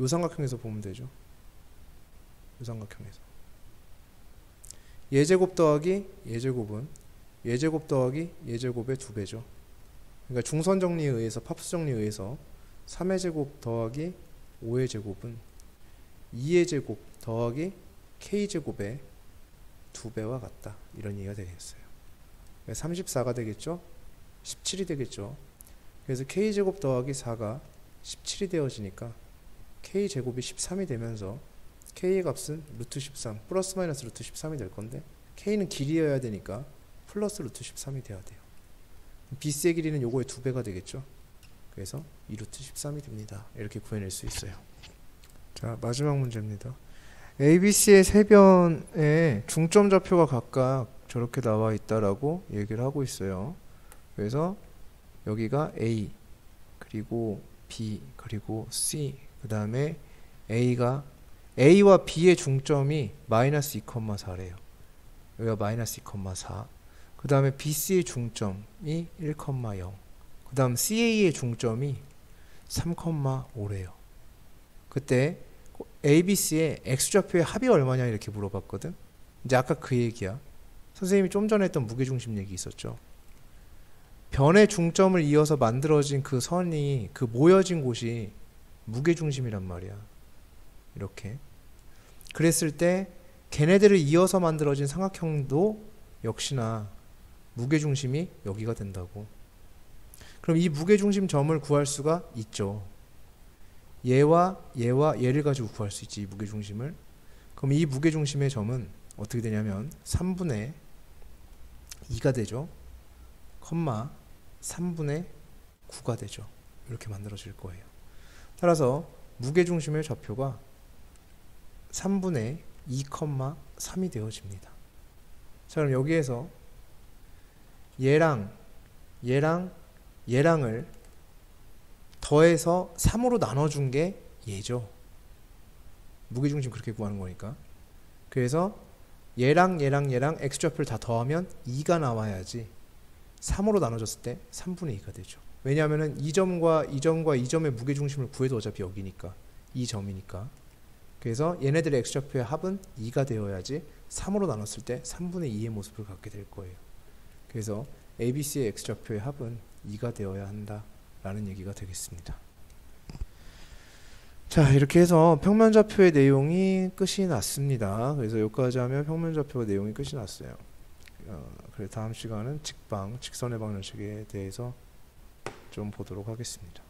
요 삼각형에서 보면 되죠. 요 삼각형에서 예제곱 더하기 예제곱은 예제곱 더하기 예제곱의 2배죠. 그러니까 중선 정리에 의해서 팝스 정리에 의해서 3의 제곱 더하기 5의 제곱은 2의 제곱 더하기 k제곱의 2배와 같다. 이런 얘기가 되겠어요. 34가 되겠죠. 17이 되겠죠. 그래서 k제곱 더하기 4가 17이 되어지니까 k제곱이 13이 되면서 k의 값은 루트 13 플러스 마이너스 루트 13이 될 건데 k는 길이여야 되니까 플러스 루트 13이 돼야 돼요. BC의 길이는 요거의 2배가 되겠죠. 그래서 2루트 13이 됩니다. 이렇게 구해낼 수 있어요. 자, 마지막 문제입니다. ABC의 세 변에 중점 좌표가 각각 저렇게 나와 있다라고 얘기를 하고 있어요. 그래서 여기가 A, 그리고 B, 그리고 C, 그 다음에 A와 B의 중점이 마이너스 2,4래요. 여기가 마이너스 2,4. 그 다음에 BC의 중점이 1,0. 그 다음 CA의 중점이 3,5래요. 그때 ABC의 X좌표의 합이 얼마냐 이렇게 물어봤거든. 이제 아까 그 얘기야. 선생님이 좀 전에 했던 무게중심 얘기 있었죠. 변의 중점을 이어서 만들어진 그 선이 그 모여진 곳이 무게중심이란 말이야. 이렇게. 그랬을 때 걔네들을 이어서 만들어진 삼각형도 역시나 무게중심이 여기가 된다고. 그럼 이 무게중심 점을 구할 수가 있죠. 얘와 얘를 가지고 구할 수 있지, 이 무게중심을. 그럼 이 무게중심의 점은 어떻게 되냐면 3분의 2가 되죠. 3분의 9가 되죠. 이렇게 만들어질 거예요. 따라서 무게중심의 좌표가 3분의 2,3이 되어집니다. 자, 그럼 여기에서 얘랑을 더해서 3으로 나눠준 게 얘죠. 무게중심 그렇게 구하는 거니까. 그래서 얘랑 x좌표를 다 더하면 2가 나와야지 3으로 나눠졌을 때 3분의 2가 되죠. 왜냐하면 이 점과 이 점의 무게중심을 구해도 어차피 여기니까, 이 점이니까. 그래서 얘네들의 x좌표의 합은 2가 되어야지 3으로 나눴을 때 3분의 2의 모습을 갖게 될 거예요. 그래서 ABC의 x좌표의 합은 2가 되어야 한다라는 얘기가 되겠습니다. 자, 이렇게 해서 평면좌표의 내용이 끝이 났습니다. 그래서 여기까지 하면 평면좌표 내용이 끝이 났어요. 그래서 다음 시간은 직선의 방정식에 대해서 좀 보도록 하겠습니다.